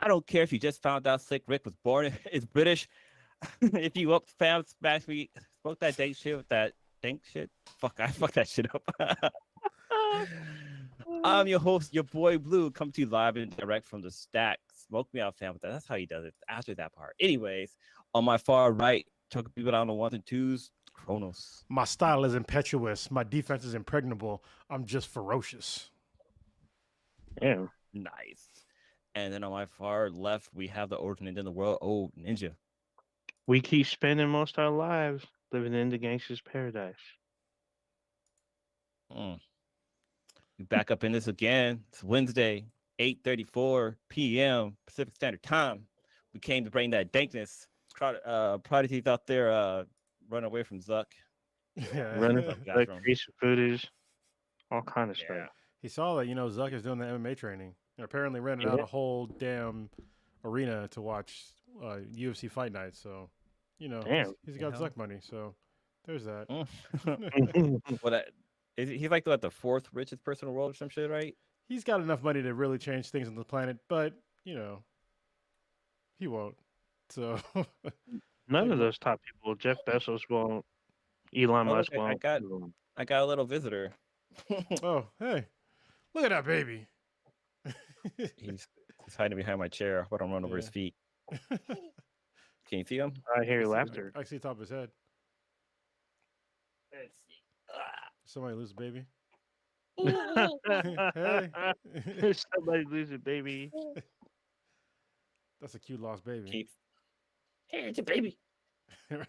I don't care if you just found out Slick Rick was born is British. If you up fam smash me, spoke that dank shit with that dank shit. Fuck, I fucked that shit up. I'm your host, your boy Blue, come to you live and direct from the stack. Smoke me out, fam. But that's how he does it after that part. Anyways, on my far right, choking people down on ones and twos, Kronos. My style is impetuous. My defense is impregnable. I'm just ferocious. Yeah. Nice. And then on my far left, we have the oldest ninja in the world. Oh, Ninja. We keep spending most of our lives living in the gangster's paradise. Mm. We back up in this again. It's Wednesday, 8:34 p.m. Pacific Standard Time. We came to bring that dankness. Prodigy's out there running away from Zuck. Yeah. Running Zuck got like from him. recent footage, all kind of Yeah. stuff. He saw that, Zuck is doing the MMA training and apparently rented out a whole damn arena to watch UFC fight night. So, Damn. he's got hell? Zuck money. So, there's that. Well, he's like the fourth richest person in the world or some shit, right? He's got enough money to really change things on the planet, but, he won't. So, None of those top people, Jeff Bezos won't, Elon Oh, Musk look, won't. I got a little visitor. oh, hey, look at that baby. He's hiding behind my chair. I don't run over his Yeah. feet. Can you see him? I hear I see- laughter. I see the top of his head. Let's see. Somebody lose a baby. Somebody lose a baby. That's a cute lost baby. Keith. Hey, it's a baby. Let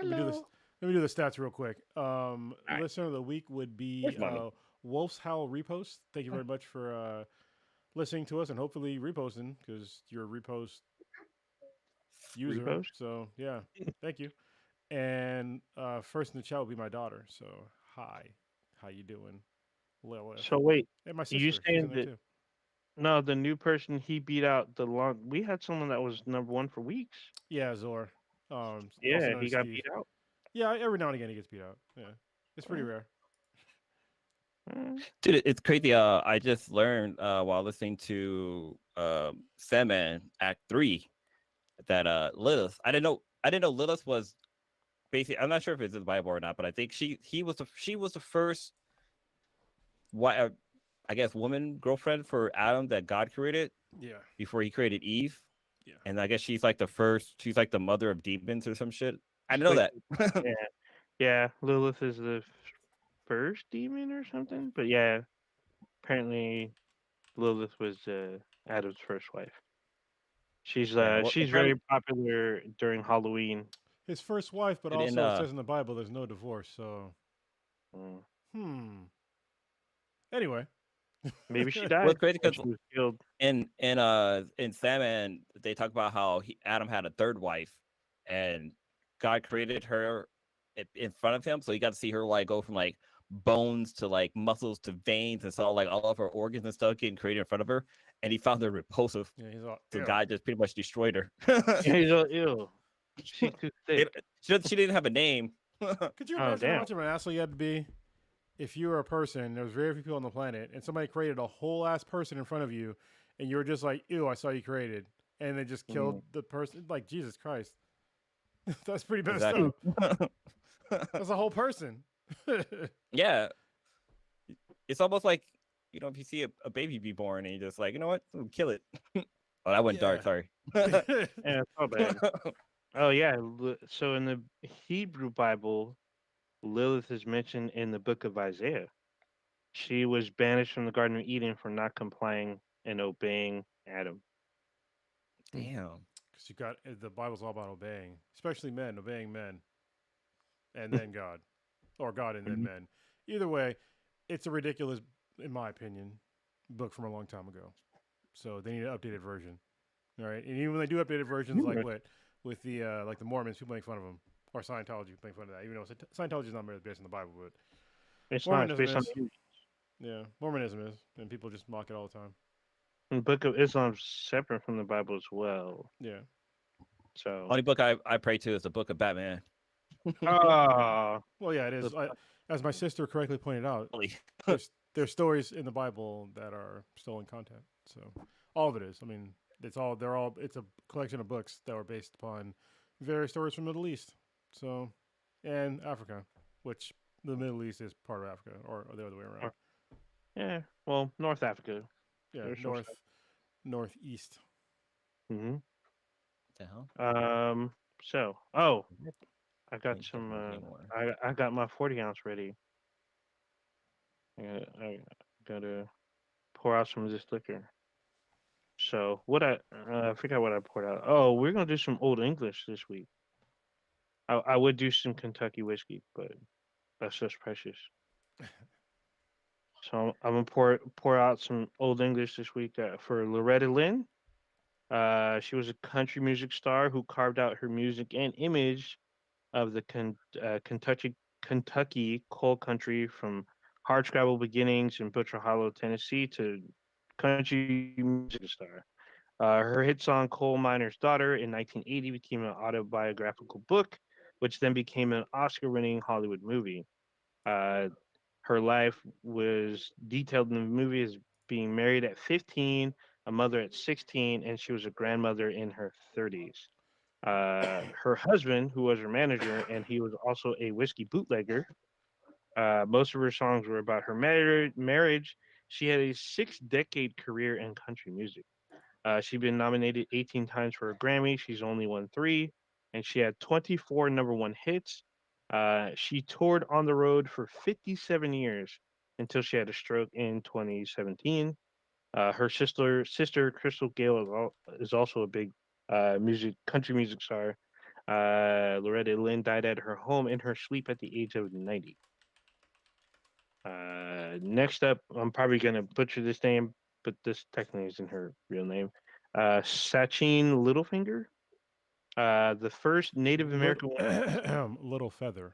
me do this. Let me do the stats real quick. right. Listener of the week would be Where's mommy? Wolf's Howl Repost. Thank you very much for listening to us and hopefully reposting because you're a repost user. Repost? So yeah, thank you. And first in the chat will be my daughter. So hi, how you doing, Lilith? So wait, And my you sister. She's saying in there that too. no, the new person he beat out the long. We had someone that was #1 for weeks. Yeah, Zor. Also Yeah, known he as got Steve. beat out. Yeah, every now and again he gets beat out. Yeah, it's pretty rare. Dude, it's crazy. I just learned while listening to Sandman Act 3 that Lilith. I didn't know Lilith was basically. I'm not sure if it's in the Bible or not, but I think she was the first. I guess woman girlfriend for Adam that God created Yeah. before he created Eve. Yeah. And I guess she's like the first. She's like the mother of demons or some shit. I didn't know that. Yeah, yeah. Lilith is the first demon or something. But yeah, apparently Lilith was Adam's first wife. She's Yeah, well, she's very popular during Halloween. His first wife, but And also then, it says in the Bible there's no divorce. So, Anyway, Maybe she Well, died. it's crazy or because she was killed. in Sandman they talk about how Adam had a third wife, and God created her in front of him, so he got to see her like go from like bones to like muscles to veins, and saw like all of her organs and stuff getting created in front of her, and he found her repulsive. yeah, he's all. So Ew. God just pretty much destroyed her. He's all ill. She's too thick. She didn't have a name. Could you Oh, imagine damn. how much of an asshole you had to be if you were a person? There's very few people on the planet, and somebody created a whole ass person in front of you, and you were just like, "Ew, I saw you created," and they just killed the person. Like Jesus Christ, that's pretty messed Exactly. up. That's a whole person. Yeah, it's almost like if you see a baby be born and you're just like, you know what, kill it. Oh, that went dark. Yeah. Sorry. Yeah, it's all bad. Oh yeah. So in the Hebrew Bible, Lilith is mentioned in the book of Isaiah. She was banished from the Garden of Eden for not complying and obeying Adam. Damn. Because you got the Bible's all about obeying, especially men, obeying men, and then God, or God and then men. Either way, it's a ridiculous, in my opinion, book from a long time ago. So they need an updated version. All right, and even when they do updated versions, like what with the like the Mormons, people make fun of them, or Scientology make fun of that. Even though Scientology is not really based on the Bible, but It's not. It's Mormonism based on is. Yeah, Mormonism is, and people just mock it all the time. the book of Islam, separate from the Bible as well. Yeah. So. Only book I pray to is the book of Batman. Ah. Well, yeah, it is. As my sister correctly pointed out, there's stories in the Bible that are stolen content. So all of it is. I mean, It's a collection of books that were based upon various stories from the Middle East. So, and Africa, which the Middle East is part of Africa, or the other way around. Or- yeah. Well, North Africa. Yeah, There's some stuff. northeast. Hmm. The hell? So, oh, Yep. I got Ain't some. different anymore. I got my 40 ounce ready. I gotta pour out some of this liquor. So I forgot what I poured out. Oh, we're gonna do some Old English this week. I would do some Kentucky whiskey, but that's just precious. So I'm gonna pour out some Old English this week for Loretta Lynn. She was a country music star who carved out her music and image of the Kentucky coal country from hardscrabble beginnings in Butcher Hollow, Tennessee, to country music star. Her hit song "Coal Miner's Daughter" in 1980 became an autobiographical book, which then became an Oscar-winning Hollywood movie. Uh, Her life was detailed in the movie as being married at 15, a mother at 16, and she was a grandmother in her 30s. Her husband, who was her manager, and he was also a whiskey bootlegger. Most of her songs were about her marriage. She had a 6 decade career in country music. She's been nominated 18 times for a Grammy. She's only won three, and she had 24 number one hits. She toured on the road for 57 years until she had a stroke in 2017. Her sister Crystal Gale is also a big country music star. Loretta Lynn died at her home in her sleep at the age of 90. Next up, I'm probably gonna butcher this name, but this technically isn't her real name. Sachin Littlefinger, the first Native American woman. Little Feather.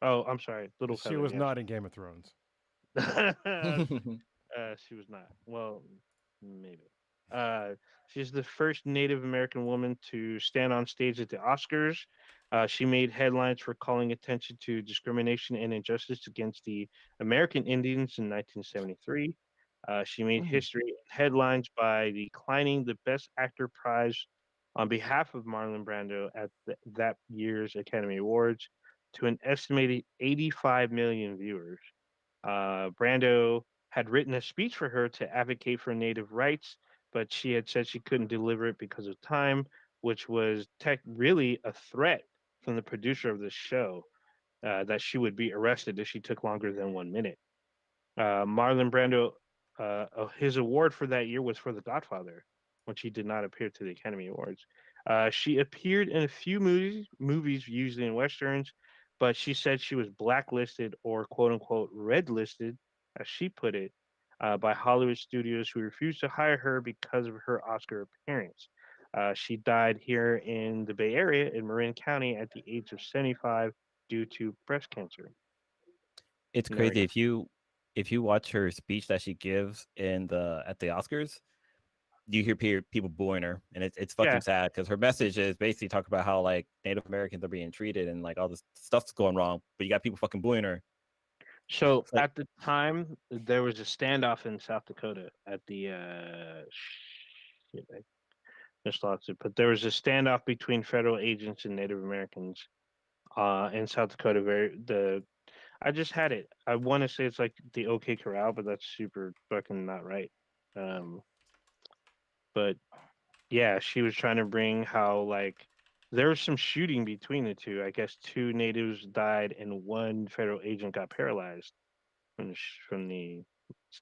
Oh, I'm sorry, Little She Feather. was Yes, not in Game of Thrones. She was not. Well, maybe. Uh, she's the first Native American woman to stand on stage at the Oscars. She made headlines for calling attention to discrimination and injustice against the American Indians in 1973. She made Mm. history and headlines by declining the Best Actor prize on behalf of Marlon Brando at that year's Academy Awards to an estimated 85 million viewers. Brando had written a speech for her to advocate for Native rights, but she had said she couldn't deliver it because of time, which was really a threat from the producer of the show that she would be arrested if she took longer than 1 minute. Marlon Brando, his award for that year was for The Godfather, which he did not appear to the Academy Awards. She appeared in a few movies usually in westerns, but she said she was blacklisted or quote unquote red listed, as she put it, by Hollywood studios who refused to hire her because of her Oscar appearance. She died here in the Bay Area in Marin County at the age of 75 due to breast cancer. It's And there we crazy go. if you watch her speech that she gives in the at the Oscars, you hear people booing her, and it's Yeah. fucking sad because her message is basically talking about how like Native Americans are being treated and like all this stuff's going wrong, but you got people fucking booing her. So It's like, at the time, there was a standoff in South Dakota at the shit, I just lost it. But there was a standoff between federal agents and Native Americans in South Dakota. I just had it. I want to say it's like the OK Corral, but that's super fucking not right. Um, but yeah, she was trying to bring how like there was some shooting between the two. I guess two natives died and one federal agent got paralyzed from the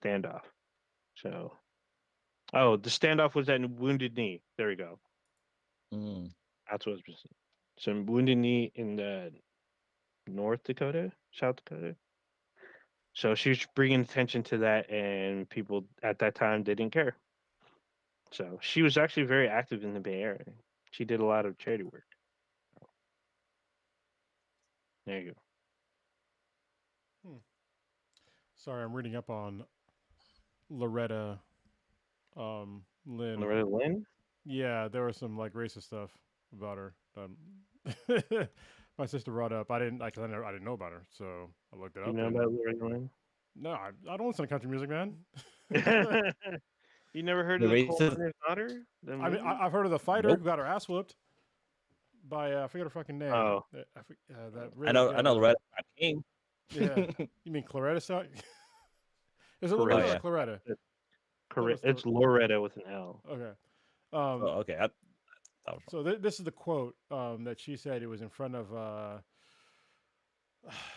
standoff. So, oh, the standoff was at Wounded Knee. There we go. mm. That's what it's some Wounded Knee in the North Dakota, South Dakota. So she was bringing attention to that, and people at that time they didn't care. So she was actually very active in the Bay Area. She did a lot of charity work. There you go. Hmm. Sorry, I'm reading up on Loretta Lynn. Loretta Lynn. Yeah, there was some like racist stuff about her. My sister brought up. I didn't know about her, so I looked it Do you up know and about Loretta Lynn? no, I don't listen to country music, man. Yeah, You never heard The of the coal racist. miner's daughter? The I mean, movie? I've heard of the fighter Nope. who got her ass whooped by I forget her fucking name. Oh, That I really know. I good. know. Loretta King. Yeah, you mean Claretta? Is it Oh Loretta correct. or yeah. Claretta? That was Correct. It's Loretta with an L. okay. Oh okay. That was So this is the quote that she said. It was in front of.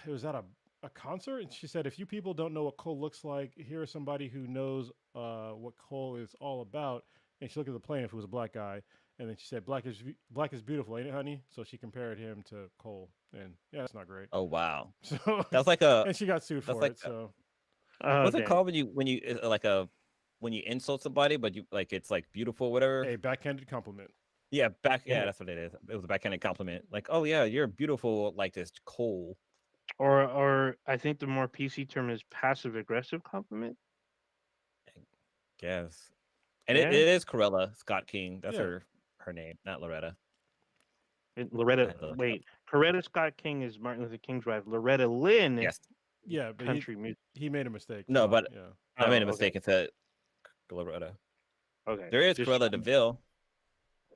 It was at a concert, and she said, "If you people don't know what coal looks like, here is somebody who knows what coal is all about." And she looked at the plaintiff, who was a black guy, and then she said, black is beautiful, ain't it, honey?" So she compared him to coal, and yeah, that's not great. Oh wow. So, That's like a. and she got sued That's for like it. So Oh, what's it dang. called when you like a when you insult somebody, but you like it's like beautiful, whatever. a backhanded compliment. Yeah, Yeah. that's what it is. It was a backhanded compliment. Like, oh yeah, you're beautiful like this coal. Or I think the more PC term is passive aggressive compliment. Yes. And it Yeah. is Corella Scott King. That's Yeah, her name, not Loretta. I Loretta. had to look it up. Wait, Coretta Scott King is Martin Luther King's wife. Loretta Lynn is Yes. yeah, but country music. he made a mistake. No, but Yeah, I made a Oh, okay. mistake and said Loretta. Okay. There is Just Cruella Deville.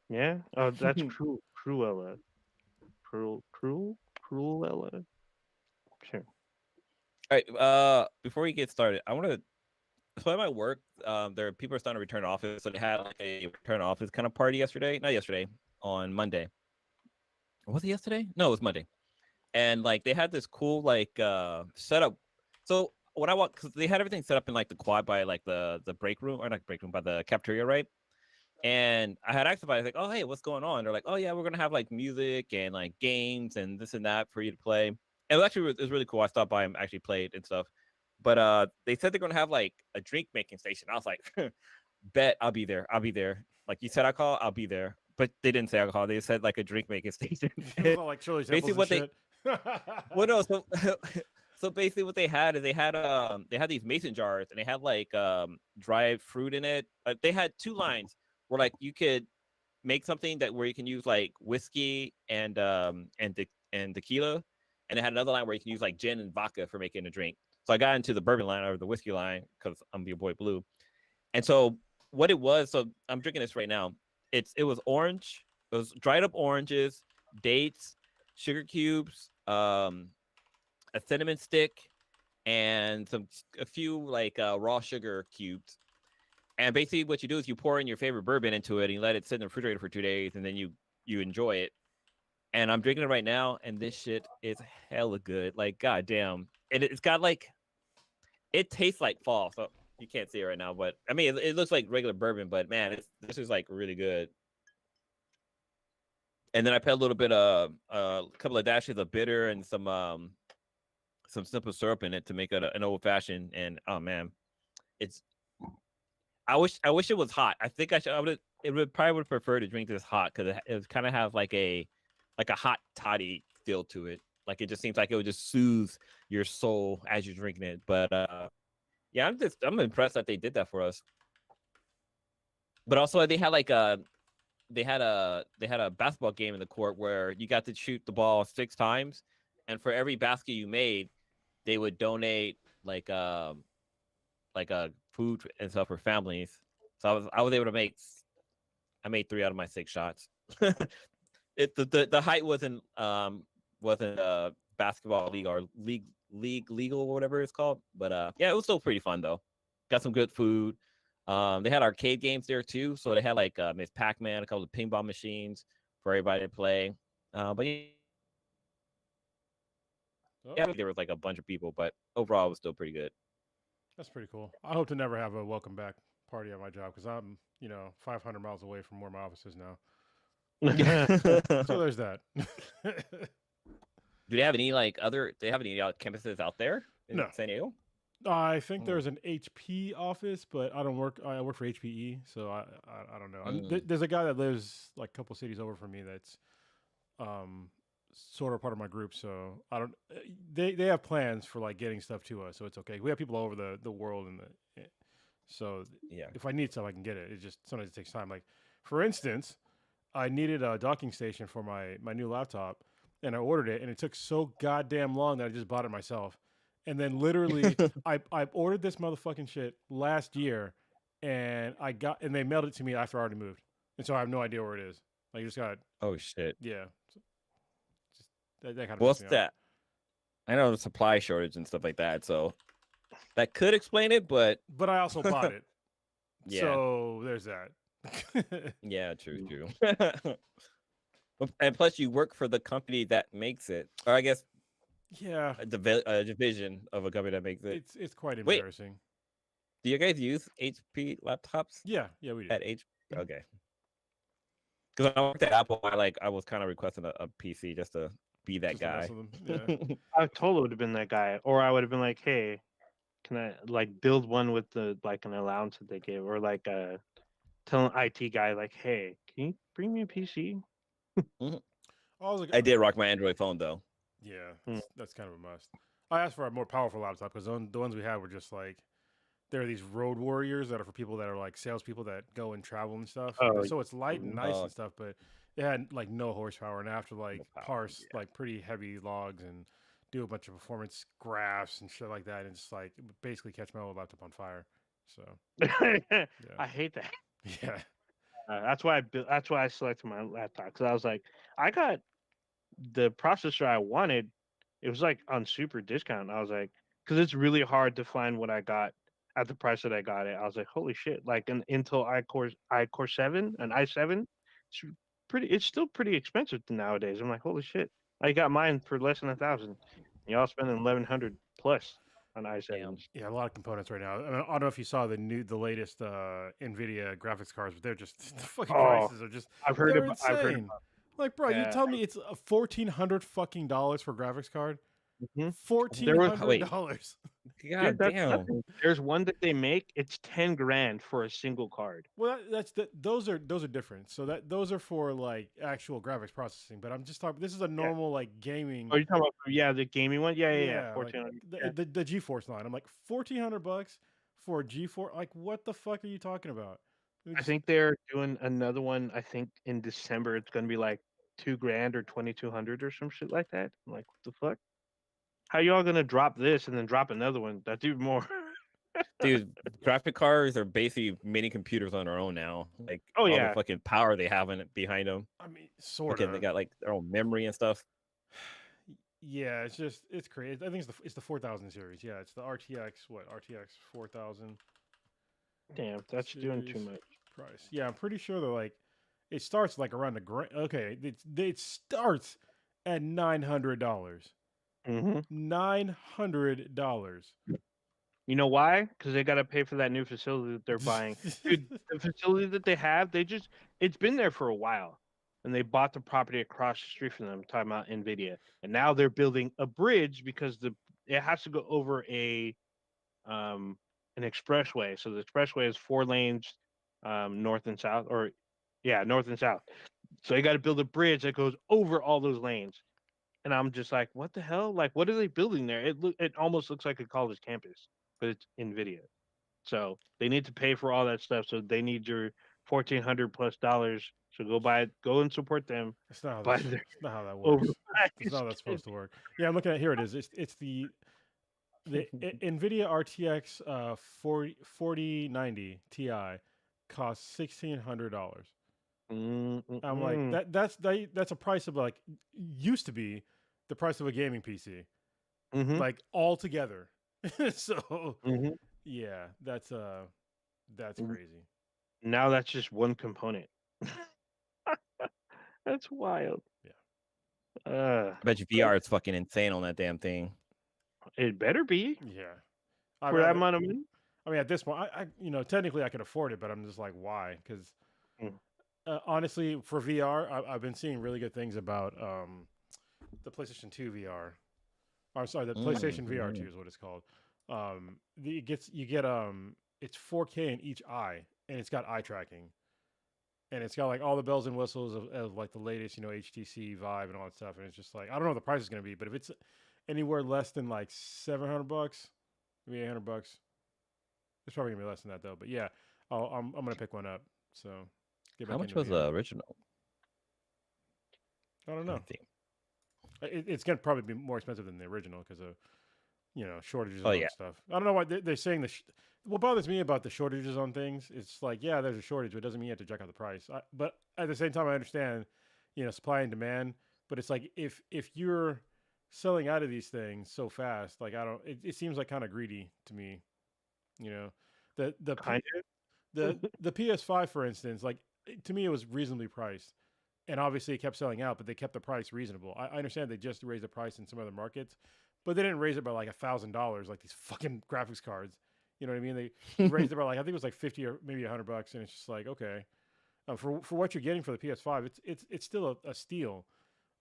yeah. Oh, that's Cruella. Cruella. Sure. All right. Before we get started, I want to. So at my work, there are people are starting to return to office. So they had like a return to office kind of party yesterday. Not yesterday, on Monday. Was it yesterday? No, it was Monday. And like they had this cool like setup. So when I walked, because they had everything set up in like the quad by like the break room, or not break room, by the cafeteria, right? And I had asked about it, like, oh hey, what's going on? They're like, oh yeah, we're gonna have like music and like games and this and that for you to play. And it was really cool. I stopped by and actually played and stuff. But they said they're gonna have like a drink making station. I was like, bet I'll be there. I'll be there. Like you said, alcohol, I'll be there. But they didn't say alcohol. They said like a drink making station. it was all like Shirley Basically, Temples and what they shit. well, no, so so basically what they had is they had these mason jars and they had like dried fruit in it. They had two lines where like you could make something that where you can use like whiskey and tequila, and they had another line where you can use like gin and vodka for making a drink. So I got into the bourbon line or the whiskey line because I'm your boy Blue. And so what it was, so I'm drinking this right now. It was orange, it was dried up oranges, dates, sugar cubes, a cinnamon stick, and a few like raw sugar cubes. And basically, what you do is you pour in your favorite bourbon into it, and you let it sit in the refrigerator for 2 days, and then you enjoy it. And I'm drinking it right now, and this shit is hella good. Like, goddamn, and it's got like it tastes like fall. So you can't see it right now, but I mean, it looks like regular bourbon, but man, this is like really good. And then I put a little bit of a couple of dashes of bitter and some simple syrup in it to make it an old fashioned. And oh man, it's I wish it was hot. I think I would probably would prefer to drink this hot because it kind of have like a hot toddy feel to it. Like it just seems like it would just soothe your soul as you're drinking it. But yeah, I'm impressed that they did that for us. But also they had like they had a basketball game in the court where you got to shoot the ball 6 times, and for every basket you made, they would donate like food and stuff for families. So I was able to I made 3 out of my 6 shots. The height wasn't basketball league or league legal or whatever it's called, but yeah, it was still pretty fun though. Got some good food. They had arcade games there too, so they had like Miss Pac-Man, a couple of pinball machines for everybody to play. But Oh, yeah, there was like a bunch of people, but overall it was still pretty good. that's pretty cool. I hope to never have a welcome back party at my job because I'm 500 miles away from where my office is now. So there's that. Do they have any like other? Do they have any campuses out there in No. San Diego? I think Oh. there's an HP office, but I don't work. I work for HPE, so I don't know. Mm. There's a guy that lives like a couple cities over from me that's sort of part of my group. So I don't. They have plans for like getting stuff to us, so it's okay. We have people all over the world, so Yeah. if I need stuff, I can get it. It just sometimes it takes time. Like for instance, I needed a docking station for my new laptop, and I ordered it, and it took so goddamn long that I just bought it myself. And then literally, I ordered this motherfucking shit last year, and they mailed it to me after I already moved, and so I have no idea where it is. Like, you just got Oh shit. yeah. So just that kind of What's pissed me off. that? I know the supply shortage and stuff like that, so that could explain it, but But I also bought it, yeah, so there's that. yeah, true. And plus, you work for the company that makes it, or I guess Yeah, a division of a company that makes it. it's quite Wait, embarrassing. do you guys use HP laptops Yeah, we do. at H? Okay, because I worked at Apple, I was kind of requesting a PC just to be that Just to mess guy. with them. Yeah. I totally would have been that guy, or I would have been like, "Hey, can I like build one with the like an allowance that they give, or like tell an IT guy like, "Hey, can you bring me a PC?" I did rock my Android phone though. Yeah, Hmm. that's kind of a must. I asked for a more powerful laptop because the ones we had were just like there are these road warriors that are for people that are like salespeople that go and travel and stuff. Oh, So it's light and nice Uh, and stuff, but it had like no horsepower, and I have to like no power, parse like pretty heavy logs and do a bunch of performance graphs and shit like that, and just like basically catch my old laptop on fire. So yeah, I hate that. yeah, That's why I selected my laptop because I was like, I got the processor I wanted. It was like on super discount. I was like, because it's really hard to find what I got at the price that I got it. I was like, holy shit! Like an Intel i Core 7, an i7. It's It's still pretty expensive nowadays. I'm like, holy shit! I got mine for less than 1,000. Y'all spending 1,100 plus on damn. i7s. yeah. A lot of components right now. I don't know if you saw the latest Nvidia graphics cards, but they're just the fucking Oh, prices are just I've insane. heard about. Like, bro, you Yeah. tell me it's $1,400 fucking dollars for a graphics card? Mhm. Fourteen There was hundred Wait, dollars. Dude, god that's damn. nothing. There's one that they make. It's 10 grand for a single card. Well, those are different. So those are for like actual graphics processing. But I'm just talking. This is a Yeah. normal like gaming. Oh, you talking about the gaming one? Yeah. Yeah, like 1400. Yeah. the GeForce line. I'm like $1,400 for a GeForce. Like, what the fuck are you talking about? I It's, think they're doing another one. I think in December it's gonna be like 2 grand or 2,200 or some shit like that. I'm like, what the fuck? How y'all gonna drop this and then drop another one? That's even more. Dude, graphic cards are basically mini computers on their own now. Like Oh all the yeah. fucking power they have in it behind them. I mean, sort Fucking, they of. got like their own memory and stuff. Yeah, it's crazy. I think it's the 4000 series. Yeah, it's the RTX 4000 Damn, that's doing too series much. price. Yeah, I'm pretty sure they're like it starts like around the grand. Okay, it starts at $900. Hmm. $900. You know why? Because they got to pay for that new facility that they're buying. Dude, the facility that they have, it's been there for a while. And they bought the property across the street from them, talking about NVIDIA. And now they're building a bridge because it has to go over um an expressway. So the expressway is 4 lanes, north and south, or yeah, north and south. So they got to build a bridge that goes over all those lanes. And I'm just like, what the hell? Like, what are they building there? It almost looks like a college campus, but it's NVIDIA. So they need to pay for all that stuff. So they need your $1,400 plus. So go and support them. Buy their That's not how that works. That's not how that's overpriced. supposed to work. Yeah, I'm looking at here. It is. It's the NVIDIA RTX 4090 Ti costs $1,600. I'm like Mm-mm. that's a price of like used to be the price of a gaming PC, Mm-hmm. like all together. So Mm-hmm. yeah, that's crazy. Now that's just one component. That's wild. Yeah, I bet you VR is fucking insane on that damn thing. It better be yeah. for that I, amount of money. I mean, at this point, technically I could afford it, but I'm just like, why? Because Mm. honestly, for VR, I've been seeing really good things about the PlayStation 2 VR. I'm sorry, the PlayStation VR 2 is what it's called. You get it's 4K in each eye, and it's got eye tracking, and it's got like all the bells and whistles of like the latest, HTC Vive and all that stuff. And it's just like I don't know what the price is going to be, but if it's anywhere less than like $700, maybe $800, it's probably gonna be less than that though. But yeah, I'm gonna pick one up. So get How back much into was VR. the original? I don't Let know. me see. It's gonna probably be more expensive than the original because of shortages Oh on yeah. stuff. I don't know why they're saying what bothers me about the shortages on things. It's like, yeah, there's a shortage, but it doesn't mean you have to jack up the price. But at the same time, I understand, supply and demand. But it's like if you're selling out of these things so fast, like I don't, it seems like kind of greedy to me. You know, the Kind the PS5, for instance, like to me, it was reasonably priced, and obviously it kept selling out, but they kept the price reasonable. I understand they just raised the price in some other markets, but they didn't raise it by like $1,000 like these fucking graphics cards. You know what I mean? They raised it by like I think it was like 50 or maybe $100, and it's just like okay, for what you're getting for the PS5, it's still a steal.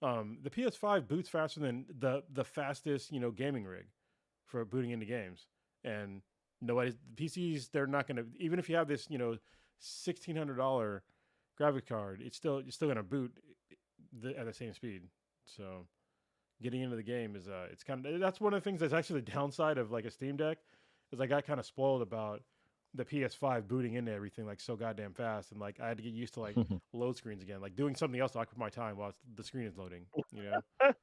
The PS5 boots faster than the fastest gaming rig for booting into games, and nobody's PCs. They're not going to, even if you have this $1,600 graphic card, you're still going to boot at the same speed. So getting into the game is it's kind of, that's one of the things that's actually the downside of like a Steam Deck, is I got kind of spoiled about the PS5 booting into everything like so goddamn fast, and like I had to get used to like load screens again, like doing something else to occupy my time while the screen is loading. of.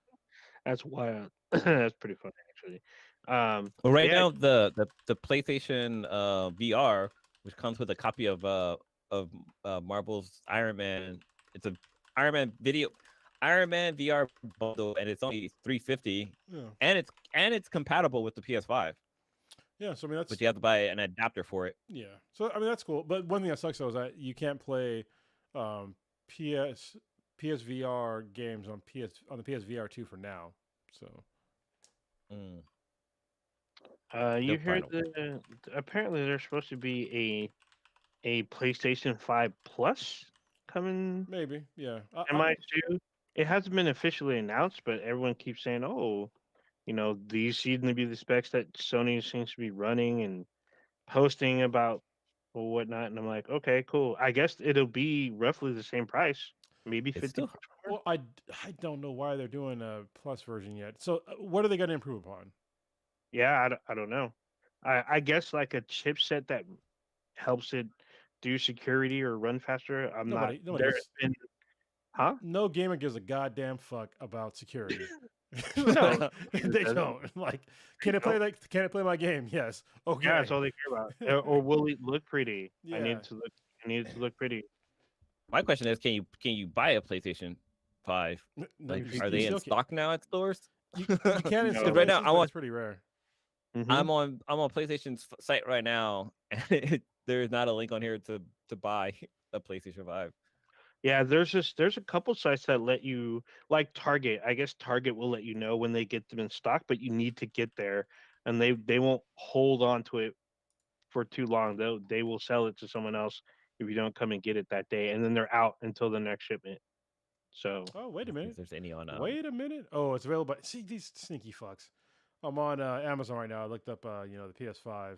That's wild. That's pretty funny, actually. Well, right Yeah, now the PlayStation VR, which comes with a copy of Marvel's Iron Man, it's a Iron Man Iron Man VR bundle, and it's only $350, Yeah, and it's compatible with the PS5, yeah. So I mean that's but you have to buy an adapter for it. yeah. So I mean that's cool. But one thing that sucks though is that you can't play um, PS PSVR games on the PSVR 2 for now. So Mm, you they'll heard find a way. apparently there's supposed to be a PlayStation 5 Plus coming maybe, yeah. MI2. It hasn't been officially announced, but everyone keeps saying, "Oh, these seem to be the specs that Sony seems to be running and posting about or whatnot." And I'm like, "Okay, cool. I guess it'll be roughly the same price, maybe It's 50 still bucks more." Well, I don't know why they're doing a plus version yet. So what are they going to improve upon? Yeah, I don't know. I guess like a chipset that helps it do security or run faster. I'm not Nobody there. gives Been, huh? no gamer gives a goddamn fuck about security. No, Like neither they does it. don't. Like, They don't. can it play my game? Yes. Yeah, that's Okay. all they care about. Or will it look pretty? Yeah. I need it to look pretty. My question is, can you buy a PlayStation 5? No, Like, You are you they in still can. stock now at stores? You can in No. some Because right now places, but it's pretty rare. Hmm. I'm on PlayStation's site right now, and there's not a link on here to buy a PlayStation 5. Yeah, there's a couple sites that let you like Target. I guess Target will let you know when they get them in stock, but you need to get there, and they won't hold on to it for too long. They will sell it to someone else if you don't come and get it that day, and then they're out until the next shipment. So Oh, wait a Let's see if minute. there's any on Wait a minute. Oh, it's available. See these sneaky fucks. I'm on Amazon right now. I looked up, the PS5,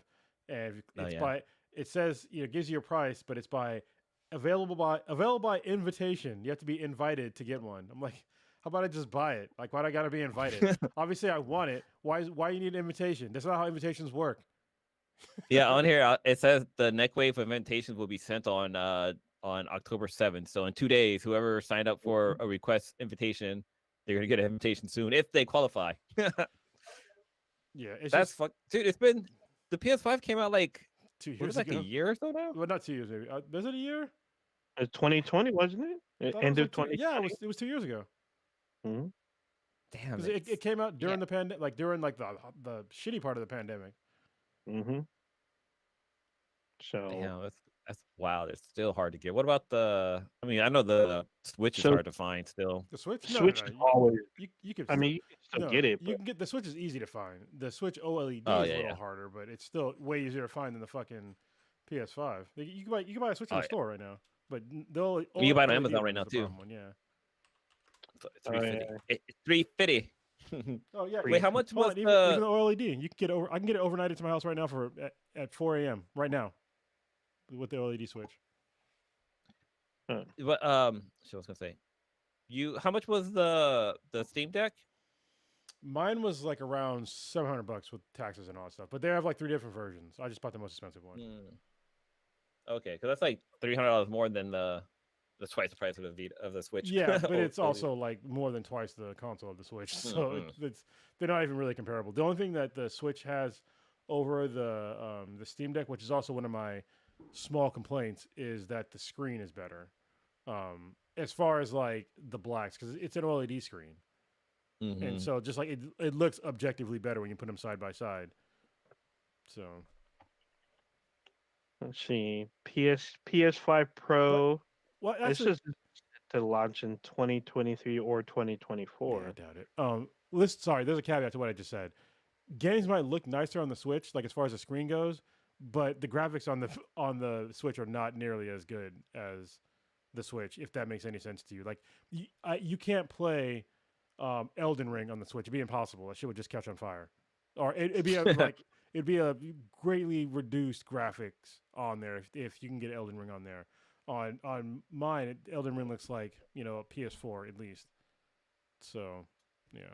and Oh it's yeah. by. It says it gives you a price, but it's by available by invitation. You have to be invited to get one. I'm like, how about I just buy it? Like, why do I gotta be invited? Obviously, I want it. Why you need an invitation? That's not how invitations work. Yeah, on here it says the next wave of invitations will be sent on October 7th. So in 2 days, whoever signed up for a request invitation, they're gonna get an invitation soon if they qualify. Yeah, it's That's just fuck, dude. It's been the PS5 came out like, two what is years it, like a ago. year or so now? Well, not 2 years maybe. Was it a year? it's 2020, wasn't I it? thought it End was of like two. Yeah, 2020. it was 2 years ago. Hmm. Damn Because it. it came out Yeah. during the pandemic, like during like the shitty part of the pandemic. Hmm. So Damn, that's wild. It's still hard to get. What about the? I mean, I know the Switch is so hard to find still. The Switch? No, no, Switch no. is always. You can I still mean, you can still no. get it, You but can get the Switch is easy to find. The Switch OLED Oh is a yeah, little yeah. harder, but it's still way easier to find than the fucking PS5. You can buy a Switch in Oh the yeah. store right now, but the OLED You can buy it on OLED Amazon one right is now the too. problem one. Yeah. So it's oh 350. yeah, It's 350. Oh yeah. Wait, Even, how much hold was on. Even the? the OLED, you can get over. I can get it overnighted to my house right now for at 4 a.m. right now with the OLED Switch. huh. What so I was gonna say, you how much was the Steam Deck? Mine was like around $700 with taxes and all that stuff, but they have like 3 different versions. I just bought the most expensive one. Hmm. Okay, because that's like $300 more than the That's twice the price of the Switch. Yeah, but Oh, it's also like more than twice the console of the Switch, so mm-hmm. it's they're not even really comparable. The only thing that the Switch has over the Steam Deck, which is also one of my small complaints, is that the screen is better. As far as like the blacks, because it's an OLED screen, and Mm-hmm. so just like it looks objectively better when you put them side by side. So, Let's see. PS5 but Pro. well, It actually, says it's to launch in 2023 or yeah, I 2024. doubt it. Listen, sorry, there's a caveat to what I just said. Games might look nicer on the Switch, like as far as the screen goes, but the graphics on the Switch are not nearly as good as the Switch. If that makes any sense to you, like you can't play Elden Ring on the Switch. It'd be impossible. That shit would just catch on fire, or it'd be it'd be a greatly reduced graphics on there if you can get Elden Ring on there. On mine, Elden Ring looks like a PS4 at least. So, yeah.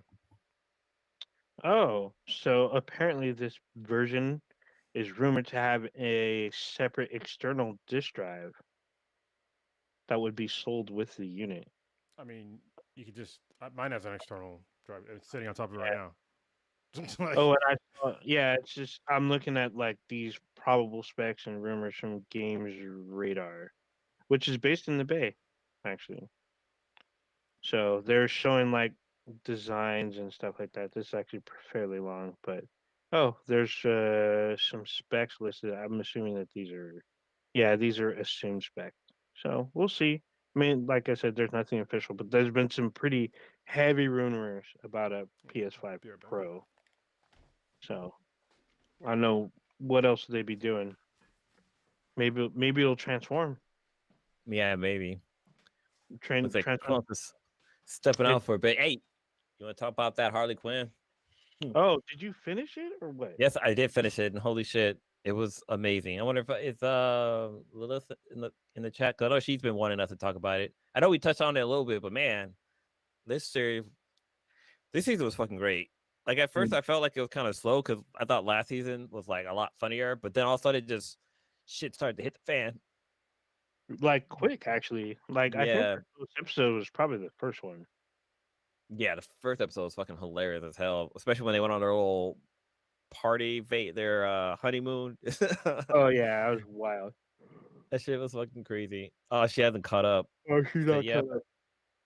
Oh, so apparently this version is rumored to have a separate external disk drive that would be sold with the unit. I mean, you could just mine has an external drive. It's sitting on top of it right now. Oh, Like, and I saw, yeah, it's just I'm looking at like these probable specs and rumors from Games Radar, which is based in the Bay, actually. So they're showing like designs and stuff like that. This is actually fairly long, but oh, there's some specs listed. I'm assuming that yeah, these are assumed specs. So we'll see. I mean, like I said, there's nothing official, but there's been some pretty heavy rumors about a PS5 be right back. Pro. So I don't know what else they be doing. Maybe it'll transform. Yeah, maybe. Looks like Transform. Crump is stepping It, out for a bit. Hey, you want to talk about that Harley Quinn? Hmm. oh, did you finish it or what? Yes, I did finish it, and holy shit, it was amazing. I wonder if it's Lilith in the chat. 'Cause I know she's been wanting us to talk about it. I know we touched on it a little bit, but man, this series, this season was fucking great. Like at first, I felt like it was kind of slow because I thought last season was like a lot funnier, but then all of a sudden, just shit started to hit the fan. Like quick actually. Like I think Yeah, the first episode was probably the first one. yeah. The first episode was fucking hilarious as hell, especially when they went on their little their honeymoon. Oh yeah, that was wild. That shit was fucking crazy. Oh, she hasn't caught up. Oh, she's But not yeah, caught up.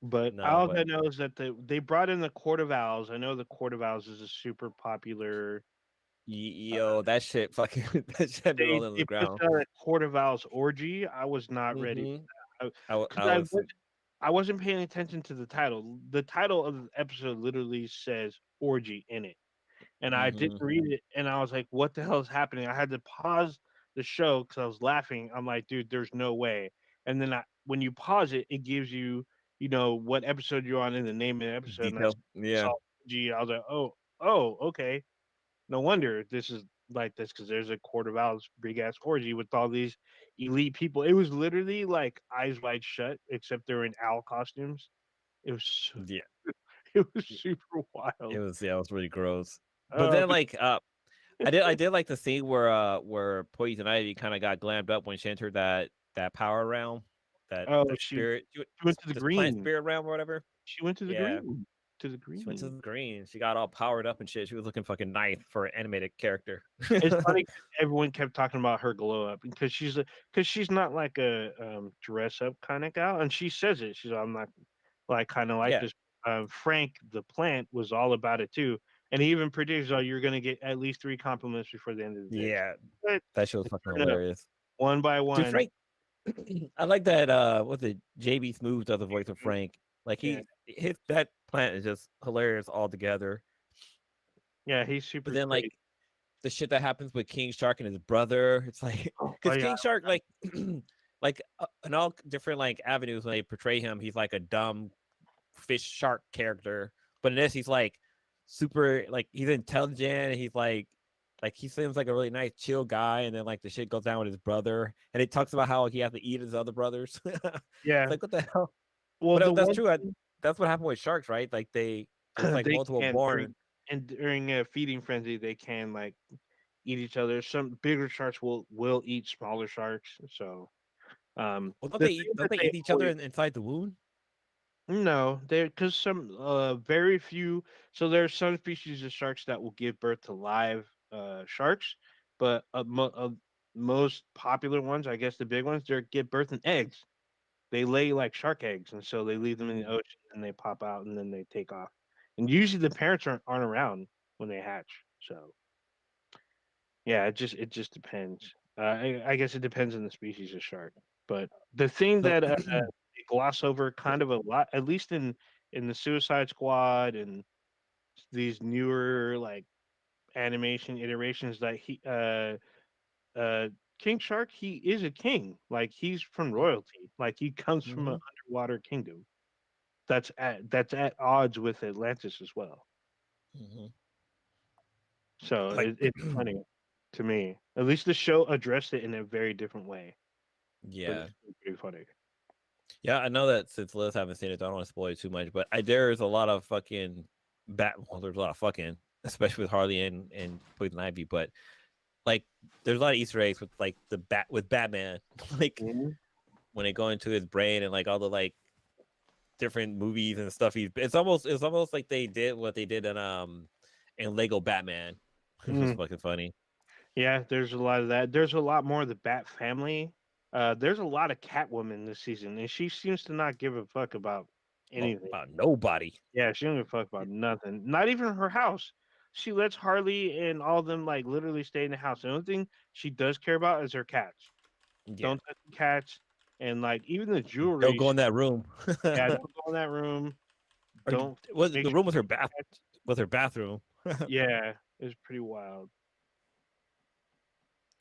But no, all but I know is that they brought in the Court of Owls. I know the Court of Owls is a super popular. yo, that shit fucking that shit had me rolling on They the put ground. the Court of Owls orgy. I was not ready Hmm. because I was I wasn't paying attention to the title. The title of the episode literally says orgy in it. And I didn't hmm read it, and I was like, "What the hell is happening?" I had to pause the show because I was laughing. I'm like, "Dude, there's no way." And then when you pause it, it gives you, what episode you're on in the name of the episode. And I detail. Yeah. saw G. I was like, "Oh, okay. No wonder this is like this because there's a Court of Owls big ass orgy with all these elite people." It was literally like Eyes Wide Shut, except they were in owl costumes. It was Yeah. it was super wild. It was really gross. But Oh, then like I did like the scene where Poison Ivy kind of got glammed up when she entered that power realm, oh, that spirit she went to the this plant green. spirit realm or whatever. She went to the Yeah. green. To the She went to green. the green. She got all powered up and shit. She was looking fucking nice for an animated character. It's funny 'cause everyone kept talking about her glow up because she's not like a dress up kind of gal, and she says it. She's I'm not like kind of like Yeah. this. Frank the plant was all about it too, and he even predicts, "Oh, you're gonna get at least 3 compliments before the end of the day." Yeah. But That shit was fucking turn it up hilarious. one by Dude, one. Frank, I like that. What's it? JB Smooth does the voice of Frank. Like Yeah, that plant is just hilarious altogether. yeah, he's But super then like great. the shit that happens with King Shark and his brother, it's like Oh because yeah, King Shark like in all different like avenues when they portray him, he's like a dumb fish shark character. But in this, he's like super like he's intelligent. Like he seems like a really nice chill guy, and then like the shit goes down with his brother, and it talks about how he has to eat his other brothers. It's yeah. like what the hell? Well, But the that's one true. That's what happened with sharks, right? Like there's like they multiple can born. during a feeding frenzy, they can eat each other. Some bigger sharks will eat smaller sharks. So Well, The thing don't that they they eat each other always inside the wound? no, there because some very few. So there are some species of sharks that will give birth to live sharks, but most popular ones, I guess the big ones, they give birth in eggs. They lay like shark eggs, and so they leave them in the Mm. ocean, and they pop out, and then they take off. And usually the parents aren't around when they hatch. So yeah, it just depends. I guess it depends on the species of shark. But the thing So that they gloss over kind of a lot, at least in the Suicide Squad and these newer like animation iterations, that uh King Shark, he is a king. Like he's from royalty. Like he comes from an Mhm. underwater kingdom that's at odds with Atlantis as well. Mhm. So Like, it's funny to me. At least the show addressed it in a very different way, but yeah, it's pretty funny. yeah. I know that since Liz haven't seen it, so I don't want to spoil it too much. But there's a lot of fucking Well, there's a lot of fucking, especially with Harley and Poison Ivy. But like, there's a lot of Easter eggs with like the bat with Batman, like Mhm. when they go into his brain and like all the like different movies and stuff. It's almost like they did what they did in Lego Batman, which was Mm. fucking funny. Yeah, there's a lot of that. There's a lot more of the Bat family. There's a lot of Catwoman this season, and she seems to not give a fuck about anything. About nobody. Yeah, she don't give a fuck about nothing. Not even her house. She lets Harley and all of them like literally stay in the house. The only thing she does care about is her cats. Yeah, Don't touch the cats, and like even the don't jewelry. go in that room. Yeah, don't go in that room. Or Don't was it make the sure. room with her bathroom? Yeah, it's pretty wild.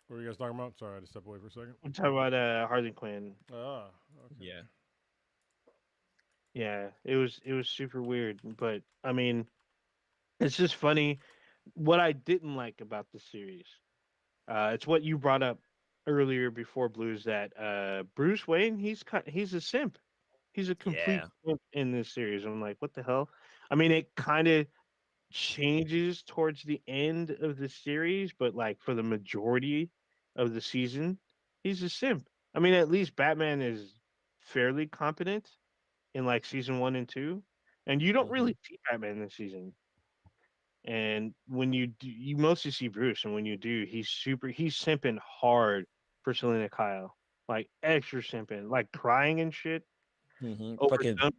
What are you guys talking about? Sorry, I had to step away for a second. I'm talking about Harley Quinn. Ah, okay. Yeah, Yeah, it was super weird, but I mean, it's just funny. What I didn't like about the series, it's what you brought up earlier before Blues, that Bruce Wayne, he's a simp. He's a complete yeah. simp in this series. I'm like, what the hell? I mean, it kind of changes towards the end of the series, but like for the majority of the season, he's a simp. I mean, at least Batman is fairly competent in like season 1 and 2, and you don't Hmm. really see Batman this season. And when you do, you mostly see Bruce, and when you do, he's simping hard for Selena Kyle, like extra simping, like crying and shit over Fucking, dumb,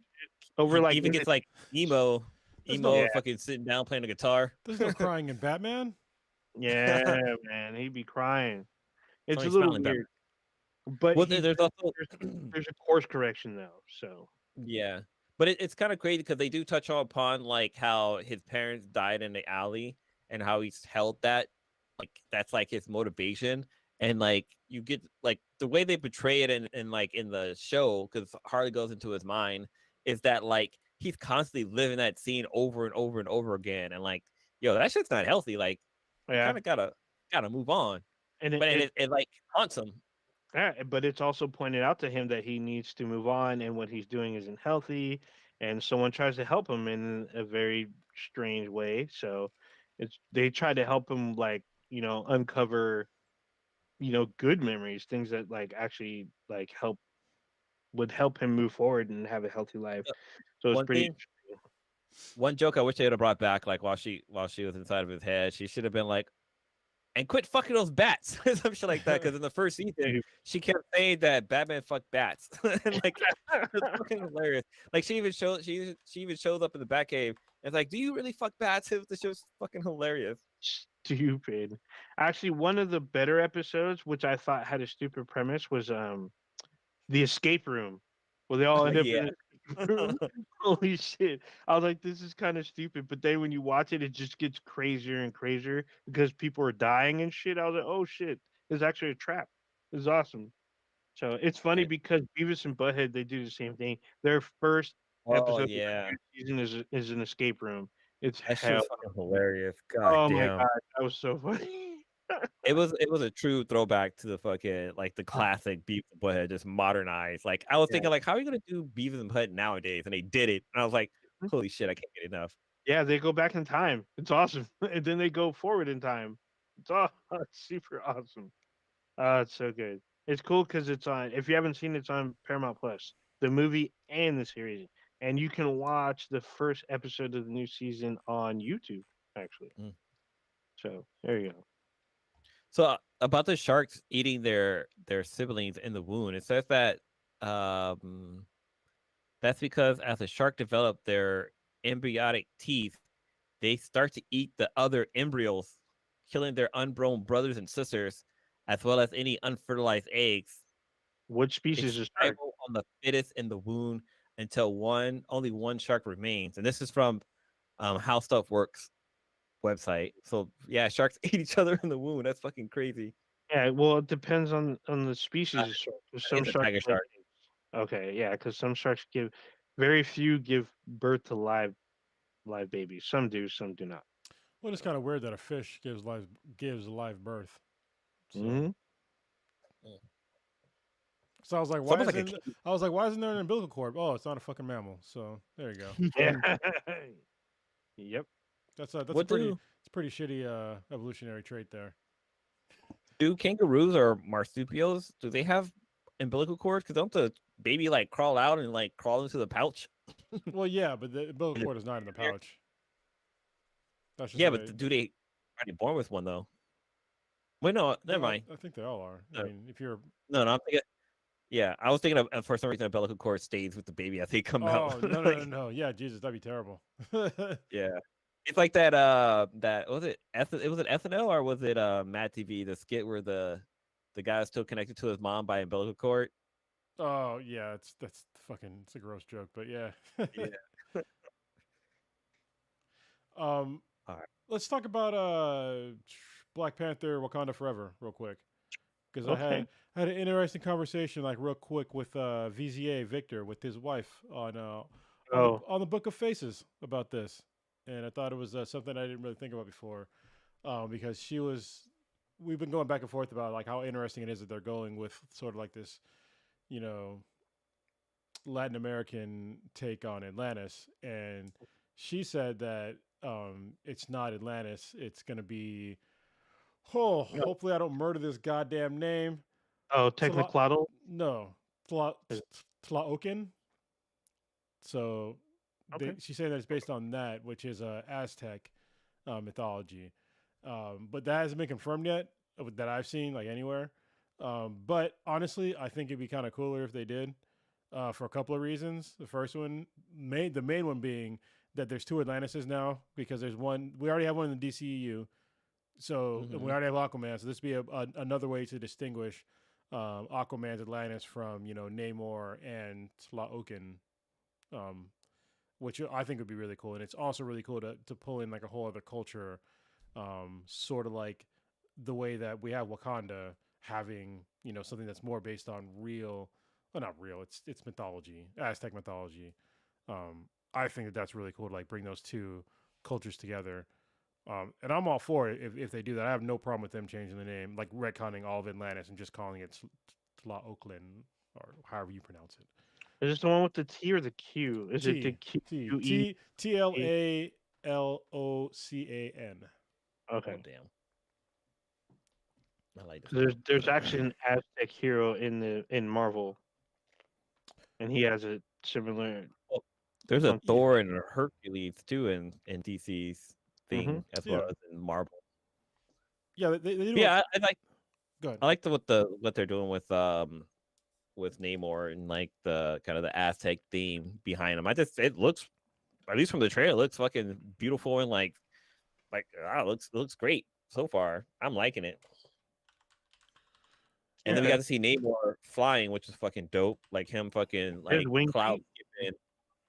over he like even gets like There's no yeah, emo, fucking sitting down playing the guitar. there's no crying in Batman. yeah, man, he'd be crying. It's a Tony little smiling weird, Batman. but Well, there's also there's a course correction though. So yeah, but it's kind of crazy because they do touch upon like how his parents died in the alley and how he's held that like that's like his motivation. And like you get like the way they portray it in like in the show, because Harley goes into his mind, is that like he's constantly living that scene over and over and over again. And like, yo, that shit's not healthy. Like you yeah, kind of gotta move on. and But it like haunts him. yeah, but it's also pointed out to him that he needs to move on, and what he's doing isn't healthy, and someone tries to help him in a very strange way. So it's they try to help him, like, uncover, good memories, things that like actually like would help him move forward and have a healthy life. Uh, So it's One pretty thing, one joke I wish they would have brought back, like while she was inside of his head, she should have been like, and quit fucking those bats, some shit like that. Because in the first season, interesting. she kept saying that Batman fucked bats, and like it's fucking hilarious. Like she even shows up in the Batcave and it's like, "Do you really fuck bats?" The show's fucking hilarious. Stupid. Actually, one of the better episodes, which I thought had a stupid premise, was the escape room, where they all end up in Yeah, an escape room. Holy shit! I was like, this is kind of stupid, but then when you watch it, it just gets crazier and crazier because people are dying and shit. I was like, oh shit, it's actually a trap. It's awesome. So it's funny and because Beavis and Butthead, they do the same thing. Their first oh episode of yeah, the season is an escape room. It's that shit hell. was fucking hilarious. God Oh my damn. god, that was so funny. It was a true throwback to the fucking like the classic Beavis and Butthead just modernized. Like I was Yeah. thinking like how are you gonna do Beavis and Butthead nowadays? And they did it. And I was like, holy shit, I can't get enough. Yeah, they go back in time. It's awesome. And then they go forward in time. It's all it's super awesome. It's so good. It's cool because it's on. If you haven't seen it, it's on Paramount Plus, the movie and the series, and you can watch the first episode of the new season on YouTube. Actually, Mm. so there you go. So about the sharks eating their siblings in the wound, it says that um that's because as the shark develop their embryonic teeth, they start to eat the other embryos, killing their unborn brothers and sisters, as well as any unfertilized eggs. What They species is shark? survival on the fittest in the wound until only one shark remains. And this is from How Stuff Works website. So yeah, sharks eat each other in the wound. That's fucking crazy. Yeah, well, it depends on the Uh, species of shark. 'Cause some it's a sharks tiger lay shark. eggs. Okay, yeah, because some sharks give very few give birth to live babies. Some do, some do not. Well, it's So, kind of weird that a fish gives live birth. So, hmm Mm. so I was like, It's why almost like a isn't I was like, why isn't there an umbilical cord? Oh, it's not a fucking mammal. So there you go. yeah, yep. That's a what pretty do it's a pretty shitty evolutionary trait there. do kangaroos or marsupials, do they have umbilical cords? Because don't the baby like crawl out and like crawl into the pouch? Well, yeah, but the umbilical And it's cord is not in the there? pouch. That's just Yeah, how but they. do they are they born with one though? Wait, no, never No, mind. I think they all are. I No, mean, if you're no, I'm thinking. Yeah, I was thinking of for some reason umbilical cord stays with the baby as they come out. oh no no no Like, no yeah Jesus that'd be terrible. yeah, it's like that. That was it. It was it SNL or was it Mad TV? The skit where the guy is still connected to his mom by umbilical cord. Oh yeah, that's fucking it's a gross joke, but yeah. Yeah. um, All right. let's talk about Black Panther: Wakanda Forever real quick because Okay. I had an interesting conversation like real quick with VZA Victor with his wife Oh, on the Book of Faces about this, and I thought it was something I didn't really think about before because she was. We've been going back and forth about like how interesting it is that they're going with sort of like this, you know, Latin American take on Atlantis, and she said that it's not Atlantis. It's going to be. Oh, no. hopefully I don't murder this goddamn name. Oh, Tla, Techniclotl. no, Tla, Is- Tlaokin. So Okay. she's saying that it's based on that, which is Aztec mythology. But that hasn't been confirmed yet that I've seen like anywhere. But honestly, I think it'd be kind of cooler if they did for a couple of reasons. The first one, the main one being that there's two Atlantises now because there's one. We already have one in the DCEU, so and we Mm-hmm. already have Aquaman. So this would be another way to distinguish Aquaman's Atlantis from Namor and Tlaokin, um, which I think would be really cool. And it's also really cool to pull in like a whole other culture, sort of like the way that we have Wakanda having something that's more based on real, well not real, it's mythology, Aztec mythology. I think that that's really cool to like bring those two cultures together. And I'm all for it if they do that. I have no problem with them changing the name, like retconning all of Atlantis and just calling it Tla Oakland or however you pronounce it. Is this the one with the T or the Q? Is it the T Q T E? T T L A L O C A N. Oh Okay. damn, I like this 'Cause one. there's actually an Aztec hero in Marvel, and he has a similar Well, there's a funky. Yeah, Thor and a Hercules too in DC's Mm-hmm. thing as well yeah, as in Marvel. yeah. They do. Yeah, I like Good. what they're doing with Namor and like the kind of the Aztec theme behind him. It looks, at least from the trailer, it looks fucking beautiful and it looks great so far. I'm liking it. And then we Yeah. got to see Namor flying, which is fucking dope. Like him fucking His like wing cloud feet. skipping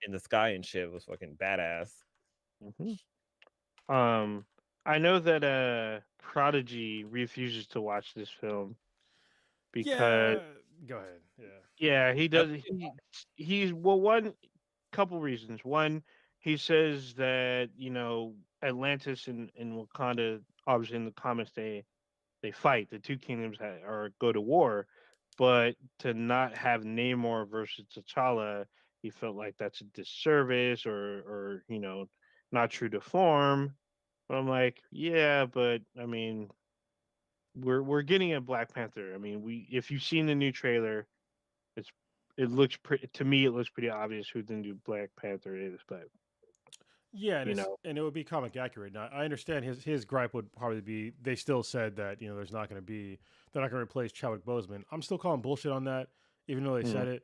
in the sky and shit was fucking badass. Hmm Um, I know that Prodigy refuses to watch this film because Yeah. Go ahead. Yeah. yeah, he Yep. does. He's well, one couple reasons. One, he says that Atlantis and Wakanda, obviously in the comics, they fight. The two kingdoms or go to war, but to not have Namor versus T'Challa, he felt like that's a disservice or not true to form. But I'm like, yeah, but I mean, we're getting a Black Panther. I mean, we if you've seen the new trailer, it's it looks pretty to me. It looks pretty obvious who the new Black Panther is, but Yeah, you know, and it would be comic accurate. Now, I understand his gripe would probably be they still said that there's not going to be they're not going to replace Chadwick Boseman. I'm still calling bullshit on that, even though they mm, said it.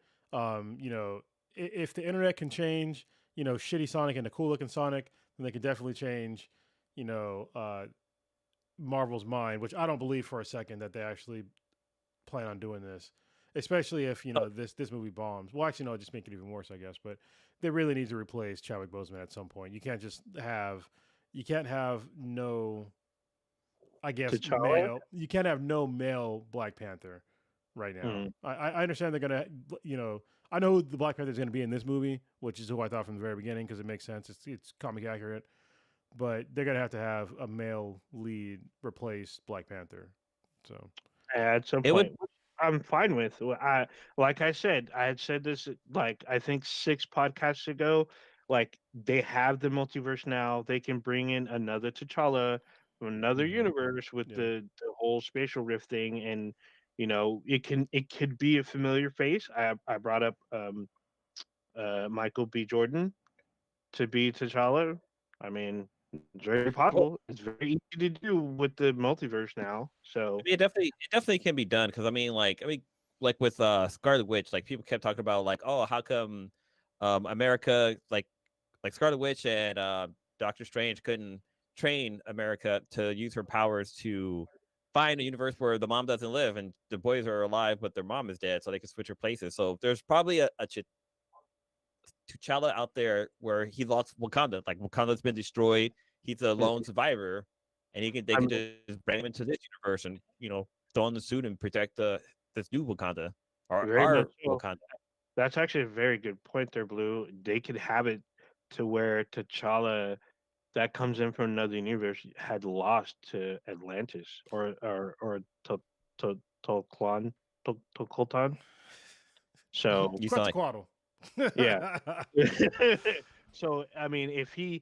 If the internet can change, shitty Sonic into cool looking Sonic, then they can definitely change, you know, uh, Marvel's mind, which I don't believe for a second that they actually plan on doing this, especially if this movie bombs. Well, actually, no, just make it even worse, I guess. But they really need to replace Chadwick Boseman at some point. You can't have no, I guess, T'Challa. male. You can't have no male Black Panther right now. Mm, I understand they're gonna, I know who the Black Panther is gonna be in this movie, which is who I thought from the very beginning because it makes sense. It's comic accurate, but they're gonna have a male lead replace Black Panther. So at some It would. point, which I'm fine with. I like I said, I had said this like I think 6 podcasts ago. Like they have the multiverse now. They can bring in another T'Challa from another mhm. universe with Yeah. the whole spatial rift thing, and it could be a familiar face. I brought up Michael B. Jordan to be T'Challa. I mean, it's very Well, possible. It's very easy to do with the multiverse now. I So mean, it definitely can be done because like with Scarlet Witch, like people kept talking about like, oh, how come America like Scarlet Witch and Doctor Strange couldn't train America to use her powers to find a universe where the mom doesn't live and the boys are alive but their mom is dead, so they can switch her places. So there's probably a T'Challa out there where he lost Wakanda. Like Wakanda's been destroyed. He's a lone survivor, and they I could mean, just bring him into this universe and throw on the suit and protect this new Wakanda or very much our so. Wakanda. That's actually a very good point there, Blue. They could have it to where T'Challa that comes in from another universe had lost to Atlantis or to Tolklan, Tolklan. So You sound like Quetzalcoatl. yeah. So I mean, if he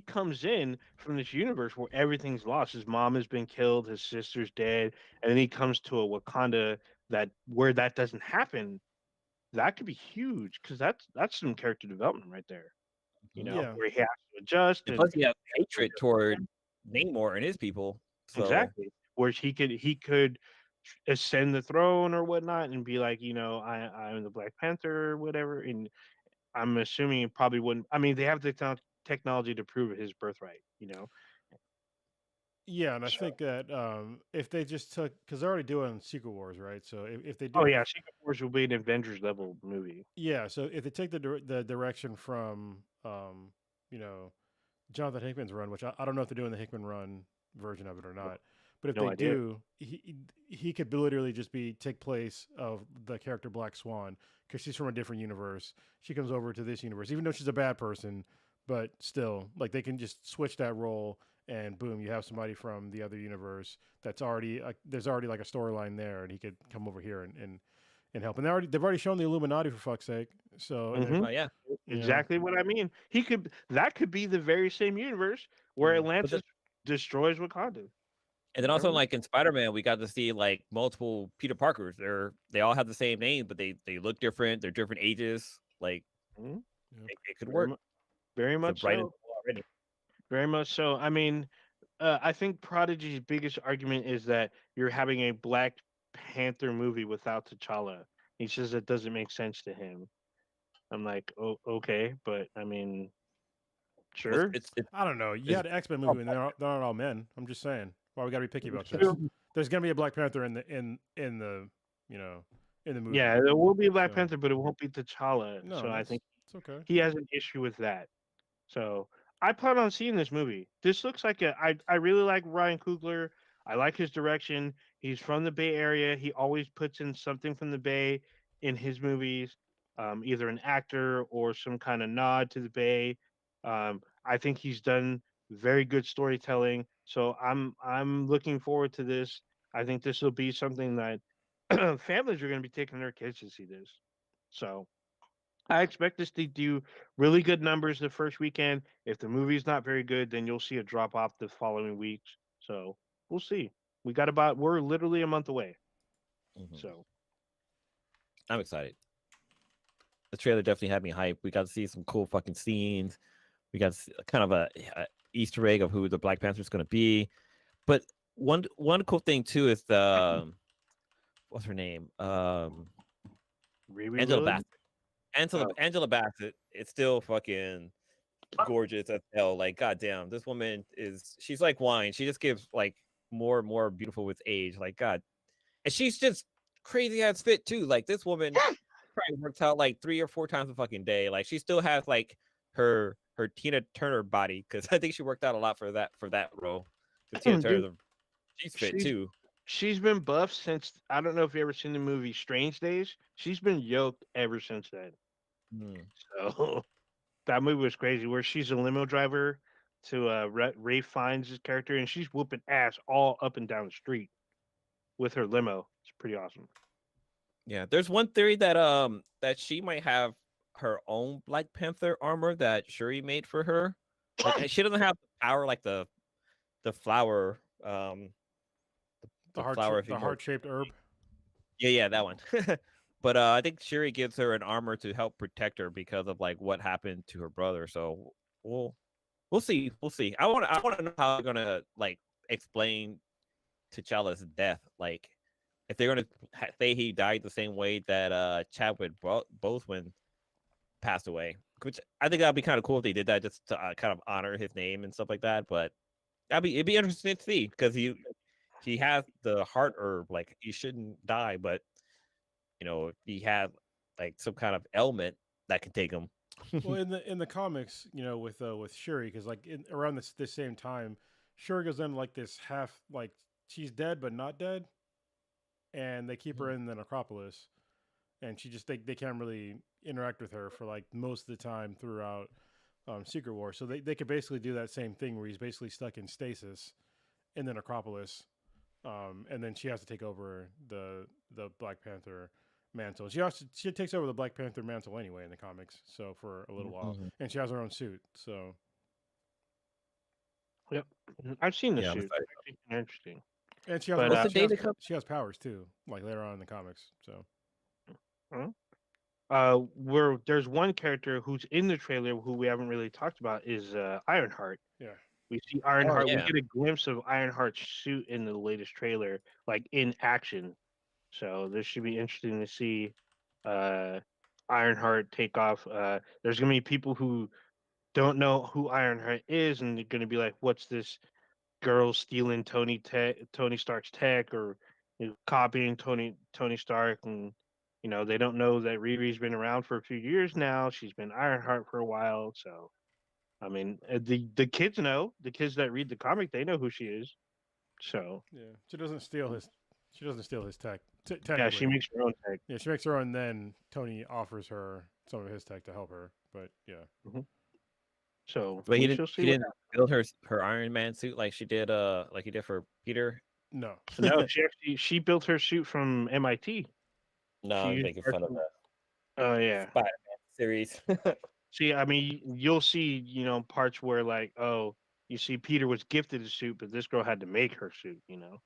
comes in from this universe where everything's lost, his mom has been killed, his sister's dead, and then he comes to a Wakanda that where that doesn't happen, that could be huge because that's some character development right there. mhm. Yeah. Where he has to adjust And and plus you have hatred toward Namor and his people. So exactly where he could ascend the throne or whatnot and be like, I'm the Black Panther or whatever. And I'm assuming it probably wouldn't. I mean, they have the technology to prove his birthright. Yeah, and I So, think that if they just took, because they're already doing Secret Wars, right? So if they oh do, yeah, Secret Wars will be an Avengers level movie. yeah, so if they take the direction from, you know, Jonathan Hickman's run, which I don't know if they're doing the Hickman run version of it or No, not, but if no they idea. do, he could literally just be take place of the character Black Swan because she's from a different universe. She comes over to this universe, even though she's a bad person, but still, like they can just switch that role and boom, you have somebody from the other universe that's already there's already like a storyline there, and he could come over here and help. And they've already shown the Illuminati for fuck's sake. So Hmm. yeah, you know, Exactly what I mean. That could be the very same universe where yeah. but then, Atlantis destroys Wakanda. and You then also never know. like in Spider-Man, we got to see like multiple Peter Parkers. They all have the same name, but they look different. They're different ages. Like Mhm. Yeah. it could Very, work. very It's a much bright and so. already. Very much so. I mean, I think Prodigy's biggest argument is that you're having a Black Panther movie without T'Challa. He says it doesn't make sense to him. I'm like, oh, okay, but I mean, Well, sure. I don't know. You it's had an X Men oh, movie, and they're not all men. I'm just saying. Why we gotta be picky It's about this? true. There's gonna be a Black Panther in the you know in the movie. Yeah, there will be a Black So Panther, but it won't be T'Challa. no, So I that's think it's okay. he has an issue with that. So I plan on seeing this movie. This looks like I really like Ryan Coogler. I like his direction. He's from the Bay Area. He always puts in something from the Bay in his movies, either an actor or some kind of nod to the Bay. I think he's done very good storytelling. So I'm looking forward to this. I think this will be something that families are going to be taking their kids to see this. So I expect this to do really good numbers the first weekend. If the movie's not very good, then you'll see a drop off the following weeks. So we'll see. We're literally a month away. Mhm. So I'm excited. The trailer definitely had me hyped. We got to see some cool fucking scenes. We got to see kind of a Easter egg of who the Black Panther is going to be. But one cool thing too is the what's her name? Riri Angela Williams. Bassett. Angela Oh, Angela Bassett. It's still fucking gorgeous as hell. Like, goddamn, this woman she's like wine. She just gives like more and more beautiful with age. Like, God, and she's just crazy ass fit too. Like, this woman probably works out like 3 or 4 times a fucking day. Like, she still has like her Tina Turner body because I think she worked out a lot for that role. Because Tina dude, Turner, she's fit she's too. she's been buff since I don't know if you ever seen the movie Strange Days. She's been yoked ever since then. Mm. So that movie was crazy. Where she's a limo driver to Ray Fiennes' character, and she's whooping ass all up and down the street with her limo. It's pretty awesome. Yeah, there's one theory that she might have her own Black Panther armor that Shuri made for her. Like, and she doesn't have the power like the flower The the flower if you the more heart shaped herb. yeah, that one. But I think Shuri gives her an armor to help protect her because of like what happened to her brother. So we'll we'll see. We'll see. I want to know how they're gonna like explain T'Challa's death. Like, if they're gonna say he died the same way that Chadwick Boseman passed away, which I think that'd be kind of cool if they did that just to kind of honor his name and stuff like that. But it'd be interesting to see because he has the heart herb. Like, he shouldn't die, but if he had like some kind of ailment that can take him. Well, in the comics, with Shuri, because like around this same time, Shuri goes in like this half like she's dead but not dead, and they keep her in the necropolis, and she just they can't really interact with her for like most of the time throughout Secret War. So they could basically do that same thing where he's basically stuck in stasis in the necropolis, and then she has to take over the Black Panther mantle. She takes over the Black Panther mantle anyway in the comics, so for a little while, Mhm. and she has her own suit. So Yep, I've seen the Yeah, I'm suit. excited. Actually, kinda interesting. and she has her But own, What's the date to come? she has powers too, like later on in the comics. So uh, where there's one character who's in the trailer who we haven't really talked about is Ironheart. yeah, We see Oh Ironheart. We yeah, get a glimpse of Ironheart's suit in the latest trailer, like in action. So this should be interesting to see uh, Ironheart take off. There's gonna be people who don't know who Ironheart is, and they're gonna be like, "What's this girl stealing Tony Stark's tech, or copying Tony Stark?" And they don't know that Riri's been around for a few years now. She's been Ironheart for a while, so I mean, the kids know. The kids that read the comic, they know who she is. So yeah, she doesn't steal his. She doesn't steal his tech. yeah, she Technically, makes her own tech. yeah, she makes her own. Then Tony offers her some of his tech to help her. But yeah, Hmm. So but we shall see he what didn't build her Iron Man suit like she did like he did for Peter. no, happens. No, she built her suit from MIT. No, She I was used making parts fun of from. the Oh yeah. Spider-Man series. See, I mean, you'll see, parts where like, oh, you see, Peter was gifted a suit, but this girl had to make her suit. So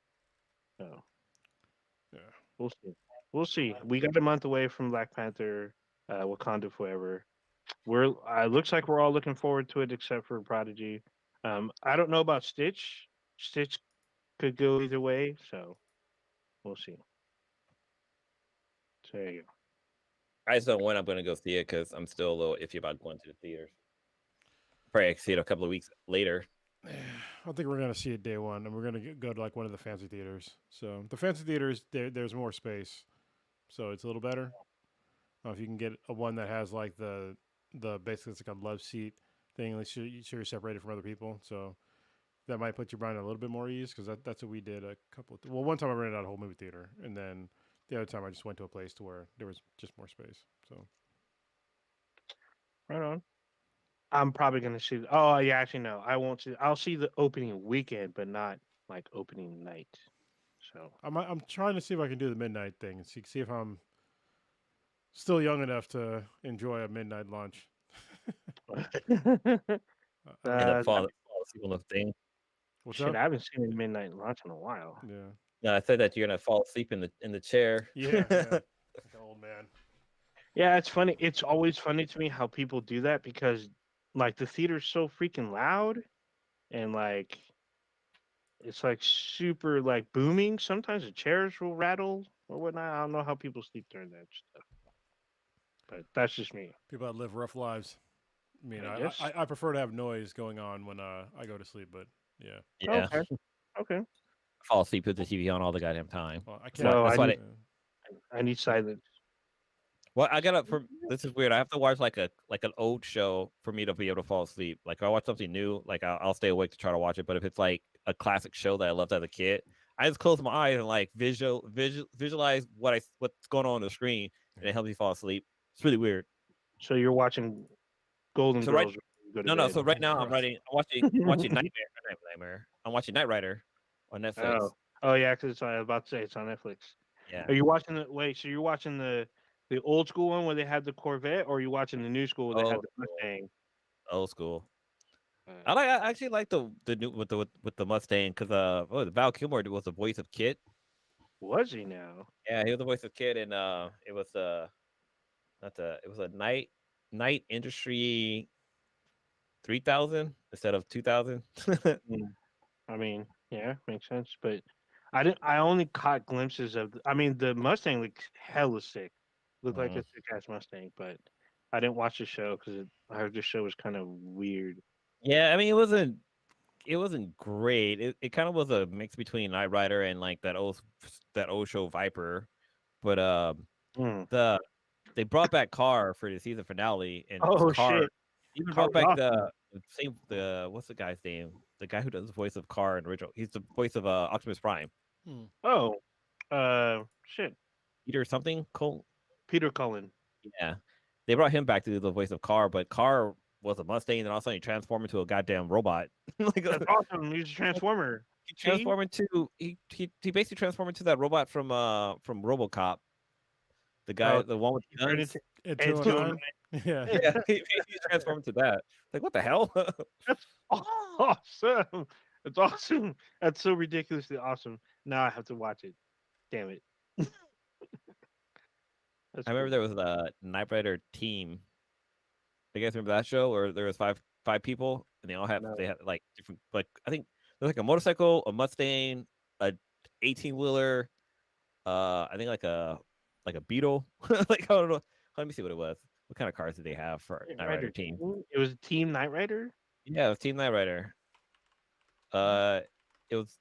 yeah. we'll see. We'll see. We got a month away from Black Panther, Wakanda Forever. We're looks like we're all looking forward to it, except for Prodigy. I don't know about Stitch. Stitch could go either way, so we'll see. So there you go. I just don't know when I'm going to go see it because I'm still a little iffy about going to the theaters. Probably see it a couple of weeks later. I think we're gonna see it day one, and we're gonna go to like one of the fancy theaters. So the fancy theaters, there's more space, so it's a little better. If you can get a one that has like the basically it's like a love seat thing, like you're separated from other people, so that might put your mind at a little bit more ease because that's what we did a couple. Well, one time I rented out a whole movie theater, and then the other time I just went to a place to where there was just more space. So Right on. I'm probably gonna see. Oh yeah, actually no, I won't see. I'll see the opening weekend, but not like opening night. So I'm trying to see if I can do the midnight thing and see if I'm still young enough to enjoy a midnight lunch. I don't And know. the that fall sequel of thing. What's Shit, up? I haven't seen a midnight launch in a while. Yeah. No, I said that you're gonna fall asleep in the chair. Yeah. Yeah. Like an old man. Yeah, it's funny. It's always funny to me how people do that because, like, the theater's so freaking loud and like it's like super like booming. Sometimes the chairs will rattle or whatnot. I don't know how people sleep during that stuff, but that's just me. People that live rough lives. I mean, I I, guess. I, I prefer to have noise going on when I go to sleep, but yeah. Yeah, Okay. Okay. I fall asleep with the TV on all the goddamn time. Well, I That's why. can't. No, That's why. I need silence. Well, I gotta. For this is weird. I have to watch like an old show for me to be able to fall asleep. Like if I watch something new, like I'll stay awake to try to watch it. But if it's like a classic show that I loved as a kid, I just close my eyes and like visualize what's going on the screen, and it helps me fall asleep. It's really weird. So you're watching Golden So right, Girls when you go to no. bed. So right now I'm Christ. writing. I'm watching Nightmare. I'm watching Knight Rider on Netflix. Oh, oh yeah, because I was about to say it's on Netflix. Yeah. Are you watching the wait? So you're watching the old school one where they had the Corvette, or are you watching the new school where they had Old the school. Mustang? Old school. Uh, I actually like the new with the Mustang because Val Kilmer was the voice of Kit. was he now? Yeah, he was the voice of Kid, and it was not the it was a night industry 3000 instead of 2000. Mm, I mean, yeah, makes sense. But I didn't. I only caught glimpses of. I mean, the Mustang looks hella sick. Looked like a Mhm. sick ass Mustang, but I didn't watch the show because I heard the show was kind of weird. Yeah, I mean it wasn't great. It kind of was a mix between Knight Rider and like that old show Viper, but Mm. the they brought back Carr for the season finale, and Oh Carr shit, even brought Carl's back awesome. the what's the guy's name? The guy who does the voice of Carr in original. He's the voice of Optimus Prime. Hmm. Oh, shit, Peter something Cole. Peter Cullen. Yeah, they brought him back to do the voice of Carr, but Carr was a Mustang, and all of a sudden he transformed into a goddamn robot. like That's awesome. He's a transformer. he See, transformed into he basically transformed into that robot from RoboCop. The guy, oh, the one with he the turned guns. At into 209? Yeah. Yeah, he transformed into that. Like what the hell? That's awesome. That's awesome. That's so ridiculously awesome. Now I have to watch it. Damn it. That's I remember cool. there was a Knight Rider team. You guys remember that show? Or there was five people, and they No. had like different like I think there's like a motorcycle, a Mustang, a 18-wheeler, I think like a Beetle. like I don't know. Let me see what it was. What kind of cars did they have for Knight Knight Rider Rider team? team? It was Team Knight Rider? Yeah, it was Team Knight Rider. Huh? Uh, it was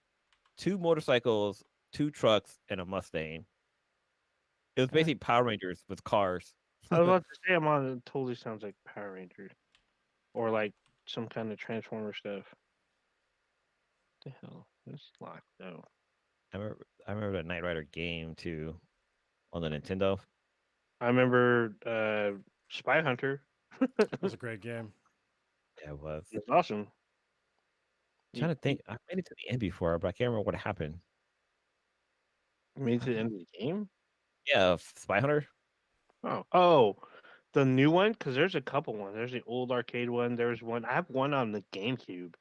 two motorcycles, two trucks, and a Mustang. It was Huh. basically Power Rangers with cars. I was about to say I'm on it totally sounds like Power Rangers. Or like some kind of Transformer stuff. The hell? It's locked though. I remember the Knight Rider game too on the Nintendo. I remember Spy Hunter. That was a great game. Yeah, it was. It's awesome. Trying You, to think. I made it to the end before, but I can't remember what happened. you made it to the end of the game? Yeah, Spy Hunter. Oh, the new one? Because there's a couple ones. There's the old arcade one. There's one. I have one on the GameCube,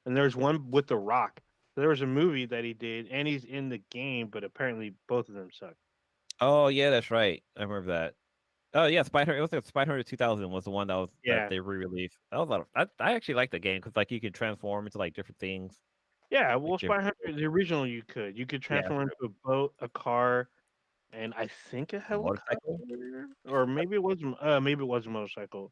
and there's one with The Rock. There was a movie that he did, and he's in the game, but apparently both of them suck. Oh yeah, that's right. I remember that. Oh yeah, Spy Hunter. It was like Spy Hunter 2000 was the one that Yeah, they re-released. That was a lot of. I actually liked the game because like you could transform into like different things. yeah. Like Well, Spy different. Hunter, the original, you could Yeah, transform into a boat, a car, and I think a motorcycle. helicopter, or maybe it was a motorcycle.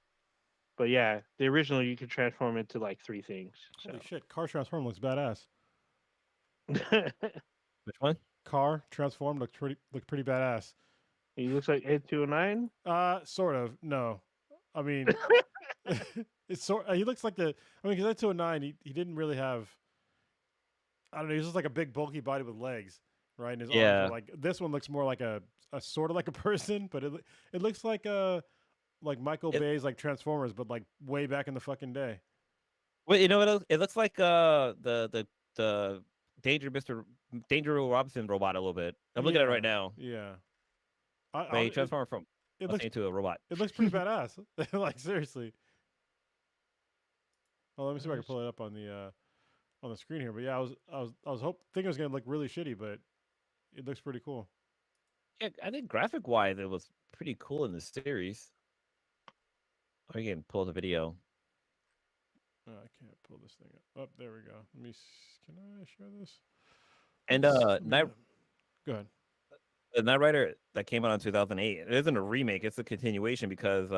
But yeah, the original you could transform into like three things. So Holy shit. Car Transform looks badass. Which one? Car Transform looked pretty badass. he looks like Ed 209. Sort of. No. I mean, it's he looks like the. I mean, because that 209, he didn't really have. I don't know. He's just like a big bulky body with legs, right? And his arms Yeah. were like. This one looks more like a sort of like a person, but it looks like Michael It, Bay's like Transformers, but like way back in the fucking day. well, you know what? It looks like the Danger Will Robinson robot a little bit. I'm looking at it right now. Yeah. But he transformed from It looks Mustang into a robot. it looks pretty badass. Like seriously. Oh, let me see if I can pull it up on the on the screen here. But yeah, I was thinking it was gonna look really shitty, but it looks pretty cool. Yeah, I think graphic wise, it was pretty cool in the series. Oh, you can pull the video. I can't pull this thing up. Oh, there we go. Let me. Can I share this? And Night Go ahead. the Knight Rider that came out in 2008. It isn't a remake; it's a continuation because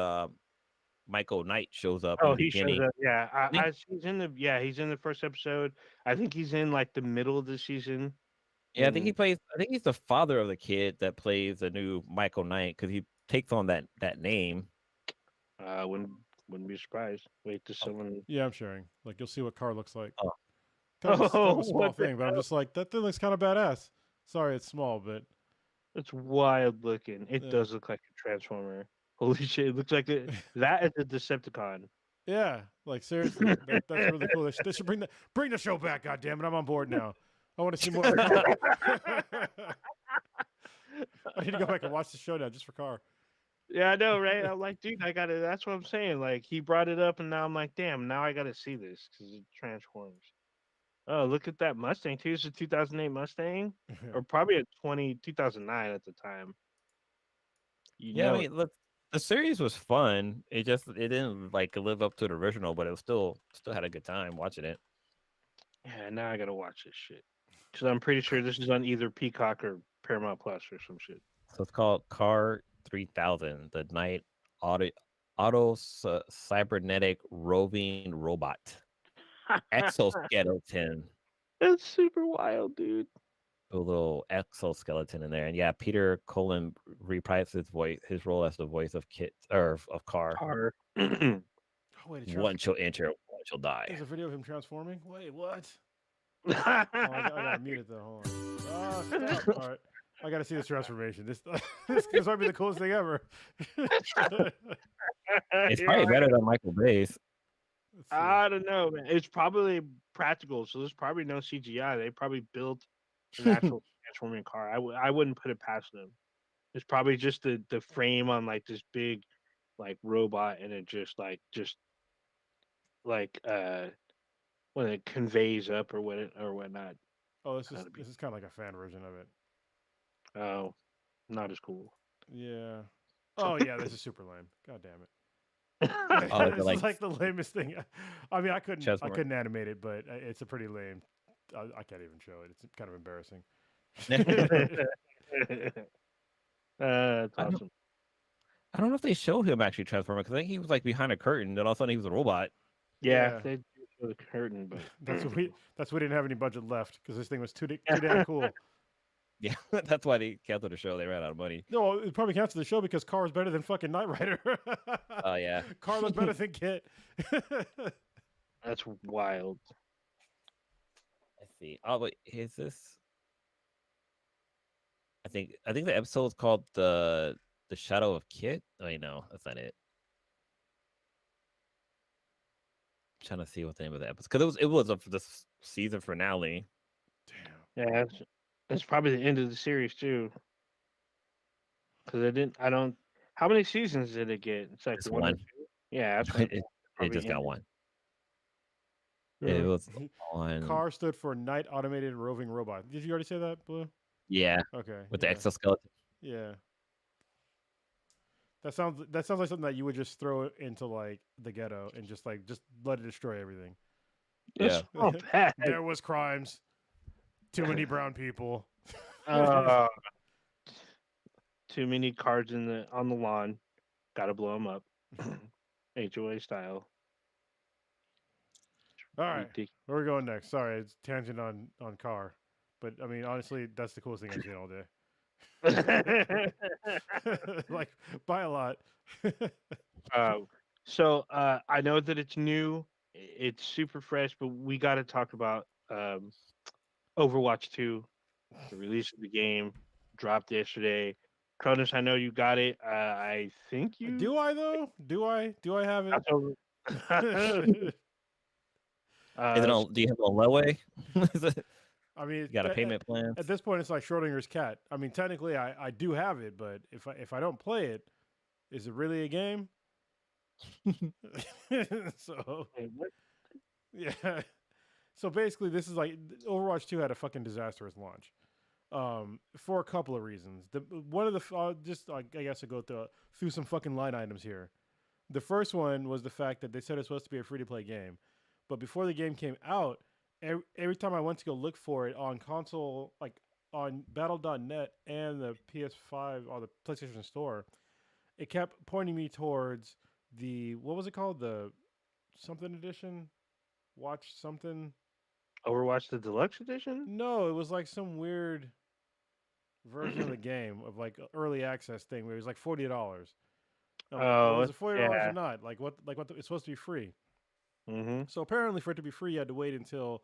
Michael Knight shows up in Oh, the he shows beginning. up. Yeah, think- he's in the he's in the first episode. I think he's in like the middle of the season. Yeah, I think he And plays. I think he's the father of the kid that plays the new Michael Knight because he takes on that name. wouldn't be surprised. Wait to someone. Yeah, I'm sharing. Like you'll see what car looks like. Oh. Kind of Oh, a small what the thing, but I'm just like that thing looks kind of badass. Sorry, it's small, but It's wild looking. It Yeah. does look like a transformer. Holy shit! It looks like that is a Decepticon. yeah, like seriously, that's really cool. They should bring the show back. God damn it, I'm on board now. I want to see more of the car. I need to go back and watch the show now just for car. Yeah, I know, right? I'm like, dude, I gotta. That's what I'm saying. Like, he brought it up, and now I'm like, damn, now I gotta see this because it transforms. Oh, look at that Mustang too. It's a 2008 Mustang, or probably a 2009 at the time. You Yeah, I know, mean, look, the series was fun. It didn't like live up to the original, but it was still had a good time watching it. yeah. Now I gotta watch this shit because I'm pretty sure this is on either Peacock or Paramount Plus or some shit. So it's called Car 3000, the Night Auto Cybernetic Roving Robot Exoskeleton. That's super wild, dude. A little exoskeleton in there, and yeah, Peter Cullen reprised his role as the voice of Kit or of Car. Car. Oh, wait, One shall enter, one shall die. there's a video of him transforming. Wait, what? Oh, I gotta mute it though. Hold on. Oh, stop. All right. I gotta see this transformation. This might be the coolest thing ever. It's probably better than Michael Bay's. I don't know, man. It's probably practical, so there's probably no CGI. They probably built an actual transforming car. I wouldn't put it past them. It's probably just the frame on like this big like robot, and it just like when it conveys up or whatnot. Oh, this is kind of like a fan version of it. Oh, not as cool. Yeah. Oh yeah, this is super lame. God damn it. Oh, This like is like the lamest thing. I mean, I Chess board. couldn't animate it, but it's a pretty lame. I can't even show it. It's kind of embarrassing. That's I don't- awesome. I don't know if they show him actually transforming because I think he was like behind a curtain, then all of a sudden he was a robot. Yeah, Yeah. they do show the curtain, but That's we didn't have any budget left because this thing was too damn cool. Yeah, that's why they canceled the show. They ran out of money. No, it probably counts to the show because Car is better than fucking Knight Rider. Oh yeah. Car was better than Kit. that's wild. Let's see. Oh wait, is this? I think the episode is called the Shadow of Kit. Oh, wait, no, that's not it. I'm trying to see what the name of the episode because it was the season finale. Damn. Yeah, that's probably the end of the series too. Because I don't. How many seasons did it get? It's like It's one. Or one. two? Yeah, that's what It probably just got ended. one. Yeah. It was on. Car stood for Night Automated Roving Robot. Did you already say that, Blue? Yeah, Okay. with yeah. the exoskeleton. Yeah. That sounds like something that you would just throw into like the ghetto and just let it destroy everything. That's not bad. There was crimes. Too many brown people. Too many cards on the lawn. Got to blow them up. HOA style. All right. Where are we going next? Sorry, it's tangent on Car. But I mean, honestly, that's the coolest thing I've seen all day. Like by a lot. So I know that it's new. It's super fresh, but we got to talk about Overwatch 2, the release of the game, dropped yesterday. Cronus, I know you got it. I think you Do I though? Do I have it? Is it on, do you have it on layaway? I mean, You got a payment plan? At this point, it's like Schrodinger's cat. I mean, technically, I do have it, but if I don't play it, is it really a game? So Wait, what? yeah, So basically, this is like Overwatch 2 had a fucking disastrous launch. For a couple of reasons. The one of the just I guess I go through some fucking line items here. The first one was the fact that they said it's supposed to be a free to play game, but before the game came out, every time I went to go look for it on console, like on Battle.net and the PS5 or the PlayStation Store, it kept pointing me towards the what was it called, the something edition, watch something. Overwatch the deluxe edition. No, it was like some weird version of the game of like early access thing where it was like $40. I'm like, well, Oh is it $40 or yeah. not? Like it's supposed to be free. Mm-hmm. So apparently, for it to be free, you had to wait until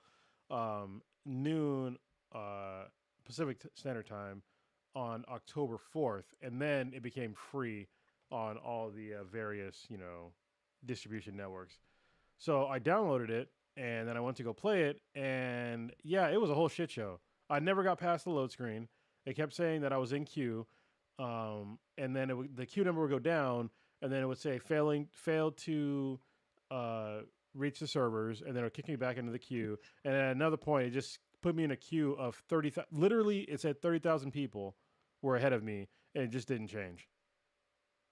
noon Pacific Standard Time on October 4th, and then it became free on all the various distribution networks. So I downloaded it, and then I went to go play it, and yeah, it was a whole shit show. I never got past the load screen. It kept saying that I was in queue, and then the queue number would go down, and then it would say failed to uh, reach the servers, and then it would kick me back into the queue. And at another point, it just put me in a queue of 30,000. Literally, it said 30,000 people were ahead of me, and it just didn't change.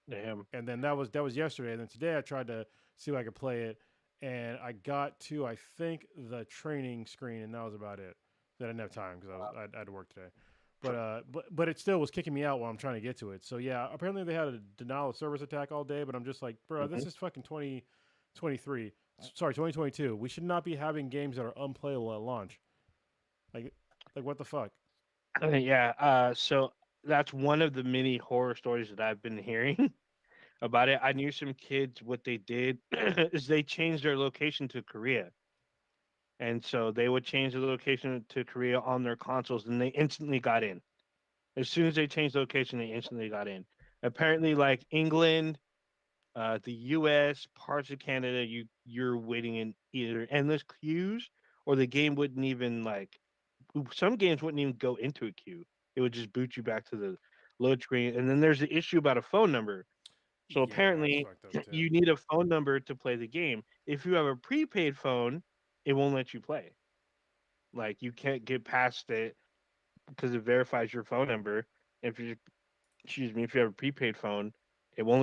Damn. And then that was yesterday. And then today I tried to see if I could play it, and I got to I think the training screen, and that was about it. Then I didn't have time because I had to work today. But it still was kicking me out while I'm trying to get to it. So yeah, apparently they had a denial of service attack all day. But I'm just like, bro, Mm-hmm. this is fucking 2023. Sorry, 2022. We should not be having games that are unplayable at launch. Like like what the fuck? Yeah. So that's one of the many horror stories that I've been hearing about it. I knew some kids. What they did is they changed their location to Korea, and so they would change the location to Korea on their consoles, and they instantly got in. As soon as they changed location, they instantly got in. Apparently, like England, the U.S., parts of Canada, you're waiting in either endless queues or the game wouldn't even like. Some games wouldn't even go into a queue. It would just boot you back to the load screen. And then there's the issue about a phone number. So Yeah, that's apparently, fucked up too. you need a phone number to play the game. If you have a prepaid phone, it won't let you play. Like you can't get past it because it verifies your phone number. If you excuse me, if you have a prepaid phone, it won't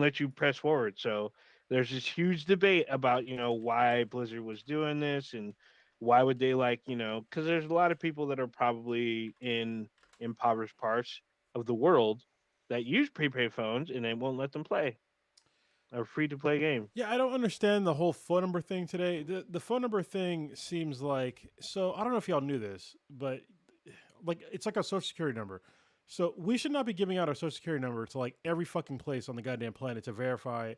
let you press forward. So there's this huge debate about, why Blizzard was doing this and why would they like, because there's a lot of people that are probably in impoverished parts of the world that use prepaid phones and they won't let them play a free to play game. Yeah, I don't understand the whole phone number thing today. The phone number thing seems like, so I don't know if y'all knew this, but like it's like a social security number. So we should not be giving out our social security number to like every fucking place on the goddamn planet to verify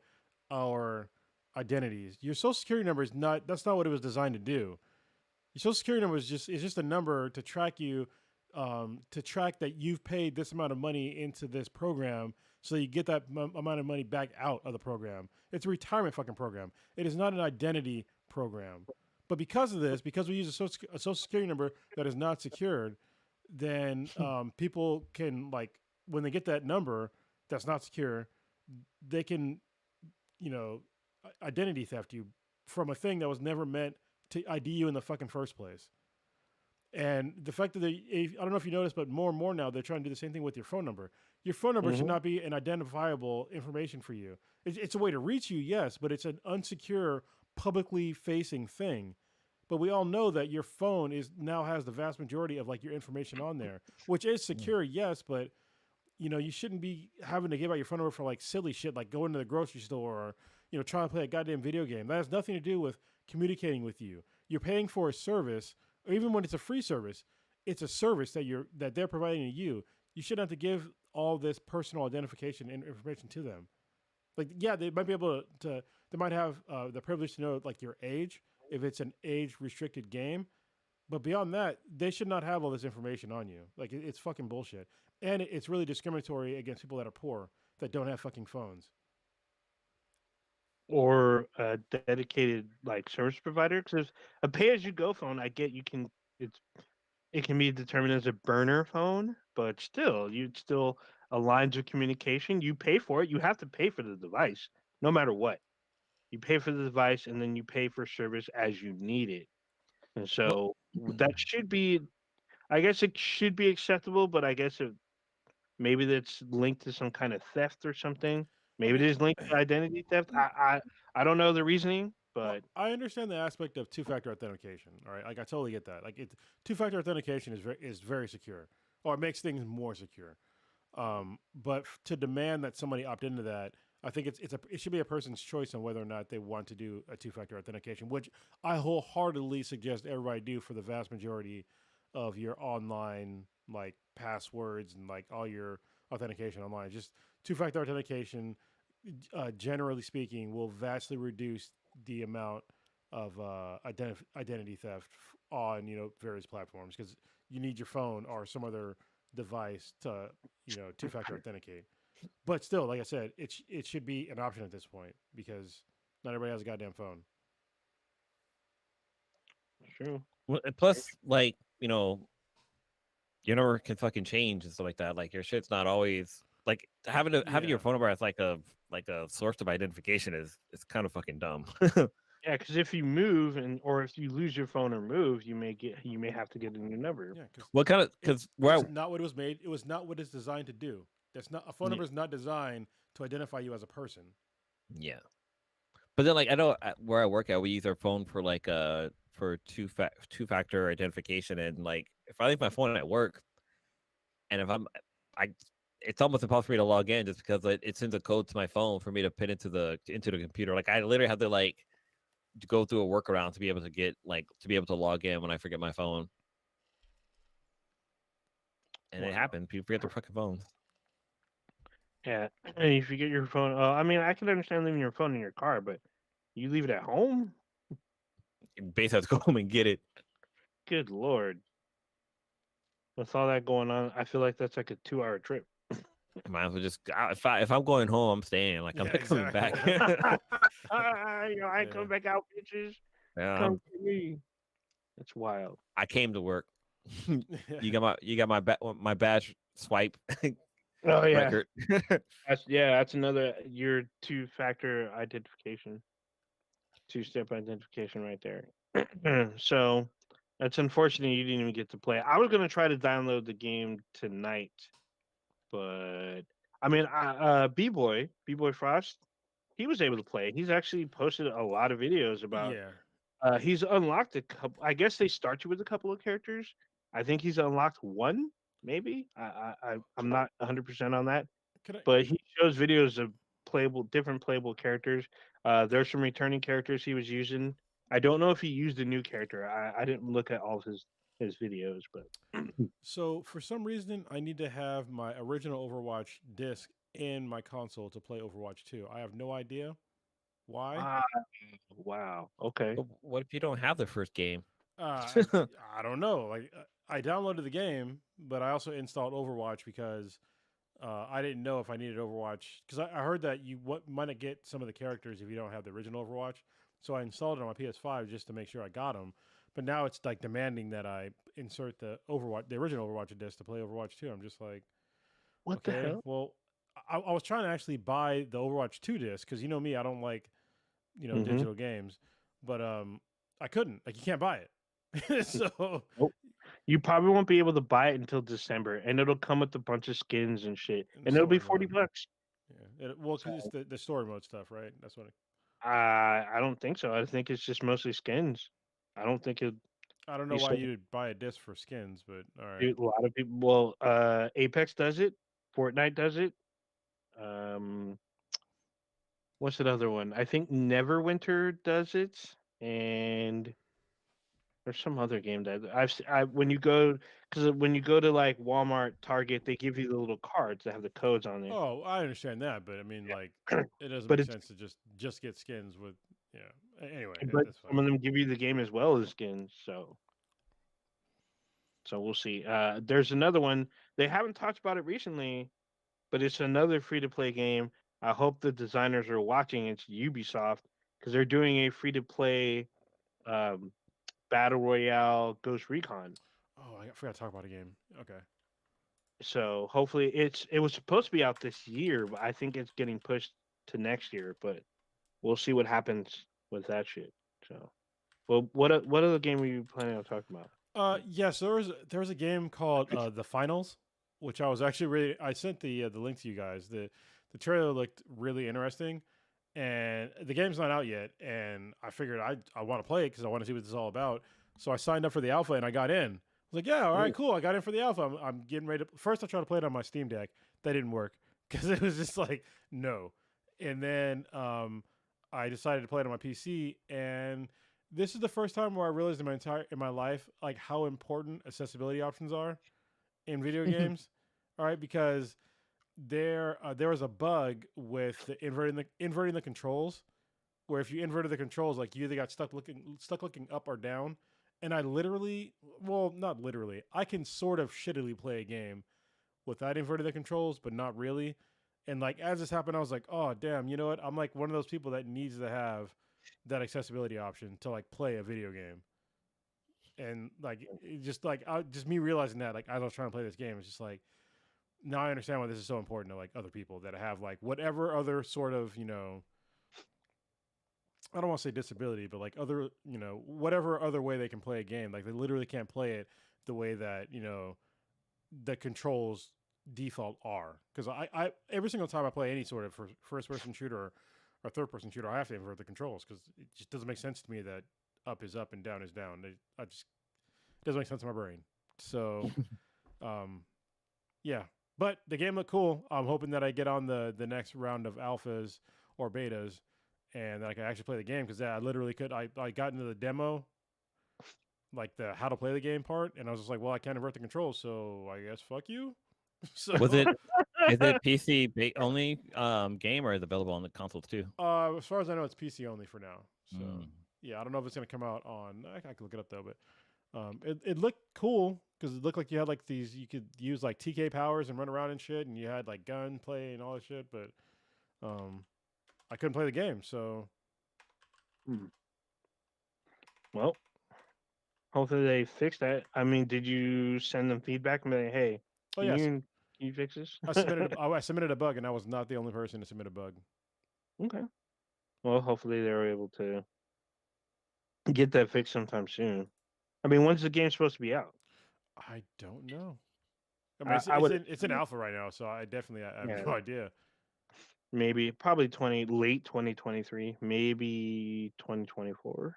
our identities. Your social security number is not that's not what it was designed to do. Your social security number is just a number to track you, to track that you've paid this amount of money into this program, so you get that amount of money back out of the program. It's a retirement fucking program. It is not an identity program. But because of this, because we use a social security number that is not secured, then people can like when they get that number that's not secure, they can identity theft you from a thing that was never meant to ID you in the fucking first place. And the fact that I don't know if you noticed, but more and more now they're trying to do the same thing with your phone number. Your phone number should Hmm. not be an identifiable information for you. It's a way to reach you, yes, but it's an unsecure, publicly facing thing. But we all know that your phone is now has the vast majority of like your information on there, which is secure, yes, but you shouldn't be having to give out your phone number for like silly shit, like going to the grocery store or trying to play a goddamn video game. That has nothing to do with communicating with you. You're paying for a service, or even when it's a free service, it's a service that they're providing to you. You shouldn't have to give all this personal identification and information to them. Like, yeah, they might be able they might have the privilege to know like your age if it's an age restricted game, but beyond that, they should not have all this information on you. Like, it's fucking bullshit. And it's really discriminatory against people that are poor that don't have fucking phones. Or a dedicated like service provider. Because a pay as you go phone, I get it can be determined as a burner phone, but still, you still a lines of communication. You pay for it. You have to pay for the device, no matter what. You pay for the device, and then you pay for service as you need it. And Well, so that should be, I guess it should be acceptable, but I guess maybe that's linked to some kind of theft or something. I Maybe it mean, is linked to identity theft. I don't know the reasoning, well, but I understand the aspect of two-factor authentication. All right, like I totally get that. Like two-factor authentication is very secure, or it makes things more secure. But to demand that somebody opt into that, I think it should be a person's choice on whether or not they want to do a two-factor authentication, which I wholeheartedly suggest everybody do for the vast majority of your online like passwords and like all your authentication online. Just two-factor authentication, generally speaking, will vastly reduce the amount of identity theft on various platforms because you need your phone or some other device to two-factor authenticate. But still, like I said, it should be an option at this point because not everybody has a goddamn phone. true. and plus, like you never can fucking change and stuff like that. Like your shit's not always like having Yeah, your phone number as like a source of identification is kind of fucking dumb. Yeah, because if you move or if you lose your phone or move, you may have to get a new number. yeah, because What kind of because where it's not what it was made. It was not what it's designed to do. That's not a phone Yeah. number is not designed to identify you as a person. yeah, but then like I know where I work at, we use our phone for like for two factor identification, and like if I leave my phone at work, and if I it's almost impossible for me to log in just because it sends a code to my phone for me to put into the computer. Like I literally have to like to go through a workaround to be able to get like to be able to log in when I forget my phone. And it Wow. happens. People forget their fucking phones. Yeah, and if you get your phone, I mean, I can understand leaving your phone in your car, but you leave it at home? You basically have to go home and get it. Good lord! With all that going on, I feel like that's like a 2 hour trip. Might as well just if I'm going home, I'm staying. Like I'm Yeah, not coming back. exactly. I ain't Yeah. coming back out, bitches. Yeah, Come to me. That's wild. I came to work. You got my badge swipe Oh yeah, record. that's another your 2 factor identification, 2 step identification right there. So that's unfortunate you didn't even get to play. I was gonna try to download the game tonight, but I mean, B Boy Frost, he was able to play. He's actually posted a lot of videos about. Yeah. He's unlocked a couple. I guess they start you with a couple of characters. I think he's unlocked one, maybe. I'm not 100% on that, Could I? but he shows videos of different playable characters. There's some returning characters he was using. I don't know if he used a new character. I didn't look at all of his videos, but So for some reason, I need to have my original Overwatch disc in my console to play Overwatch 2. I have no idea why. ah, wow, okay. But what if you don't have the first game? I, I don't know. Like I downloaded the game, but I also installed Overwatch because I didn't know if I needed Overwatch because I heard that you might not get some of the characters if you don't have the original Overwatch. So I installed it on my PS5 just to make sure I got them. But now it's like demanding that I insert the original Overwatch disc to play Overwatch 2. I'm just like, What the okay, hell? well, I was trying to actually buy the Overwatch 2 disc because you know me, I don't like Mm-hmm. digital games, but I couldn't. Like you can't buy it. So Nope. You probably won't be able to buy it until December, and it'll come with a bunch of skins and shit, in and it'll be story 40 mode, bucks. yeah. Well, because it's So the story mode stuff, right? That's what I don't think so. I think it's just mostly skins. I don't think it'd I don't know be why so. you'd buy a disc for skins, but all right. A lot of people. Well, Apex does it. Fortnite does it. Um, what's that other one? I think Neverwinter does it, and there's some other game that when you go because when you go to like Walmart, Target, they give you the little cards that have the codes on there. Oh, I understand that, but I mean, like, Yeah. it doesn't But make it's sense to just get skins with, yeah. Anyway, but that's some fine. of them give you the game as well as skins, so we'll see. There's another one they haven't talked about it recently, but it's another free to play game. I hope the designers are watching. It's Ubisoft because they're doing a free to play um, battle royale Ghost Recon. Oh, I forgot to talk about a game. Okay. So hopefully it was supposed to be out this year, but I think it's getting pushed to next year. But we'll see what happens with that shit. So Well, what other game were you planning on talking about? Yes, there was a game called The Finals, which I was actually really. I sent the link to you guys. The trailer looked really interesting, and the game's not out yet. And I figured I want to play it because I want to see what this is all about. So I signed up for the alpha and I got in. I was like, yeah, all right, Ooh. cool. I got in for the alpha. I'm getting ready to. First, I tried to play it on my Steam Deck. That didn't work because it was just like no. And then I decided to play it on my PC, and this is the first time where I realized in my life like how important accessibility options are in video games. All right, because there was a bug with inverting the controls, where if you inverted the controls, like you either got stuck looking up or down. And I literally, well, not literally, I can sort of shittily play a game without inverting the controls, but not really. And like as this happened, I was like, oh damn, you know what? I'm like one of those people that needs to have that accessibility option to like play a video game. And like just like just me realizing that like as I was trying to play this game, it's just like now I understand why this is so important to like other people that have like whatever other sort of I don't want to say disability, but like other whatever other way they can play a game. Like they literally can't play it the way that the controls default are. Because I every single time I play any sort of first person shooter or third person shooter, I have to invert the controls because it just doesn't make sense to me that up is up and down is down. I just it doesn't make sense in my brain. So, um, yeah. But the game looked cool. I'm hoping that I get on the next round of alphas or betas, and that I can actually play the game because I literally could. I got into the demo, like the how to play the game part, and I was just like, well, I can't invert the controls, so I guess fuck you. So, Was it? Is it PC only game, or is it available on the consoles too? as far as I know, it's PC only for now. So, Mm. yeah, I don't know if it's gonna come out on. I can look it up though, but it looked cool because it looked like you had like these. You could use like TK powers and run around and shit, and you had like gun play and all that shit. But um, I couldn't play the game, so Hmm. Well, hopefully they fix that. I mean, did you send them feedback and be like, hey, oh can yes, you fix this? I submitted a bug, and I was not the only person to submit a bug. Okay. Well, hopefully they're able to get that fixed sometime soon. I mean, when's the game supposed to be out? I don't know. I mean, I would, it's in alpha right now, so I definitely I have yeah, no idea. maybe probably late 2023, maybe 2024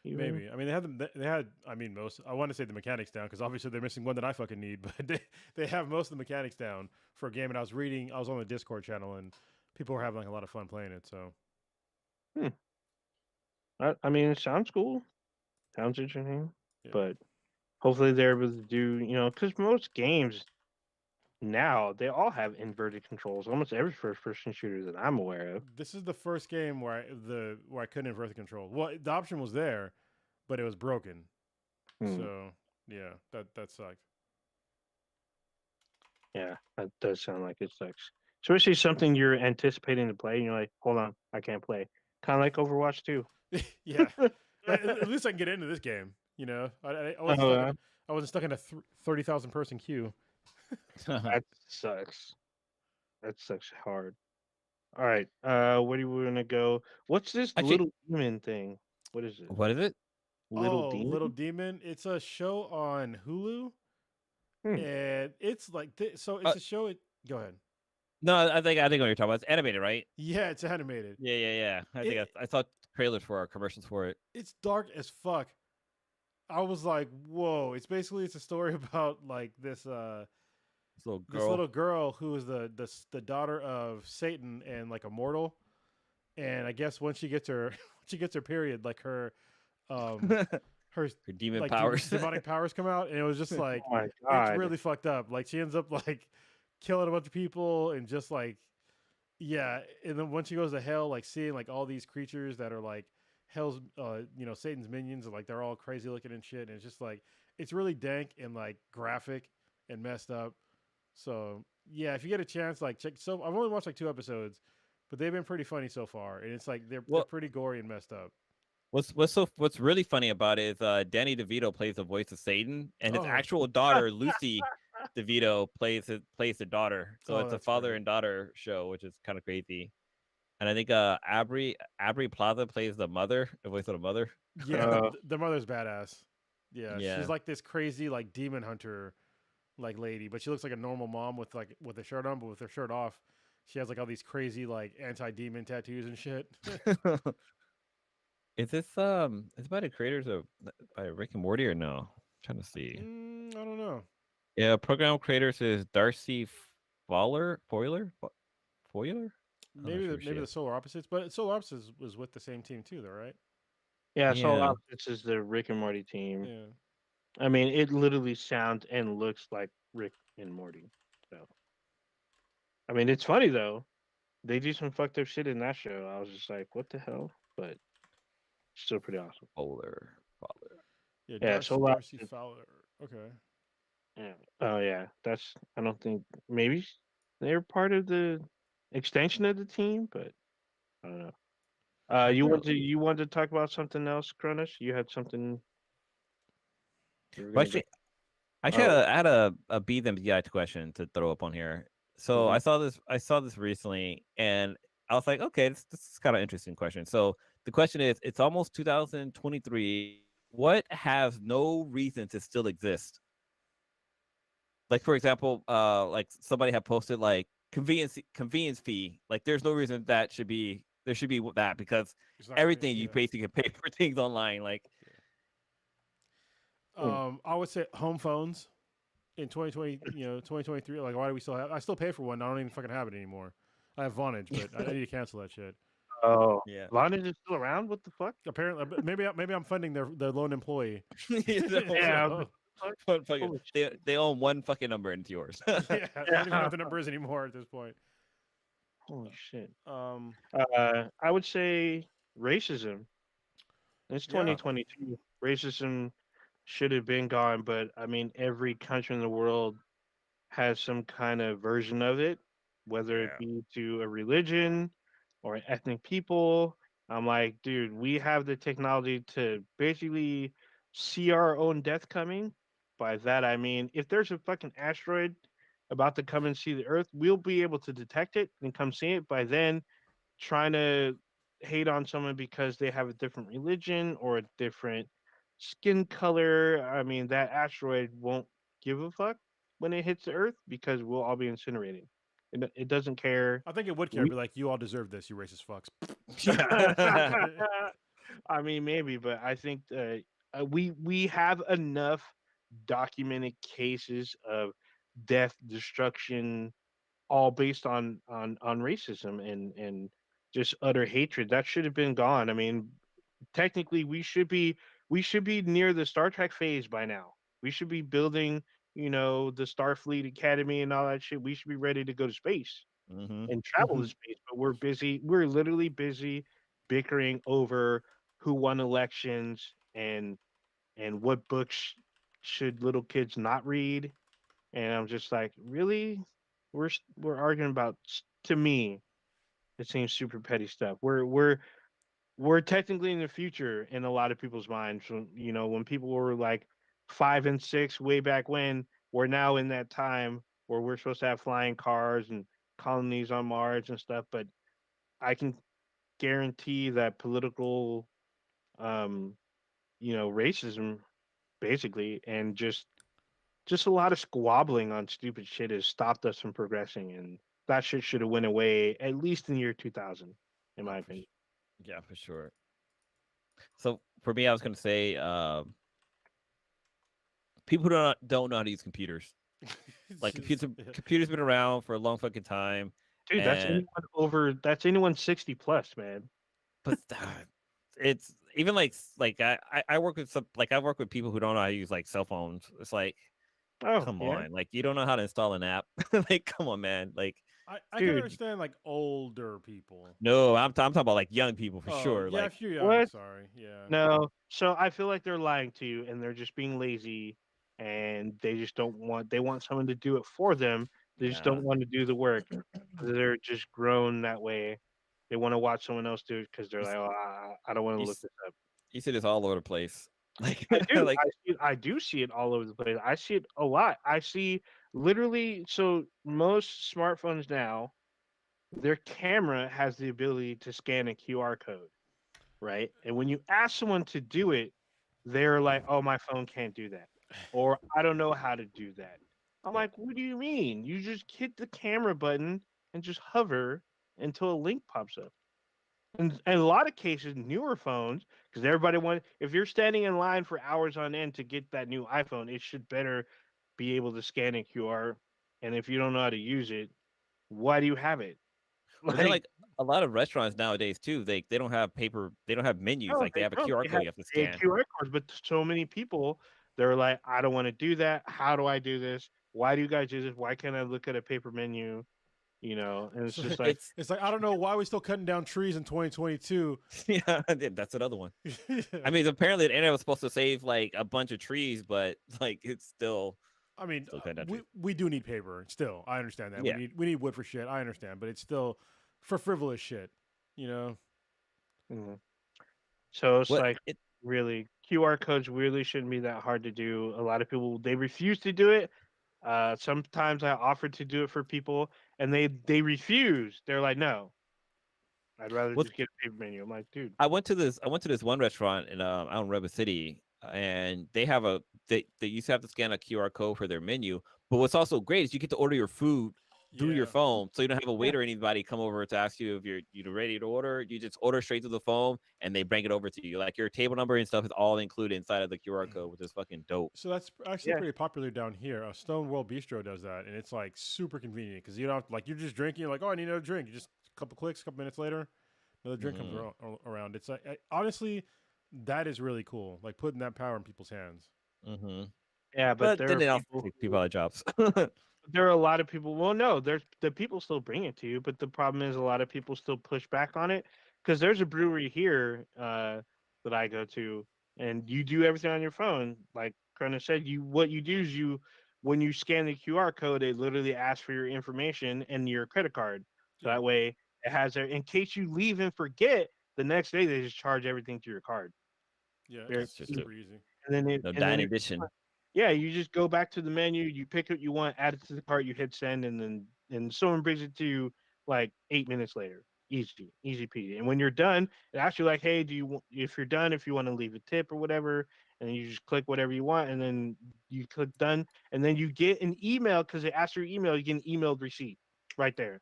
even. Maybe. I mean, they had. I mean, most. I want to say the mechanics down because obviously they're missing one that I fucking need. But they have most of the mechanics down for a game. And I was reading. I was on the Discord channel, and people were having like a lot of fun playing it. So Hmm. I mean, it sounds cool. Sounds interesting. yeah, But hopefully they're able to do, because most games now they all have inverted controls. Almost every first-person shooter that I'm aware of. this is the first game where I couldn't invert the control. Well, the option was there, but it was broken. Hmm. So yeah, that sucked. Yeah, that does sound like it sucks. Especially something you're anticipating to play, and you're like, hold on, I can't play. Kind of like Overwatch 2. Yeah, at least I can get into this game. I wasn't Oh, stuck in yeah. I wasn't stuck in a 30,000 person queue. That sucks. That sucks hard. All right. Where do we want to go? What's this Actually, little demon thing? What is it? what is it? Little Oh, demon? Little Demon. It's a show on Hulu, Hmm. and it's like so. Uh, It's a show. Go ahead. no, I think what you're talking about. It's animated, right? Yeah, it's animated. Yeah. I think It I saw trailers for commercials for it. it's dark as fuck. I was like, whoa! It's a story about like This little this girl. little girl who is the daughter of Satan and like a mortal. And I guess when she gets her when she gets her period, like um Her her demon like powers. demonic powers come out, and it was just like Oh my it's god. really fucked up. Like she ends up like killing a bunch of people and just like yeah. And then when she goes to hell, like seeing like all these creatures that are like hell's Satan's minions, and like they're all crazy looking and shit. And it's just like it's really dank and like graphic and messed up. So yeah, if you get a chance, like check. So I've only watched like 2 episodes, but they've been pretty funny so far, and it's like they're well, pretty gory and messed up. what's really funny about it is Danny DeVito plays the voice of Satan, and his Oh, actual daughter Lucy DeVito plays the daughter. So oh, it's a that's father great. and daughter show, which is kind of crazy. and I think Abri Plaza plays the mother, the voice of the mother. Yeah, the mother's badass. Yeah, she's Yeah. like this crazy like demon hunter like lady, but she looks like a normal mom with like with a shirt on, but with her shirt off, she has like all these crazy like anti demon tattoos and shit. Is by the creators of by Rick and Morty or no? I'm trying to see. I don't know. Yeah, program creators is Darcy Foiler. I'm not sure who she Maybe the is. Solar Opposites, but Solar Opposites was with the same team too, though, right? Yeah, so Yeah. this is the Rick and Morty team. Yeah. I mean, it literally sounds and looks like Rick and Morty. So, I mean, it's funny though. They do some fucked up shit in that show. I was just like, what the hell? But still pretty awesome. Fowler. Yeah, Yeah, so Darcy Fowler. Okay. yeah. Oh yeah, that's. I don't think maybe they're part of the extension of the team, but I don't know. I feel You wanted to talk about something else, Cronus? You had something you were well, gonna bring. actually Oh, I had a B them BI question to throw up on here. So mhm. I saw this recently and I was like, okay, this is kind of interesting question. So the question is, it's almost 2023. What has no reason to still exist? Like for example, like somebody had posted like convenience fee. Like there's no reason that should be there should be that because It's not. everything you Yeah. basically can pay for things online. Like Mm. I would say home phones in 2020. 2023. Like, why do we still have? I still pay for one. I don't even fucking have it anymore. I have Vonage, but I need to cancel that shit. Oh, yeah. Vonage is still around? What the fuck? Apparently, maybe I'm funding their lone employee. You know, Yeah, So fuck? fucking, Holy they own one fucking number into yours. yeah, I don't even know yeah. what the number is anymore at this point. Holy shit. Um, I would say racism. It's yeah, 2022. Racism should have been gone, but I mean, every country in the world has some kind of version of it, whether it yeah. be to a religion or an ethnic people. I'm like, dude, we have the technology to basically see our own death coming. By that, I mean, if there's a fucking asteroid about to come and see the Earth, we'll be able to detect it and come see it. By then, trying to hate on someone because they have a different religion or a different skin color, I mean, that asteroid won't give a fuck when it hits the Earth because we'll all be incinerated. It doesn't care. I think it would care. We, Be like, you all deserve this, you racist fucks. I mean, maybe, but I think we have enough documented cases of death, destruction, all based on racism and just utter hatred. That should have been gone. I mean, technically we should be near the Star Trek phase by now. We should be building, the Starfleet Academy and all that shit. We should be ready to go to space hmm and travel to space, but we're busy. We're literally busy bickering over who won elections and what books should little kids not read. And I'm just like, really? We're arguing about to me, it seems super petty stuff. We're technically in the future in a lot of people's minds. When people were like 5 and 6 way back when, we're now in that time where we're supposed to have flying cars and colonies on Mars and stuff. But I can guarantee that political, um, racism basically, and just a lot of squabbling on stupid shit has stopped us from progressing, and that shit should have went away at least in the year 2000, in my opinion. Yeah, for sure. So for me, I was gonna say, people don't know how to use computers. It's Like just, yeah. computers been around for a long fucking time, Dude, and that's anyone 60 plus, man. but it's even like I work with some like I work with people who don't know how to use like cell phones. It's like, Oh, come yeah. on, like you don't know how to install an app. Like, come on, man. Like, I can Dude, understand like older people. no, I'm talking about like young people for Oh sure. yeah, Like, if you're young, what? sorry, yeah. No. So I feel like they're lying to you and they're just being lazy and they just they want someone to do it for them. They just nah, don't want to do the work. They're just grown that way. They want to watch someone else do it because they're you, like, oh, I don't want to you, look this up. you see this all over the place. Like, I do. like, I do see it all over the place. I see it a lot. I see literally. So most smartphones now, their camera has the ability to scan a QR code, right? And when you ask someone to do it, they're like, "Oh, my phone can't do that," or "I don't know how to do that." I'm Yeah. like, "What do you mean? You just hit the camera button and just hover until a link pops up." And a lot of cases, newer phones, because everybody wants, if you're standing in line for hours on end to get that new iPhone, it should better be able to scan a QR. And if you don't know how to use it, why do you have it? But then, Like, like a lot of restaurants nowadays too, they don't have paper, they don't have menus. no, Like they have a no, QR they code have you have to a scan. QR codes, but so many people, they're like, I don't want to do that. How do I do this? Why do you guys do this? Why can't I look at a paper menu? And it's So just like, It's it's like I don't know why we're still cutting down trees in 2022. yeah, that's another one. Yeah. I mean, apparently the internet was supposed to save like a bunch of trees, but like it's I mean, still cutting down trees. we do need paper. Still, I understand that Yeah. we need wood for shit. I understand, but it's still for frivolous shit. You know. mhm. So it's What like it really QR codes really shouldn't be that hard to do. A lot of people they refuse to do it. Sometimes I offered to do it for people and they refuse. They're like, no, I'd rather what just get a paper menu. I'm like, dude. I went to this one restaurant in out in Rebel City, and they have they used to have to scan a QR code for their menu. But what's also great is you get to order your food through your Yeah. phone, so you don't have a Yeah, waiter or anybody come over to ask you if you're ready to order. You just order straight through the phone, and they bring it over to you. Like your table number and stuff is all included inside of the QR code, which is fucking dope. So that's actually yeah. pretty popular down here. Stone World Bistro does that, and it's like super convenient because you don't have, like you're just drinking. You're like, oh, I need another drink. You just a couple clicks, a couple minutes later, another drink comes Hmm. around. It's like honestly, that is really cool. Like putting that power in people's hands. Hmm. Yeah, but But there then are they also people take people who out of jobs. there are a lot of people. Well, no, there's the people still bring it to you, but the problem is a lot of people still push back on it because there's a brewery here that I go to, and you do everything on your phone. Like Krona said, you what you do is you when you scan the QR code, it literally asks for your information and your credit card. So Yeah, that way, it has there in case you leave and forget. The next day, they just charge everything to your card. yeah, Very It's just easy. super easy. no And then dying edition. yeah, you just go back to the menu, you pick what you want, add it to the cart, you hit send, and someone brings it to you like 8 minutes later. Easy, easy peasy. And when you're done, it asks you like, hey, if you're done, if you want to leave a tip or whatever, and then you just click whatever you want, and then you click done, and then you get an email because it asks for your email. You get an emailed receipt right there.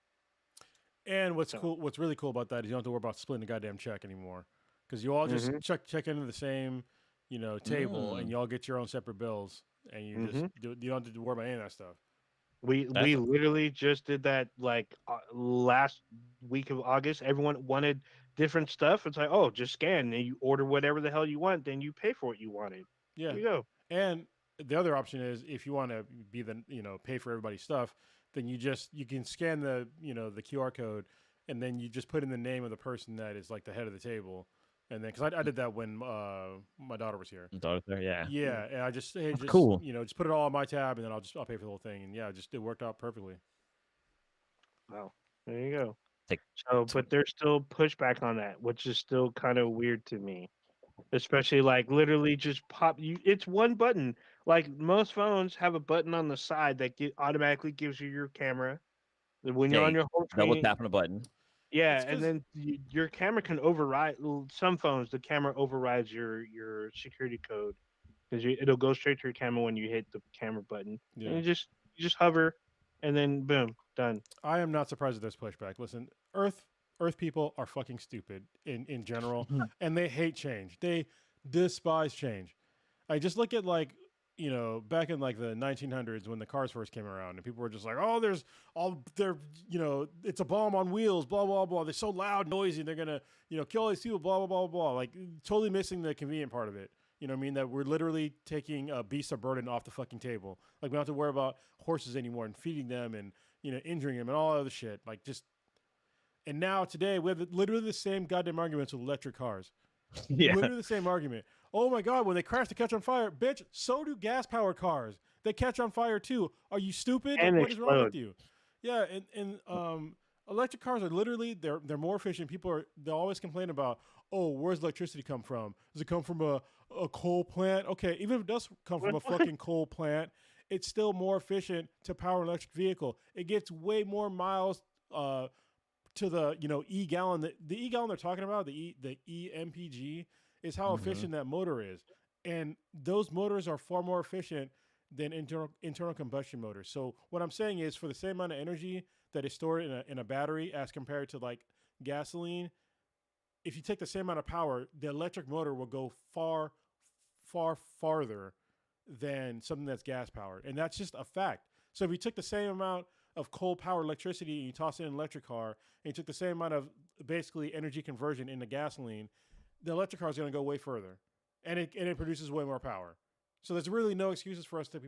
And So, what's really cool about that is you don't have to worry about splitting the goddamn check anymore, because you all just hmm check into the same, table, and Mm. you all get your own separate bills, and hmm you don't have to worry about any of that stuff. we That's literally just did that like last week of August. Everyone wanted different stuff. It's like, oh, just scan and you order whatever the hell you want, then you pay for what you wanted. Yeah, There you go. and the other option is if you want to be the pay for everybody's stuff, then you can scan the the QR code, and then you just put in the name of the person that is like the head of the table, and then because I did that when my daughter was here. daughter there, yeah. Yeah, and I just hey That's just cool. just put it all on my tab, and then I'll pay for the whole thing, and yeah, it worked out perfectly. Wow. There you go. Take So, some but there's still pushback on that, which is still kind of weird to me. Especially like literally just pop you. It's one button. Like most phones have a button on the side that automatically gives you your camera. When you're on okay, your home double screen, tap on a button. yeah, It's and because then your camera can override. Some phones, the camera overrides your security code because it'll go straight to your camera when you hit the camera button, and yeah, you just hover, and then boom, done. I am not surprised at this pushback. Listen, Earth people are fucking stupid in general, and they hate change. They despise change. I just look at like back in like the 1900s when the cars first came around, and people were just like, oh, there's all there, it's a bomb on wheels, blah blah blah. They're so loud, noisy, they're gonna kill all these people, blah blah blah blah. Like totally missing the convenient part of it. You know what I mean? That we're literally taking beasts of burden off the fucking table. Like we don't have to worry about horses anymore and feeding them and injuring them and all other shit. Like just and now today we have literally the same goddamn arguments with electric cars. Yeah. Literally the same argument. Oh my god, when they crash they catch on fire, bitch. So do gas powered cars. They catch on fire too. Are you stupid? Like And what is wrong with explode. you? Yeah, and electric cars are literally they're more efficient. They always complain about, oh, where's electricity come from? Does it come from a coal plant? Okay, even if it does come from a fucking coal plant, it's still more efficient to power an electric vehicle. It gets way more miles to the E gallon. The E gallon they're talking about, the EMPG, is how efficient that motor is, and those motors are far more efficient than internal combustion motors. So what I'm saying is, for the same amount of energy that is stored in a battery as compared to like gasoline, if you take the same amount of power, the electric motor will go far farther than something that's gas powered, and that's just a fact. So if you took the same amount of coal powered electricity and you toss it in an electric car, and you took the same amount of basically energy conversion into gasoline, the electric car is going to go way further, and it produces way more power. So there's really no excuses for us to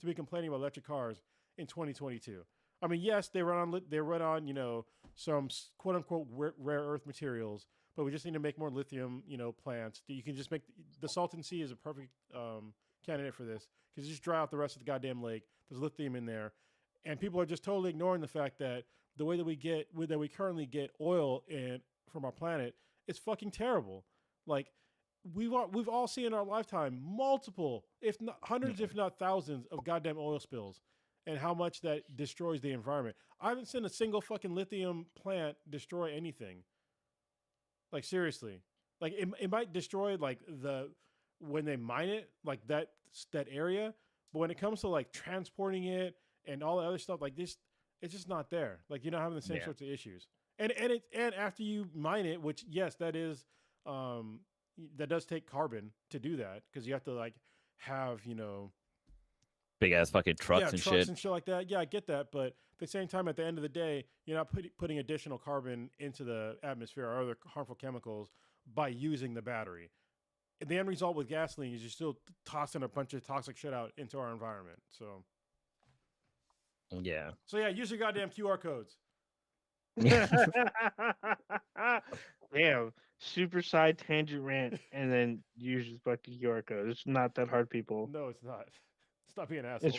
be complaining about electric cars in 2022. I mean, yes, they run on some quote unquote rare earth materials, but we just need to make more lithium plants. You can just make the Salton Sea is a perfect candidate for this, because you just dry out the rest of the goddamn lake. There's lithium in there, and people are just totally ignoring the fact that the way that we currently get oil from our planet is fucking terrible. Like we've all seen in our lifetime multiple, if not hundreds, if not thousands, of goddamn oil spills, and how much that destroys the environment. I haven't seen a single fucking lithium plant destroy anything. Like seriously, like it might destroy like when they mine it, like that area, but when it comes to like transporting it and all the other stuff like this, it's just not there. Like you're not having the same sorts of issues. And after you mine it, which yes, that does take carbon to do that, because you have to like have big ass fucking trucks and shit like that. Yeah, I get that, but at the same time, at the end of the day, you're not putting additional carbon into the atmosphere or other harmful chemicals by using the battery. And the end result with gasoline is you're still tossing a bunch of toxic shit out into our environment. So yeah, use your goddamn QR codes. Damn, super side tangent rant, and then use your fucking QR code. It's not that hard, people. No, it's not. Stop being assholes.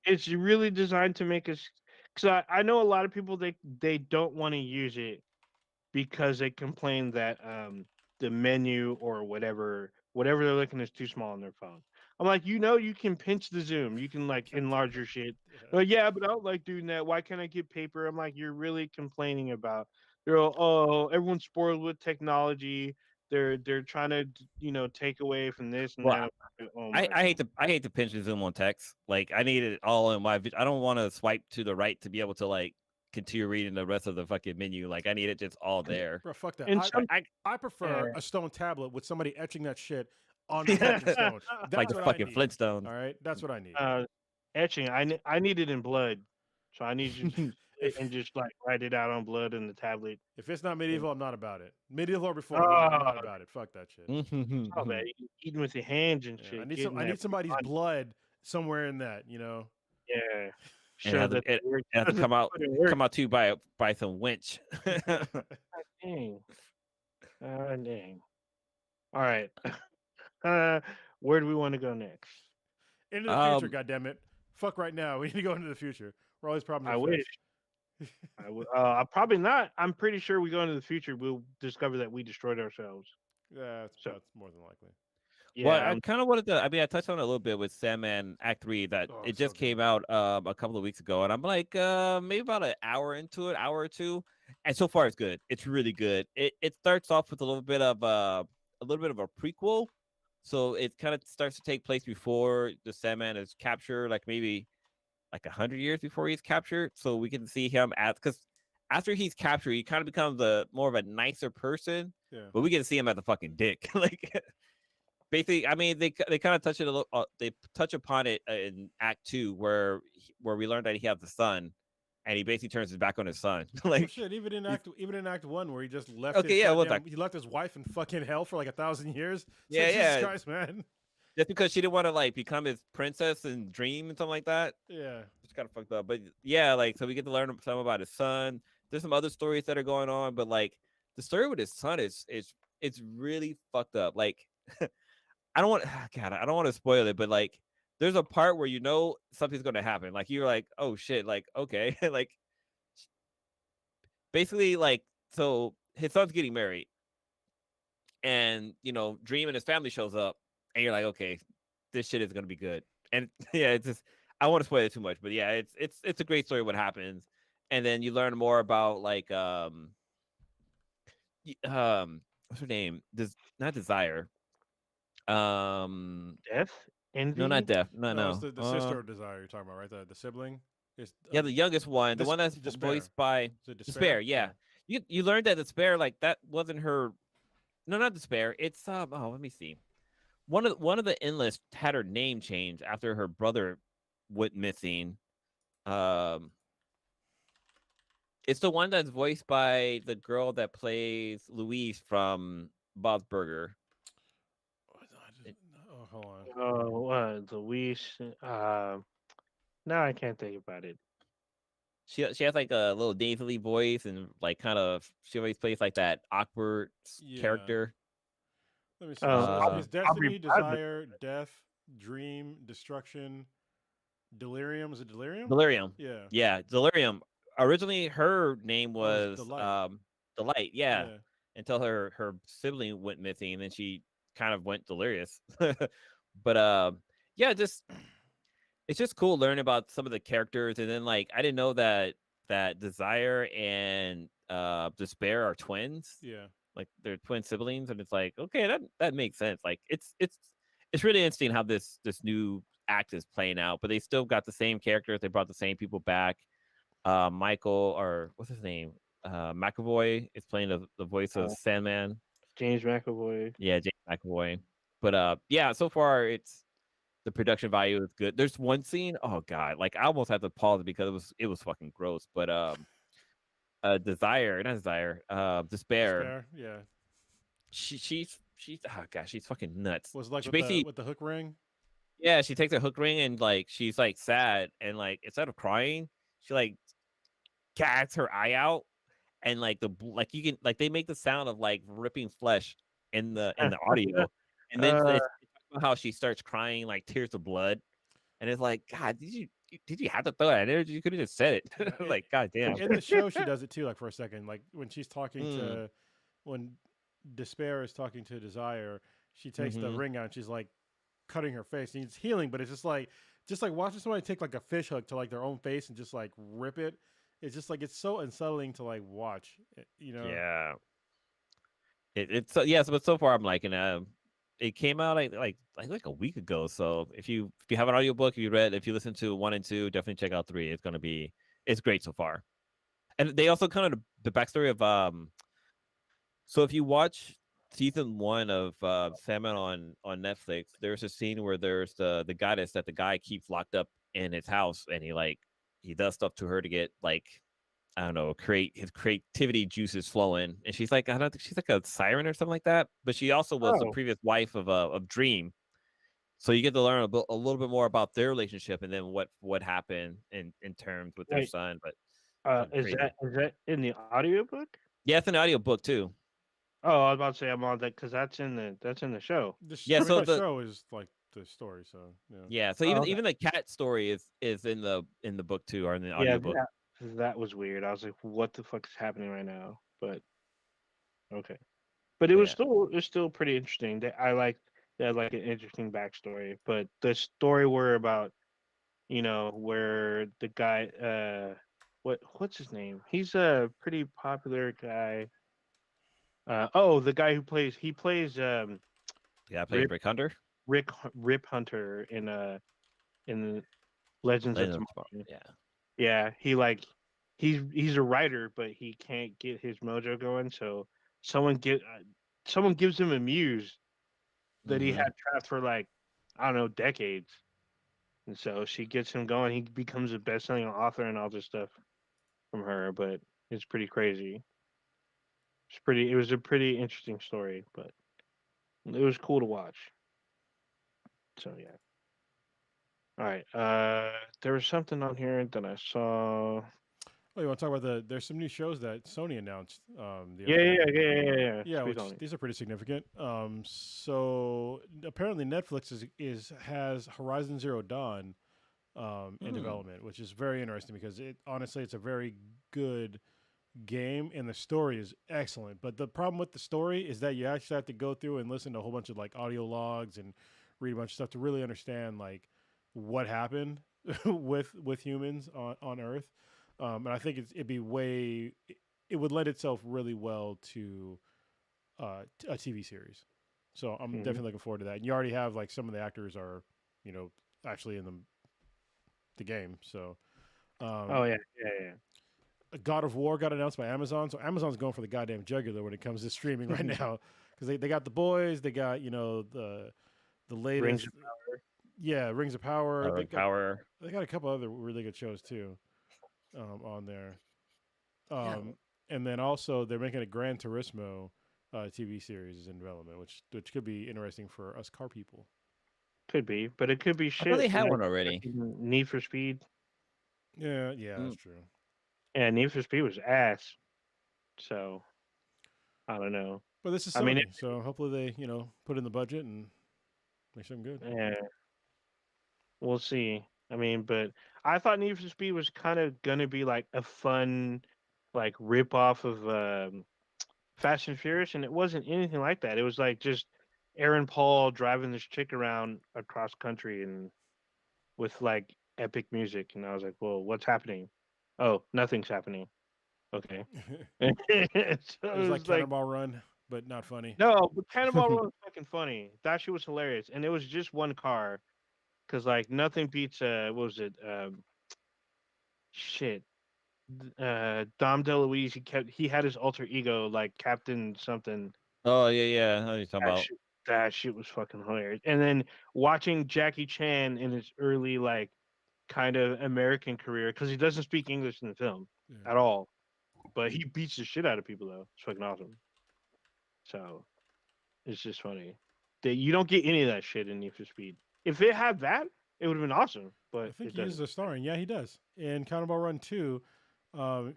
It's really designed to make us. Because I know a lot of people, they don't want to use it because they complain that the menu or whatever they're looking is too small on their phone. I'm like, you can pinch the zoom, you can like enlarge your shit. But yeah, but I don't like doing that. Why can't I get paper? I'm like, you're really complaining about, everyone's spoiled with technology. They're trying to take away from this and well, that. Oh my I hate to pinch the zoom on text. Like I need it all in my. I don't want to swipe to the right to be able to like continue reading the rest of the fucking menu. Like I need it just all there. Bro, fuck that. And I prefer a stone tablet with somebody etching that shit on the fucking stone. That's like the what fucking I need. Flintstones. All right, that's what I need. Etching. I need it in blood, so I need you to and just like write it out on blood in the tablet. If it's not medieval, I'm not about it. Medieval or before, I'm not about it. Fuck that shit. Oh man, eating with your hands and shit. I need somebody's blood somewhere in that. Yeah. Sure that it has to come out to you by some winch. Dang. Dang. All right. Where do we want to go next? Into the future, goddammit. Fuck right now. We need to go into the future. Where all these problems I wish. I would. Probably not. I'm pretty sure we go into the future, we'll discover that we destroyed ourselves. Yeah, that's more than likely. Yeah, well, I kind of wanted to. I mean, I touched on it a little bit with Sandman Act 3 that it just came out a couple of weeks ago, and I'm like, maybe about an hour into it, hour or two, and so far it's good. It's really good. It starts off with a little bit of a prequel, so it kind of starts to take place before the Sandman is captured, like maybe like 100 years before he's captured. So we can see him because after he's captured, he kind of becomes more of a nicer person. Yeah. But we get to see him as a fucking dick, like. Basically, I mean, they kind of touch it a little. They touch upon it in Act 2, where we learned that he has a son, and he basically turns his back on his son. Like, oh, shit, even in Act 1, where he just left. Okay, he left his wife in fucking hell for like 1,000 years. It's like, Jesus Christ, man. Just because she didn't want to like become his princess and dream and something like that. Yeah, it's kind of fucked up. But yeah, like so we get to learn some about his son. There's some other stories that are going on, but like the story with his son is it's really fucked up. Like. I don't want to spoil it, but like, there's a part where something's going to happen. Like you're like, oh shit, like okay, like basically like so his son's getting married, and Dream and his family shows up, and you're like, okay, this shit is going to be good. And yeah, it's just I don't want to spoil it too much, but yeah, it's a great story what happens, and then you learn more about like what's her name? Not Desire. Um, Death, no, not envy. Death. No, No, it's no. the sister of Desire you're talking about, right? The sibling. It's Yeah, the youngest one, the one that's despair. voiced by Is it Despair. despair? Yeah, Yeah. you learned that Despair like that wasn't her. No, not Despair. It's oh, let me see. One of the endless had her name changed after her brother went missing. Um, it's the one that's voiced by the girl that plays Louise from Bob's Burger. It- Oh, hold on. Oh, Luis. Now I can't think about it. she has like a little nasally voice and like kind of she always plays like that awkward Yeah. character. Let me see. Uh, It's Aubrey destiny, Plaza. desire, death, dream, destruction, delirium. Is it delirium? Delirium. Yeah. Yeah, Delirium. Originally, her name Oh, it's was delight. Delight. Yeah, Yeah. until her sibling went missing, and then she kind of went delirious. But yeah, just it's just cool learning about some of the characters, and then like I didn't know that Desire and Despair are twins. Yeah. Like they're twin siblings, and it's like okay, that makes sense. Like it's really interesting how this new act is playing out, but they still got the same characters. They brought the same people back. Michael or what's his name? McAvoy is playing the voice of Uh, Sandman. James McAvoy. Yeah, James McAvoy. But yeah, so far it's the production value is good. There's one scene, oh god, like I almost had to pause because it was fucking gross. But Desire, not Desire, Despair. Despair. Yeah. She's oh gosh, she's fucking nuts. Was like She basically with the hook ring. yeah, she takes a hook ring and like she's like sad and like instead of crying, she like gags her eye out and like like you can like they make the sound of like ripping flesh in the audio, and then uh, it's how she starts crying like tears of blood, and it's like God, did you have to throw that in there? You could have just said Yeah. it. Like God damn. In the show, she does it too. Like for a second, like when she's talking Mm, to when Despair is talking to Desire, she takes the mm-hmm. ring out and she's like cutting her face. And it's healing, but it's just like watching somebody take like a fish hook to like their own face and just like rip it. It's just like it's so unsettling to like watch. You know. Yeah. It's so yeah, so but so far I'm liking it. It came out like a week ago. So if you have an audiobook, if you listen to 1 and 2, definitely check out 3. It's great so far. And they also kind of the backstory of so if you watch season 1 of Salmon on Netflix, there's a scene where there's the goddess that the guy keeps locked up in his house, and he does stuff to her to get like I don't know, create his creativity juices flowing. And she's like, I don't think she's like a siren or something like that. But she also was the oh, previous wife of Dream. So you get to learn a little bit more about their relationship and then what happened in terms with their wait. son. But fucking crazy. Is that in the audiobook? Yeah, it's an audio book too. Oh, I was about to say I'm on that because that's in the show. Yeah, I mean, so the the show is like the story. So yeah. yeah, so Oh, even okay. even the cat story is in the book too, or in the Yeah, audiobook. that was weird. I was like, what the fuck is happening right now? But okay. But But yeah. it was still pretty interesting. I like they had like an interesting backstory. But the story were about where the guy what's his name? He's a pretty popular guy. The guy who plays Yeah, I played Rip Rick Hunter. Rip Hunter in Legends of Legend of Tomorrow. Tomorrow. Yeah. Yeah, he's a writer, but he can't get his mojo going. So someone get someone gives him a muse that he Mm-hmm. had trapped for like I don't know decades, and so she gets him going. He becomes a best-selling author and all this stuff from her. But it's pretty crazy. It was a pretty interesting story, but it was cool to watch. So yeah. All right. There was something on here that I saw. Oh, you want to talk about there's some new shows that Sony announced the Yeah, other yeah, day. yeah, yeah, yeah, yeah. Yeah, Speak which on it. these are pretty significant. So apparently Netflix has Horizon Zero Dawn in Mm. development, which is very interesting because it's a very good game and the story is excellent. But the problem with the story is that you actually have to go through and listen to a whole bunch of like audio logs and read a bunch of stuff to really understand like what happened with humans on Earth. And I think it'd be it would lend itself really well to a TV series. So I'm Mhm. definitely looking forward to that. And you already have like some of the actors are, you know, actually in the game. So Oh um, yeah, yeah, yeah. God of War got announced by Amazon. So Amazon's going for the goddamn jugular when it comes to streaming right now because they got the boys, they got the Rings latest, of Power. yeah, Rings of Power. Ring Power. They got a couple other really good shows too on there. Yeah. Um, and then also they're making a Gran Turismo TV series is in development, which could be interesting for us car people. Could be, but it could be I thought they shit. had one already. Need for Speed. Yeah, yeah, Mm. that's true. Yeah, Need for Speed was ass. So I don't know. But this is I mean, Sony, so hopefully they put in the budget and make something good. yeah, we'll see. I mean, but I thought Need for Speed was kind of gonna be like a fun, like rip off of Fast and Furious, and it wasn't anything like that. It was like just Aaron Paul driving this chick around across country and with like epic music, and I was like, "Well, what's happening?" Oh, nothing's happening. Okay. So it It was like was like, Cannonball Run, but not funny. no, but Cannonball Run was fucking funny. That shit was hilarious, and it was just one car because like nothing beats what was it? Shit. Dom DeLuise. He had his alter ego like Captain something. Oh yeah, yeah. I know what you're talking That about. shit, that shit was fucking hilarious. And then watching Jackie Chan in his early like kind of American career because he doesn't speak English in the film Yeah. at all, but he beats the shit out of people though. It's fucking awesome. So it's just funny that you don't get any of that shit in Need for Speed. If it had that, it would have been awesome, I but think it he is doesn't. a starring. Yeah, he does. In Cannonball Run 2, um,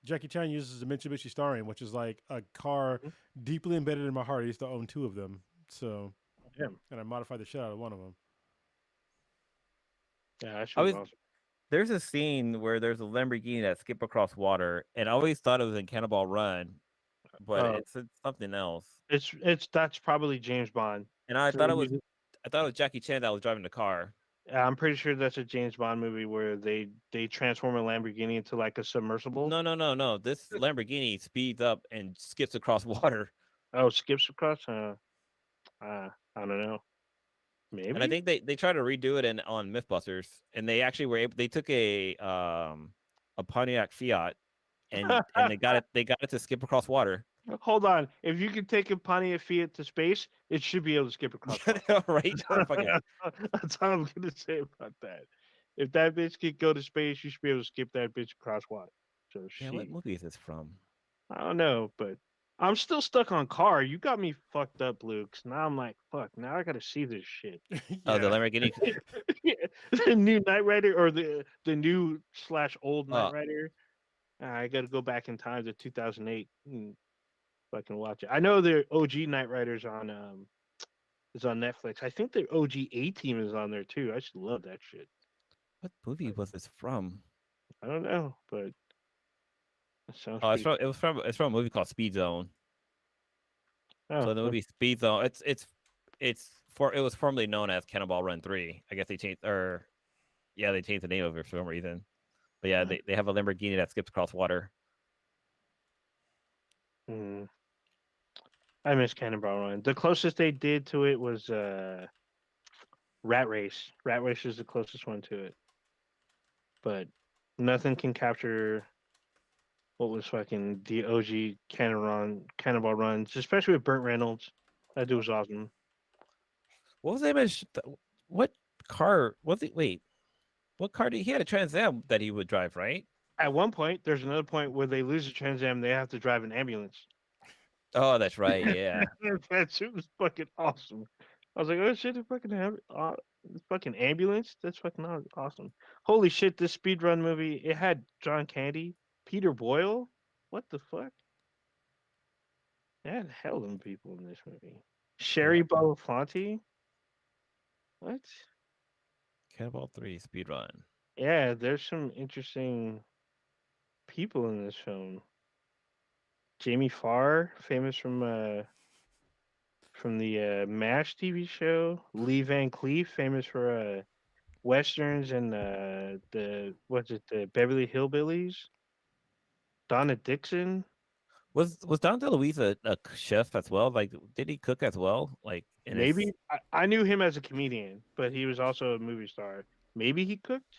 Jackie Chan uses a Mitsubishi Starion, which is like a car Mhm. deeply embedded in my heart. I used to own two of them. So, Yeah, and I modified the shit out of one of them. yeah, that I shit was was awesome. there's a scene where there's a Lamborghini that skip across water, and I always thought it was in Cannonball Run, but Uh, it's something else. it's that's probably James Bond. And I thought it was Jackie Chan that was driving the car. I'm pretty sure that's a James Bond movie where they transform a Lamborghini into like a submersible. No, no, no, no. This Lamborghini speeds up and skips across water. Oh, skips across. I don't know. And I Maybe. think they tried to redo it on MythBusters, and they actually were able. They took a Pontiac Fiat, and they got it to skip across water. Hold on. If you could take a Pontiac Fiat to space, it should be able to skip across water. Right? Fucking That's all I'm gonna say about that. If that bitch could go to space, you should be able to skip that bitch across water. So yeah. What she, movie is this from? I don't know, but I'm still stuck on car. You got me fucked up, Luke. Now I'm like, fuck. Now I gotta see this shit. Oh, the Yeah. Lamborghini. The new Knight Rider or the new slash old Knight Uh, Rider. I gotta go back in time to 2008 and fucking watch it. I know the OG Knight Riders on is on Netflix. I think the OG A Team is on there too. I just love that shit. what movie was this from? I don't know, but it sounds Oh, pretty. it's from a movie called Speed Zone. Oh, So the movie Speed Zone, it was formerly known as Cannonball Run 3. I guess they changed or yeah, they changed the name of it for some reason. But yeah, they have a Lamborghini that skips across water. mm, I miss Cannonball Run. The closest they did to it was Rat Race. Rat Race is the closest one to it, but nothing can capture what was fucking the OG Cannonball Runs, especially with Burt Reynolds. That dude was awesome. What was the name of what car was it? Wait, what car did he had a Trans Am that he would drive, right? At one point, there's another point where they lose the Trans Am. They have to drive an ambulance. Oh, that's right. Yeah. That shit was fucking awesome. I was like, oh shit, fucking ambulance. That's fucking awesome. Holy shit, this speedrun movie. It had John Candy, Peter Boyle. What the fuck? It had hell of people in this movie. Yeah. Sherry Belafonte. What? Cannonball 3 speed run. Yeah, there's some interesting people in this film. Jamie Farr, famous from the MASH TV show. Lee Van Cleef, famous for westerns and the what's it, the Beverly Hillbillies. Donna Dixon. Was Don DeLuise a chef as well? Like, did he cook as well? Like in his Maybe I knew him as a comedian, but he was also a movie star. Maybe he cooked.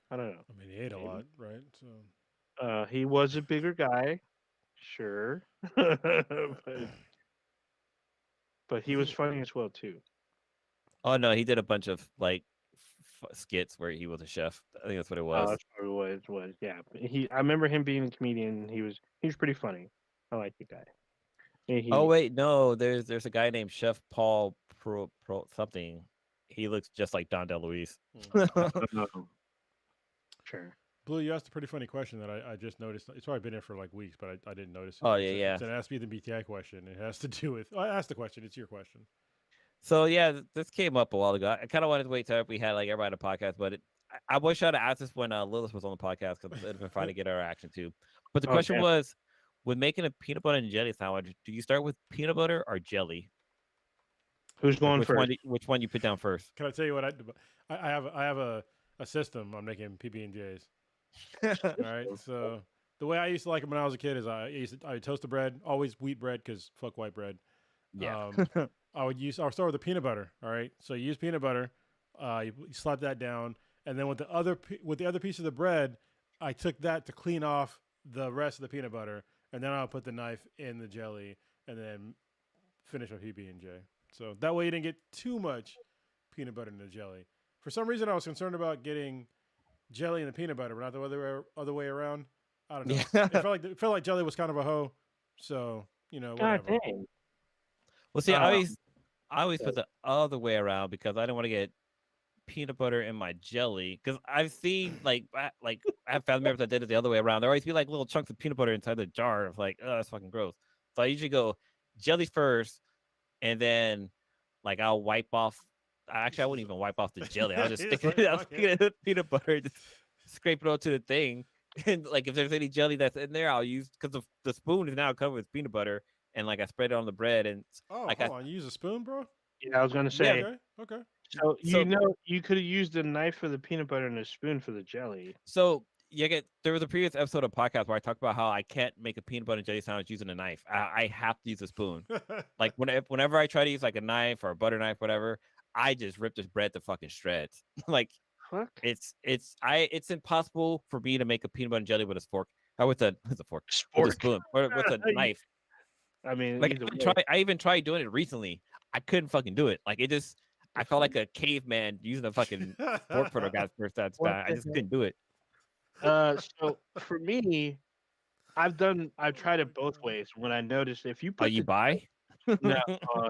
I don't know. I mean, he ate a Maybe. lot, right? So He was a bigger guy, sure, but I he was think funny as well too. Oh no, he did a bunch of like skits where he was a chef. I think that's what it Oh, was. that's probably what it was. Yeah, I remember him being a comedian. He was pretty funny. I like the guy. And Oh he wait, no, there's a guy named Chef Paul Pro something. He looks just like Don DeLuise. sure. Blue, you asked a pretty funny question that I just noticed. It's probably been there for like weeks, but I didn't notice it. Oh It's, yeah, it's yeah. an Ask Me the BTI question. It has to do with. Oh, I asked the question. It's your question. So yeah, this came up a while ago. I kind of wanted to wait till we had like everybody on the podcast, but I wish I'd asked this when Lilith was on the podcast because it'd been fun to get our reaction too. But the question Okay. was, when making a peanut butter and jelly sandwich, do you start with peanut butter or jelly? Who's Like going first? which one you put down first? Can I tell you what I have a system on making PB and J's. All right. So the way I used to like them when I was a kid is I would toast the bread, always wheat bread because fuck white bread. Yeah. I'll start with the peanut butter. All right. So you use peanut butter, you slap that down, and then with the other piece of the bread, I took that to clean off the rest of the peanut butter, and then I'll put the knife in the jelly, and then finish my PB and J. So that way you didn't get too much peanut butter in the jelly. For some reason, I was concerned about getting jelly in the peanut butter, but not the other way around. I don't know. Yeah. It felt like jelly was kind of a hoe. So God whatever. dang. Well, see, Um, I always put the other way around because I didn't want to get peanut butter in my jelly. Because I've seen like I have family members that did it the other way around. There always be like little chunks of peanut butter inside the jar. Of like, oh, that's fucking gross. So I usually go jelly first, and then like I'll wipe off. Actually, I wouldn't even wipe off the jelly. I'll just stick it. I'll stick it in the peanut butter, just scrape it onto the thing. And like if there's any jelly that's in there, I'll use because the spoon is now covered with peanut butter, and like I spread it on the bread, and Oh, like hold on. You use a spoon, bro? yeah, I was gonna Yeah. say. Okay. So So you could have used a knife for the peanut butter and a spoon for the jelly. So there was a previous episode of podcast where I talked about how I can't make a peanut butter and jelly sandwich using a knife. I have to use a spoon. Like whenever I try to use like a knife or a butter knife, whatever, I just rip this bread to fucking shreds. Like Fuck. it's impossible for me to make a peanut butter and jelly with a fork or with a fork with a Spork. spoon or with a knife. I mean, Like either way. I even tried doing it recently. I couldn't fucking do it. Like I felt like a caveman using a fucking fork for the guy's first time. What I the just heck? couldn't do it. So for me, I've tried it both ways. When I noticed if you Oh, put you the buy? no,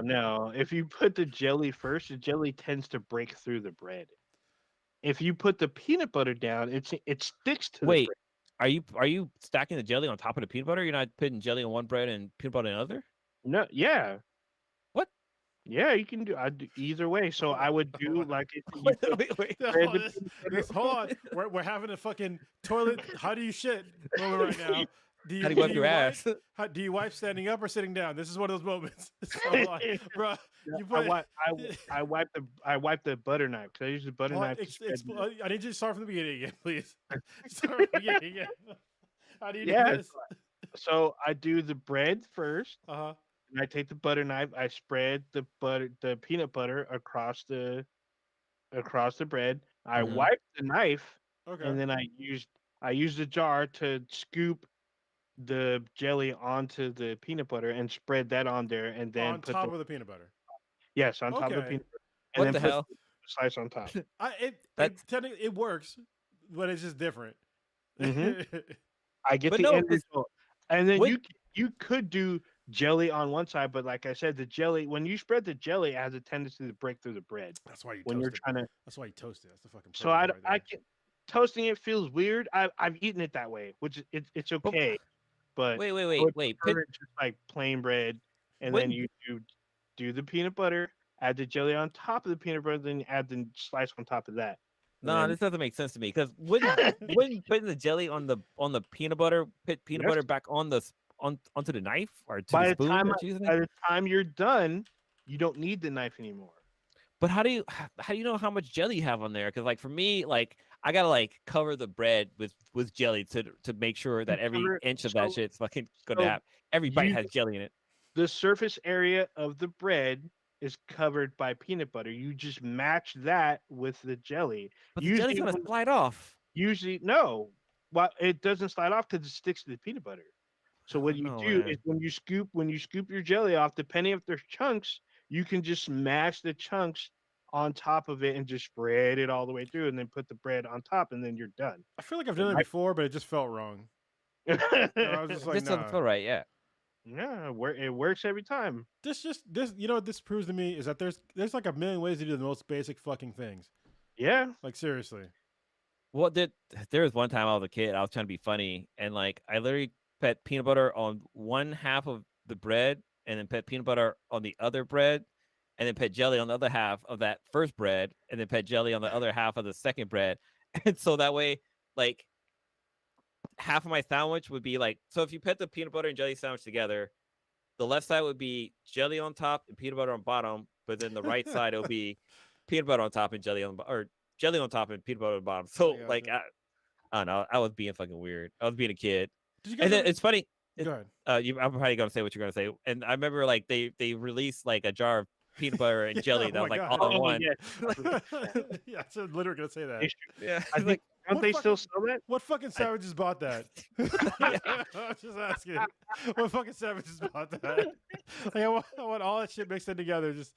no, if you put the jelly first, the jelly tends to break through the bread. If you put the peanut butter down, it sticks to the Wait, bread. are you stacking the jelly on top of the peanut butter? You're not putting jelly on one bread and peanut butter on another? No, yeah, What? yeah, you can do. I do either way. So I would do like if you Wait, put wait. bread to Hold on. We're having a fucking toilet. How do you shit moment right now? How do you wipe your ass? Do you wipe standing up or sitting down? This is one of those moments. Hold on, bro. You put, I wipe the butter knife because I use the butter hold on, knife. To spread the- I need you to start from the beginning again, please. Start from the beginning again. How do you do Yeah, this? so I do the bread first. Uh And I take the butter knife. I spread the peanut butter across the bread. I Mhm. wipe the knife, huh. Okay. and then I used the jar to scoop the jelly onto the peanut butter and spread that on there, and then On put top the of the peanut butter. yes on top of the Okay. peanut butter, and What then the put hell? the slice on top. That's Technically it works, but it's just different. Mhm. I get but the no, end 'cause result, and then what you could do jelly on one side, but like I said, the jelly when you spread the jelly, it has a tendency to break through the bread That's why you when you're toast it. trying to. That's why you toast it. That's the fucking So purpose right I there. can toasting it feels weird. I've eaten it that way, which it's but okay, but wait, I would wait. prefer it just like plain bread, and then When you do the peanut butter, add the jelly on top of the peanut butter, then you add the slice on top of that, and nah, then this doesn't make sense to me because when putting the jelly on the peanut butter, put peanut yes, butter back on onto the knife or to the by the spoon time that you're using? by the time you're done, you don't need the knife anymore. But how do you know how much jelly you have on there? Because like for me, like I gotta like cover the bread with jelly to make sure You that every cover inch of that so shit's fucking gonna so have every bite you has jelly in it. the surface area of the bread is covered by peanut butter. You just match that with the jelly. But the jelly's Usually, gonna slide off. usually no. Well, it doesn't slide off because it sticks to the peanut butter. So I what don't you know, do is man. when you scoop your jelly off, depending if there's chunks, you can just smash the chunks on top of it and just spread it all the way through, and then put the bread on top, and then you're done. I feel like I've It done it might- before, but it just felt wrong. So I was just It like, just doesn't nah. feel right. Yeah. Yeah, it works every time. This you know what this proves to me is that there's like a million ways to do the most basic fucking things. Yeah. Like seriously. Well, there was one time I was a kid, I was trying to be funny, and like I literally put peanut butter on one half of the bread, and then put peanut butter on the other bread, and then put jelly on the other half of that first bread, and then put jelly on the other half of the second bread, and so that way, like half of my sandwich would be like, so if you put the peanut butter and jelly sandwich together, the left side would be jelly on top and peanut butter on bottom, but then the right side it'll be peanut butter on top and jelly on or jelly on top and peanut butter on bottom. I So like gotcha. I don't know. I was being fucking weird. I was being a kid. Did you And guys then ever it's funny. go ahead? I'm probably gonna say what you're gonna say. And I remember like they released like a jar of peanut butter and Yeah, jelly oh that my was like god. all in Oh one. yeah. Yeah, I was literally gonna say that. They Yeah, I think like don't What they still fucking sell that? what fucking I, savages bought that? yeah. I was just asking. What fucking savages bought that? Like, I want all that shit mixed in together. Just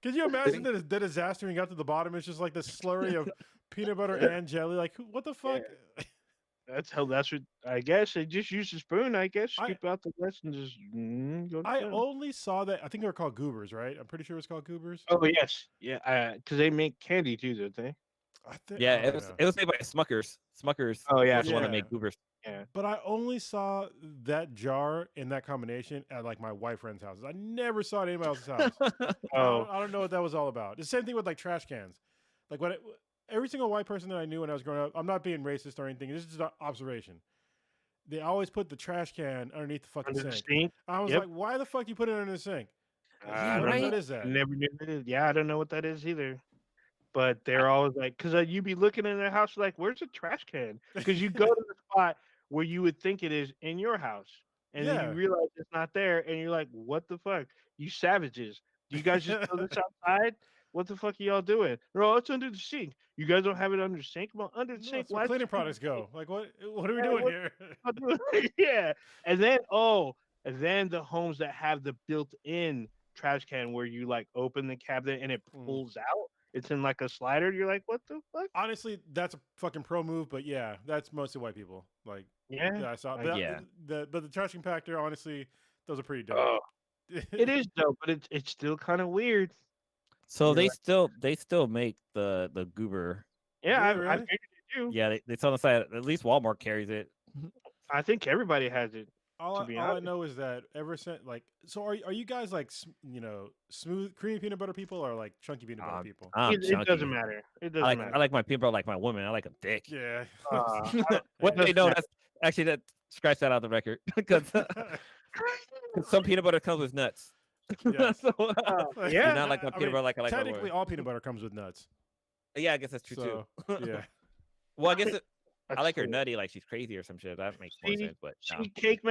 could you imagine the disaster when you got to the bottom? It's just like this slurry of peanut butter and jelly. Like what the yeah, fuck? that's what I guess. They just use a spoon. I guess I scoop out the rest and just go to I town. only saw that. I think they were called goobers, right? I'm pretty sure it's called goobers. Oh yes, yeah. Because they make candy too, don't they? I think. Yeah, Oh yeah. it was made by Smuckers. Smuckers Oh yeah, was the one that Yeah. made goobers. yeah. But I only saw that jar in that combination at like my wife friend's houses. I never saw it at anybody else's house. Oh I don't know what that was all about. The same thing with like trash cans. Like every single white person that I knew when I was growing up, I'm not being racist or anything. This is just an observation. They always put the trash can underneath the fucking under the sink. sink. I was Yep. like, why the fuck you put it under the sink? Yeah, I don't know. right? What is that? Never knew that. Yeah, I don't know what that is either. But they're always like, because you be looking in their house like, where's the trash can? Because you go to the spot where you would think it is in your house, and then you Yeah. realize it's not there, and you're like, what the fuck? You savages! Do you guys just throw this outside? What the fuck are y'all doing? No, it's under the sink. You guys don't have it under the sink? Well, under the No, sink. that's where Why? cleaning products go. Like what are we Yeah, doing what here? y'all doing? Yeah. And then the homes that have the built-in trash can where you like open the cabinet and it Mm. pulls out. It's in like a slider. You're like, what the fuck? Honestly, that's a fucking pro move, but yeah, that's mostly white people. Like Yeah. I saw I but Yeah. the trash compactor, honestly, those are pretty dope. Oh, it is dope, but it's still kind of weird. So You're they still make the goober. Yeah, Do they I really? figured you do. Yeah, they sell on the side. At least Walmart carries it. I think everybody has it. To be All I honest, know is that ever since like so are you guys like smooth creamy peanut butter people or like chunky peanut butter people? I'm it chunky. doesn't matter. It doesn't matter. I like my peanut butter like my woman. I like them thick. Yeah. Uh, What doesn't no, matter. that's actually that scratch that out of the record because some peanut butter comes with nuts. Yes. So, yeah. you're not like my I peanut mean, butter like I like my technically woman. all peanut butter comes with nuts. Yeah, I guess that's true So too. yeah. Well, I guess I That's like her cool. nutty, like she's crazy or some shit. That makes more See, sense. But no. see, Cake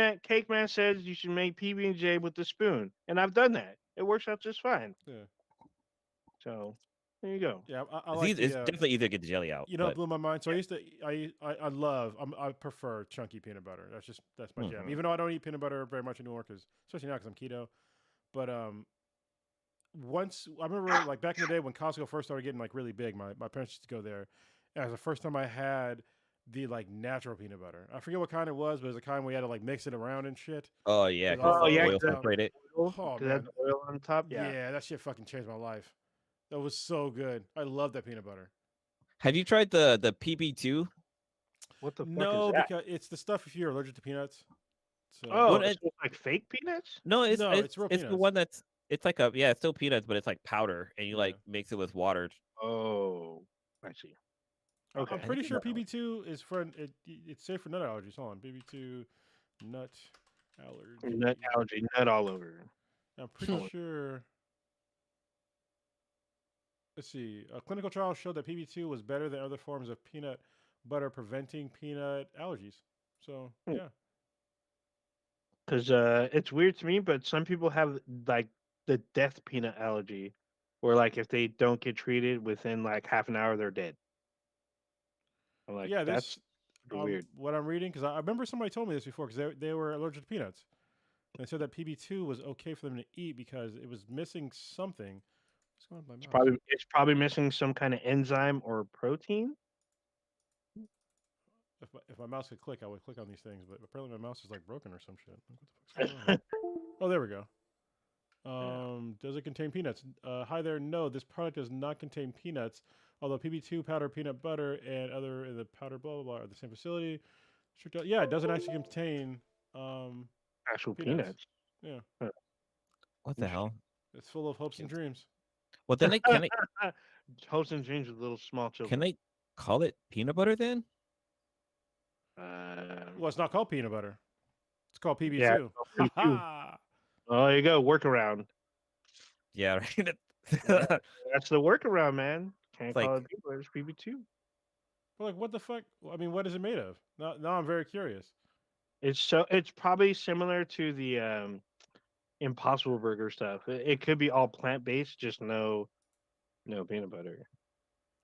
Man says you should make PB and J with the spoon, and I've done that. It works out just fine. Yeah. So there you go. Yeah. I It's, like it's definitely easier to get the jelly out. you know, it but, blew my mind. So I used to, I prefer chunky peanut butter. That's my jam. Mhm. Even though I don't eat peanut butter very much anymore, especially now because I'm keto. But once I remember, like back in the day when Costco first started getting like really big, my parents used to go there. And it was the first time I had the like natural peanut butter. I forget what kind it was, but it was a kind where you had to like mix it around and shit. oh yeah, Oh, because yeah, oil exactly. separated. Oh, 'Cause man. that's oil on top. Yeah. Yeah. That shit fucking changed my life. That was so good. I love that peanut butter. Have you tried the PB2? What the fuck No, is that? because it's the stuff if you're allergic to peanuts. So Oh, Well, it's like fake peanuts. No, No, it's real it's the peanuts. one that's it's like a it's still peanuts, but it's like powder, and you Yeah. like mix it with water. Oh, I see. Okay. I'm pretty think sure it's- PB2 is for it's safe for nut allergies. Hold on, PB2 nut allergy. Nut allergy, nut all over. I'm pretty sure. let's see. A clinical trial showed that PB2 was better than other forms of peanut butter preventing peanut allergies. So yeah, Because it's weird to me, but some people have like the death peanut allergy, where like if they don't get treated within like half an hour, they're dead. I'm like, yeah. that's This super weird. what I'm reading because I remember somebody told me this before because they were allergic to peanuts. And they said that PB2 was okay for them to eat because it was missing something. What's going on with my mouse? It's probably missing some kind of enzyme or protein. If my mouse could click, I would click on these things, but apparently my mouse is like broken or some shit. Like, what the fuck's going on here? Oh, there we go. Yeah. Does it contain peanuts? Hi there. No, this product does not contain peanuts. Although PB2 powder peanut butter and other in the powder blah blah blah are the same facility. Yeah, it doesn't actually contain um, Actual peanuts. peanuts. Yeah, Huh. What the hell? it's full of hopes and dreams. Well, then Hopes and dreams with little small can children. they call it peanut butter then? Um, Well, it's not called peanut butter. It's called yeah, PB2. Ha PB2. ha. Oh, there you go. Workaround. Yeah, right. Yeah, that's the workaround, man. Can't It's call like it peanut butter. It's PB2. But like, what the fuck? I mean, what is it made of? Now I'm very curious. It's probably similar to the Impossible Burger stuff. It could be all plant based, just no peanut butter.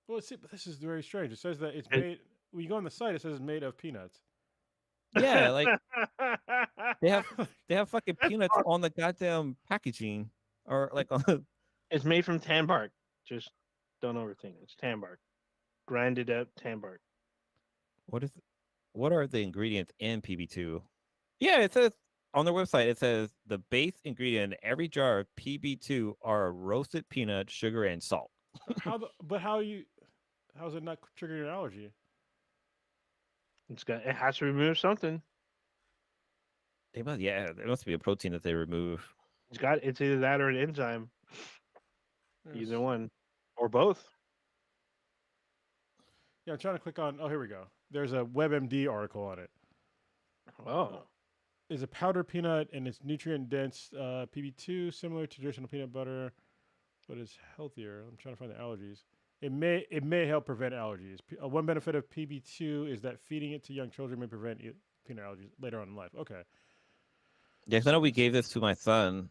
Well, see, but this is very strange. It says that it's And- made. When you go on the site, it says it's made of peanuts. yeah, like they have Like, they have fucking peanuts on the goddamn packaging or like on the, It's made from tan bark. Just don't overthink it. It's tan bark, grinded up tan bark. what are the ingredients in PB2? Yeah, it says on their website it says the base ingredient in every jar of PB2 are roasted peanut, sugar, and salt. how's it not triggering an allergy? It has to remove something. There must be a protein that they remove. It's either that or an enzyme, Yes. either one, or both. Yeah, I'm trying to click on. Oh, here we go. There's a WebMD article on it. Oh, Is a powdered peanut and it's nutrient dense PB2 similar to traditional peanut butter, but it's healthier. I'm trying to find the allergies. It may help prevent allergies. One benefit of PB2 is that feeding it to young children may prevent peanut allergies later on in life. Okay. Yeah, 'cause I know we gave this to my son.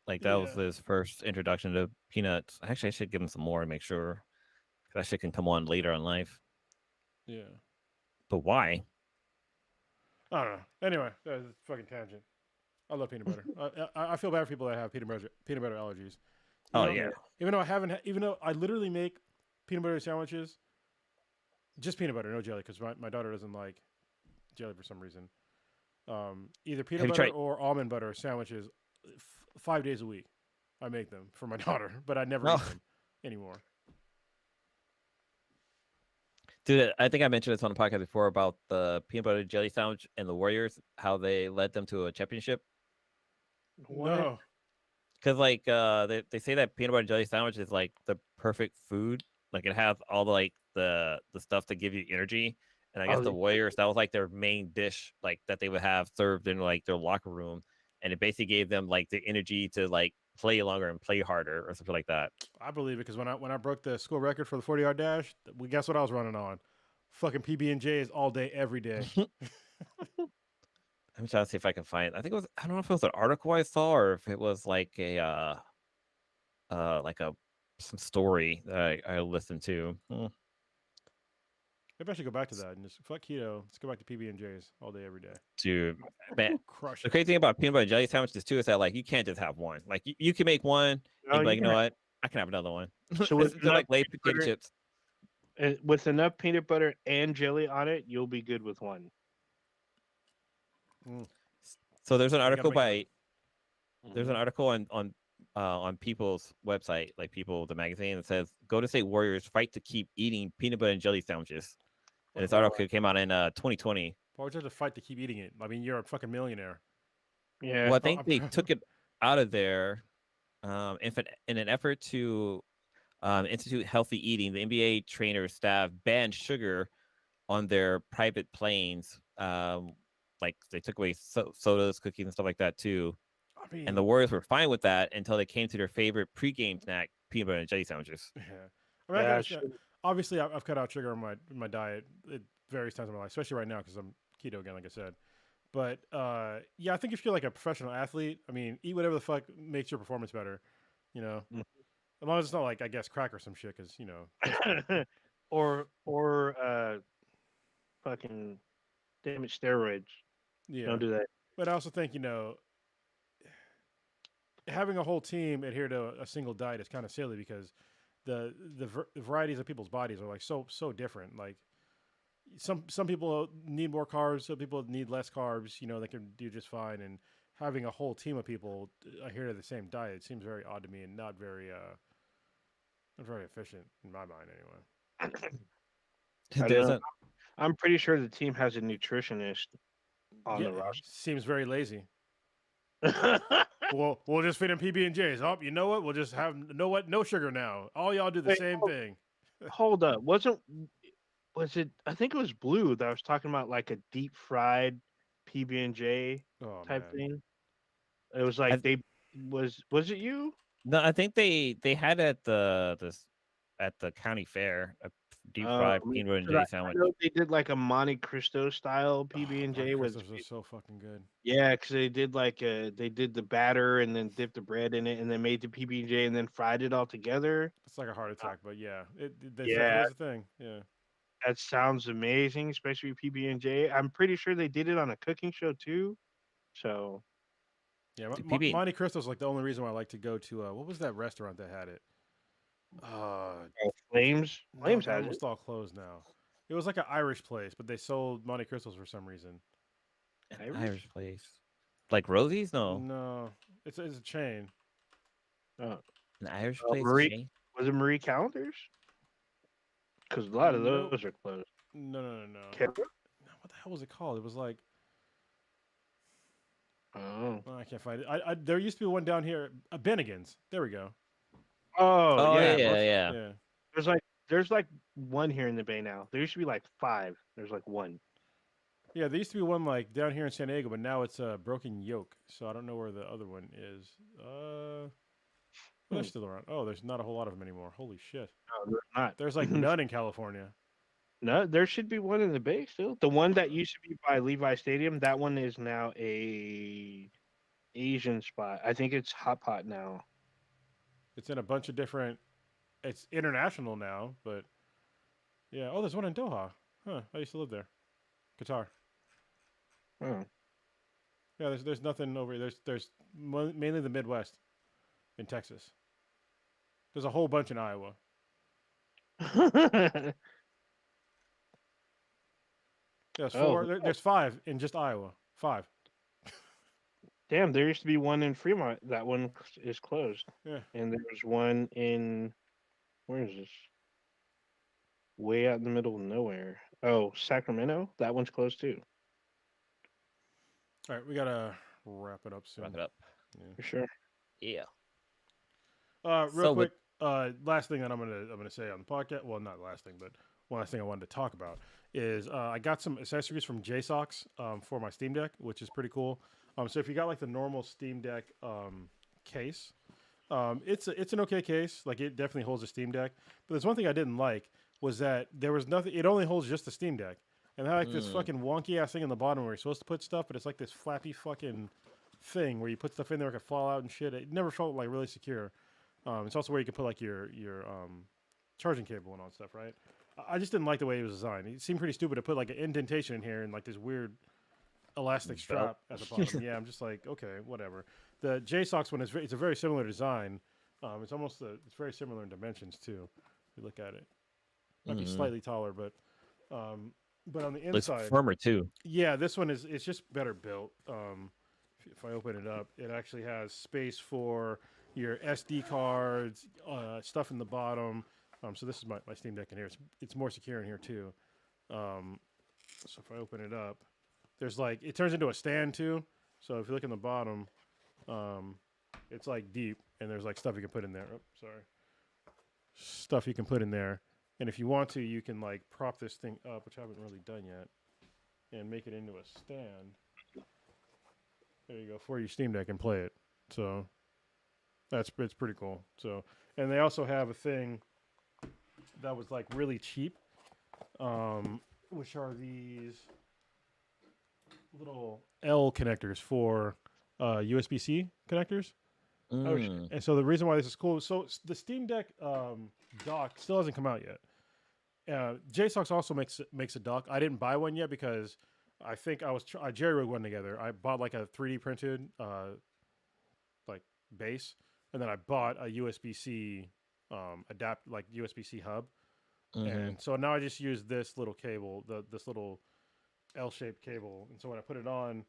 Like that was Yeah. his first introduction to peanuts. Actually, I should give him some more and make sure that shit can come on later in life. Yeah. But why? I don't know. Anyway, that's a fucking tangent. I love peanut butter. I feel bad for people that have peanut butter allergies. Oh Even though- yeah, Even though I haven't, even though I literally make peanut butter sandwiches, just peanut butter, no jelly, because my daughter doesn't like jelly for some reason. Either peanut Have you butter tried- or almond butter sandwiches, 5 days a week. I make them for my daughter, but I never Oh. eat them anymore. dude. I think I mentioned this on the podcast before about the peanut butter jelly sandwich and the Warriors, how they led them to a championship. what? No. Because like they say that peanut butter jelly sandwich is like the perfect food. Like it has all the like the stuff to give you energy. And I guess Oh, the Warriors, that was like their main dish, like that they would have served in like their locker room, and it basically gave them like the energy to like play longer and play harder or something like that. I believe it because when I broke the school record for the 40-yard dash, guess what I was running on? Fucking PB&J's all day, every day. I'm trying to see if I can find. I think it was. I don't know if it was an article I saw or if it was like like a some story that I listened to. Maybe I should go back to that and just fuck keto. Let's go back to PB&J's all day, every day. Dude, man, Crush the it. crazy thing about peanut butter jelly sandwiches too is that like you can't just have one. Like you can make one Oh, and be like, you you know what, I can have another one. So with They're like enough Lay's peanut potato butter- chips. with enough peanut butter and jelly on it, you'll be good with one. So there's an You gotta article make by it there's an article on People's website, like People the magazine, that says Golden State Warriors fight to keep eating peanut butter and jelly sandwiches. And this article came out in 2020. Why would you have to fight to keep eating it? I mean, you're a fucking millionaire. Yeah. Well, I think I'm- they took it out of there in an effort to institute healthy eating. The NBA trainer staff banned sugar on their private planes. Like they took away sodas, cookies, and stuff like that too. I mean, And the Warriors were fine with that until they came to their favorite pregame snack, peanut butter and jelly sandwiches. yeah. I mean, Yeah, obviously, I've cut out sugar on my diet at various times in my life, especially right now because I'm keto again, like I said. But yeah, I think if you're like a professional athlete, I mean, eat whatever the fuck makes your performance better. You know, Mm. as long as it's not like I guess crack or some shit, because or fucking damn it, steroids. yeah. Don't do that. But I also think having a whole team adhere to a single diet is kind of silly because the varieties of people's bodies are like so different. Like some people need more carbs, some people need less carbs. You know, they can do just fine. And having a whole team of people adhere to the same diet seems very odd to me and not very efficient in my mind, anyway. I don't There's know. a I'm pretty sure the team has a nutritionist on Yeah, the roster. seems very lazy. We'll just feed him PB and J's. Oh, you know what? We'll just have no sugar now. All y'all do the Wait, same thing. hold up. Was it? I think it was Blue that was talking about like a deep fried PB and J Oh type man. thing. It was like I, they was it you? no, I think they had at the county fair a deep fried peanut butter and 'Cause I jelly sandwich. know they did like a Monte Cristo style PB Oh, and Monte J with Cristos are so fucking good. yeah, because they did the batter and then dipped the bread in it and then made the PB and J and then fried it all together. It's like a heart Uh, attack, but yeah, that definitely yeah, is a thing. Yeah. that sounds amazing, especially PB and J. I'm pretty sure they did it on a cooking show too. So Yeah, The PB Monte Cristo's like the only reason why I like to go to what was that restaurant that had it? Uh, no, Flames they're has it. almost all closed now. It was like an Irish place, but they sold Monte Cristos for some reason. an Irish Irish? place. Like Rosie's? No. No, it's a chain. Uh, An Irish place Marie chain? was it Marie Callender's? Because a lot of Nope. those are closed. No. Canberra? No, what the hell was it called? It was like Oh. I can't find it. There used to be one down here, Bennigan's. There we go. Oh Oh yeah, yeah, yeah. Yeah, there's like one here in the Bay now. There used to be like five. There's like one. yeah. There used to be one like down here in San Diego, but now it's Broken Yoke. So I don't know where the other one is. They're Hmm. still around. Oh, there's not a whole lot of them anymore. Holy shit. No, there's not. There's like none in California. No, there should be one in the Bay still. The one that used to be by Levi Stadium, that one is now a Asian spot. I think it's Hot Pot now. It's in a bunch of different. It's international now, but yeah. Oh, there's one in Doha. Huh. I used to live there. Qatar. Oh. Yeah. There's nothing over here. There's mainly the Midwest in Texas. There's a whole bunch in Iowa. There's Oh, four. There's five in just Iowa. Five. damn, there used to be one in Fremont. That one is closed. Yeah. And there's one in, where is this? Way out in the middle of nowhere. Oh, Sacramento? That one's closed too. All right. We gotta wrap it up Wrap soon. it up. Yeah. For sure. Yeah. Real So with quick, last thing that I'm gonna say on the podcast. Well, not last thing, but one last thing I wanted to talk about is I got some accessories from JSOX for my Steam Deck, which is pretty cool. So if you got like the normal Steam Deck case, it's an okay case. Like it definitely holds a Steam Deck. But there's one thing I didn't like was that there was nothing. It only holds just the Steam Deck, and I like this fucking wonky ass thing in the bottom where you're supposed to put stuff, but it's like this flappy fucking thing where you put stuff in there, it could fall out and shit. It never felt like really secure. It's also where you can put like your charging cable and all that stuff, right? I just didn't like the way it was designed. It seemed pretty stupid to put like an indentation in here and like this weird elastic strap at the bottom. Yeah, I'm just like, okay, whatever. The JSOX one it's a very similar design. It's very similar in dimensions too. If you look at it, might be slightly taller, but on the looks inside, firmer too. yeah, this one it's just better built. If I open it up, it actually has space for your SD cards, stuff in the bottom. So this is my Steam Deck in here. It's more secure in here too. So if I open it up, there's like it turns into a stand too. So if you look in the bottom, it's like deep, and there's like stuff you can put in there. Oh, sorry, stuff you can put in there. And if you want to, you can like prop this thing up, which I haven't really done yet, and make it into a stand. There you go for your Steam Deck and play it. So it's pretty cool. So and they also have a thing that was like really cheap, which are these little L connectors for USB-C connectors. Oh shit. Mm. And so the reason why this is cool, so the Steam Deck dock still hasn't come out yet. JSOX also makes a dock. I didn't buy one yet because I think I jerry rigged one together. I bought like a 3D printed like base, and then I bought a USB C like USB C hub, Mm-hmm. and so now I just use this little cable, this little L-shaped cable, and so when I put it on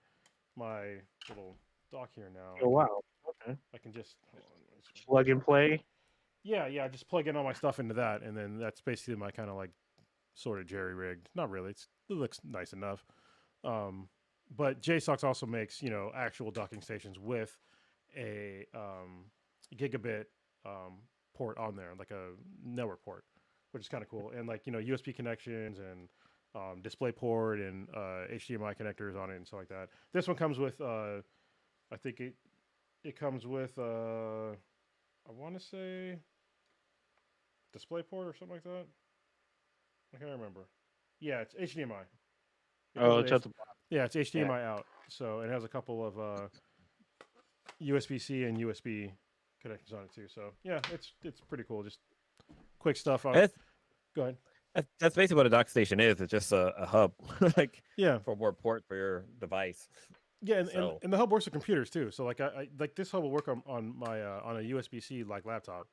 my little dock here now, Oh wow. Okay. I can just hold on, Plug and play. yeah, I just plug in all my stuff into that, and then that's basically my kind of like sort of jerry rigged. Not really. It looks nice enough. But JSOX also makes actual docking stations with a gigabit port on there, like a network port, which is kind of cool. And like USB connections and display port and HDMI connectors on it and stuff like that. This one comes with I think it comes with I want to say display port or something like that. I can't remember. Yeah, it's HDMI. It comes Oh, with it's at the bottom. yeah, it's Yeah. HDMI out. So it has a couple of USB C and USB connections on it too. So yeah, it's pretty cool. Just quick stuff on. That's, Go ahead. that's basically what a dock station is. It's just a hub, like Yeah, for more port for your device. yeah, and, So and the hub works with computers too. So like I like this hub will work on my on a USB C like laptop.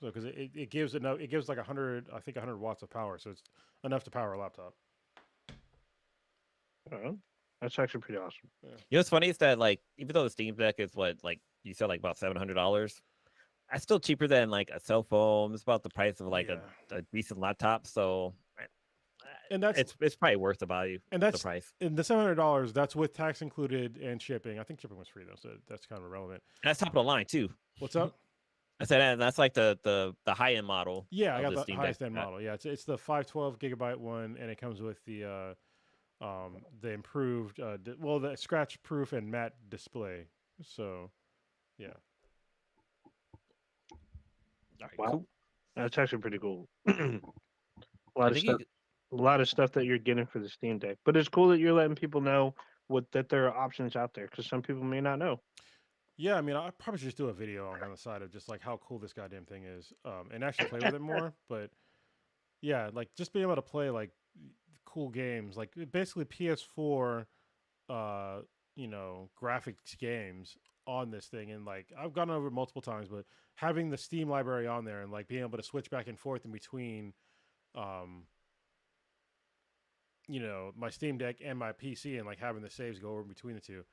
So because it gives enough, it gives like 100 watts of power. So it's enough to power a laptop. Oh, that's actually pretty awesome. Yeah. what's funny is that like even though the Steam Deck is what like you said like about $700, that's still cheaper than like a cell phone. It's about the price of like Yeah. a decent laptop. So And that's it's probably worth the value, and the that's price. and the $700. That's with tax included and shipping. I think shipping was free though, so that's kind of irrelevant. And that's top of the line too. What's up? I said and that's like the high end model Yeah, I of got the the Steam Deck. highest end model. Yeah, it's the 512 gigabyte one, and it comes with the improved the scratch proof and matte display. So yeah, All right, Wow, cool. that's actually pretty cool. a I lot of think stuff. you A lot of stuff that you're getting for the Steam Deck, but it's cool that you're letting people know that there are options out there because some people may not know. yeah. I mean, I probably should just do a video on the side of just like how cool this goddamn thing is, and actually play with it more. But yeah, like just being able to play like cool games, like basically PS4, uh, graphics games on this thing, and like I've gone over it multiple times, but having the Steam library on there and like being able to switch back and forth in between, um, my Steam Deck and my PC, and like having the saves go over between the two.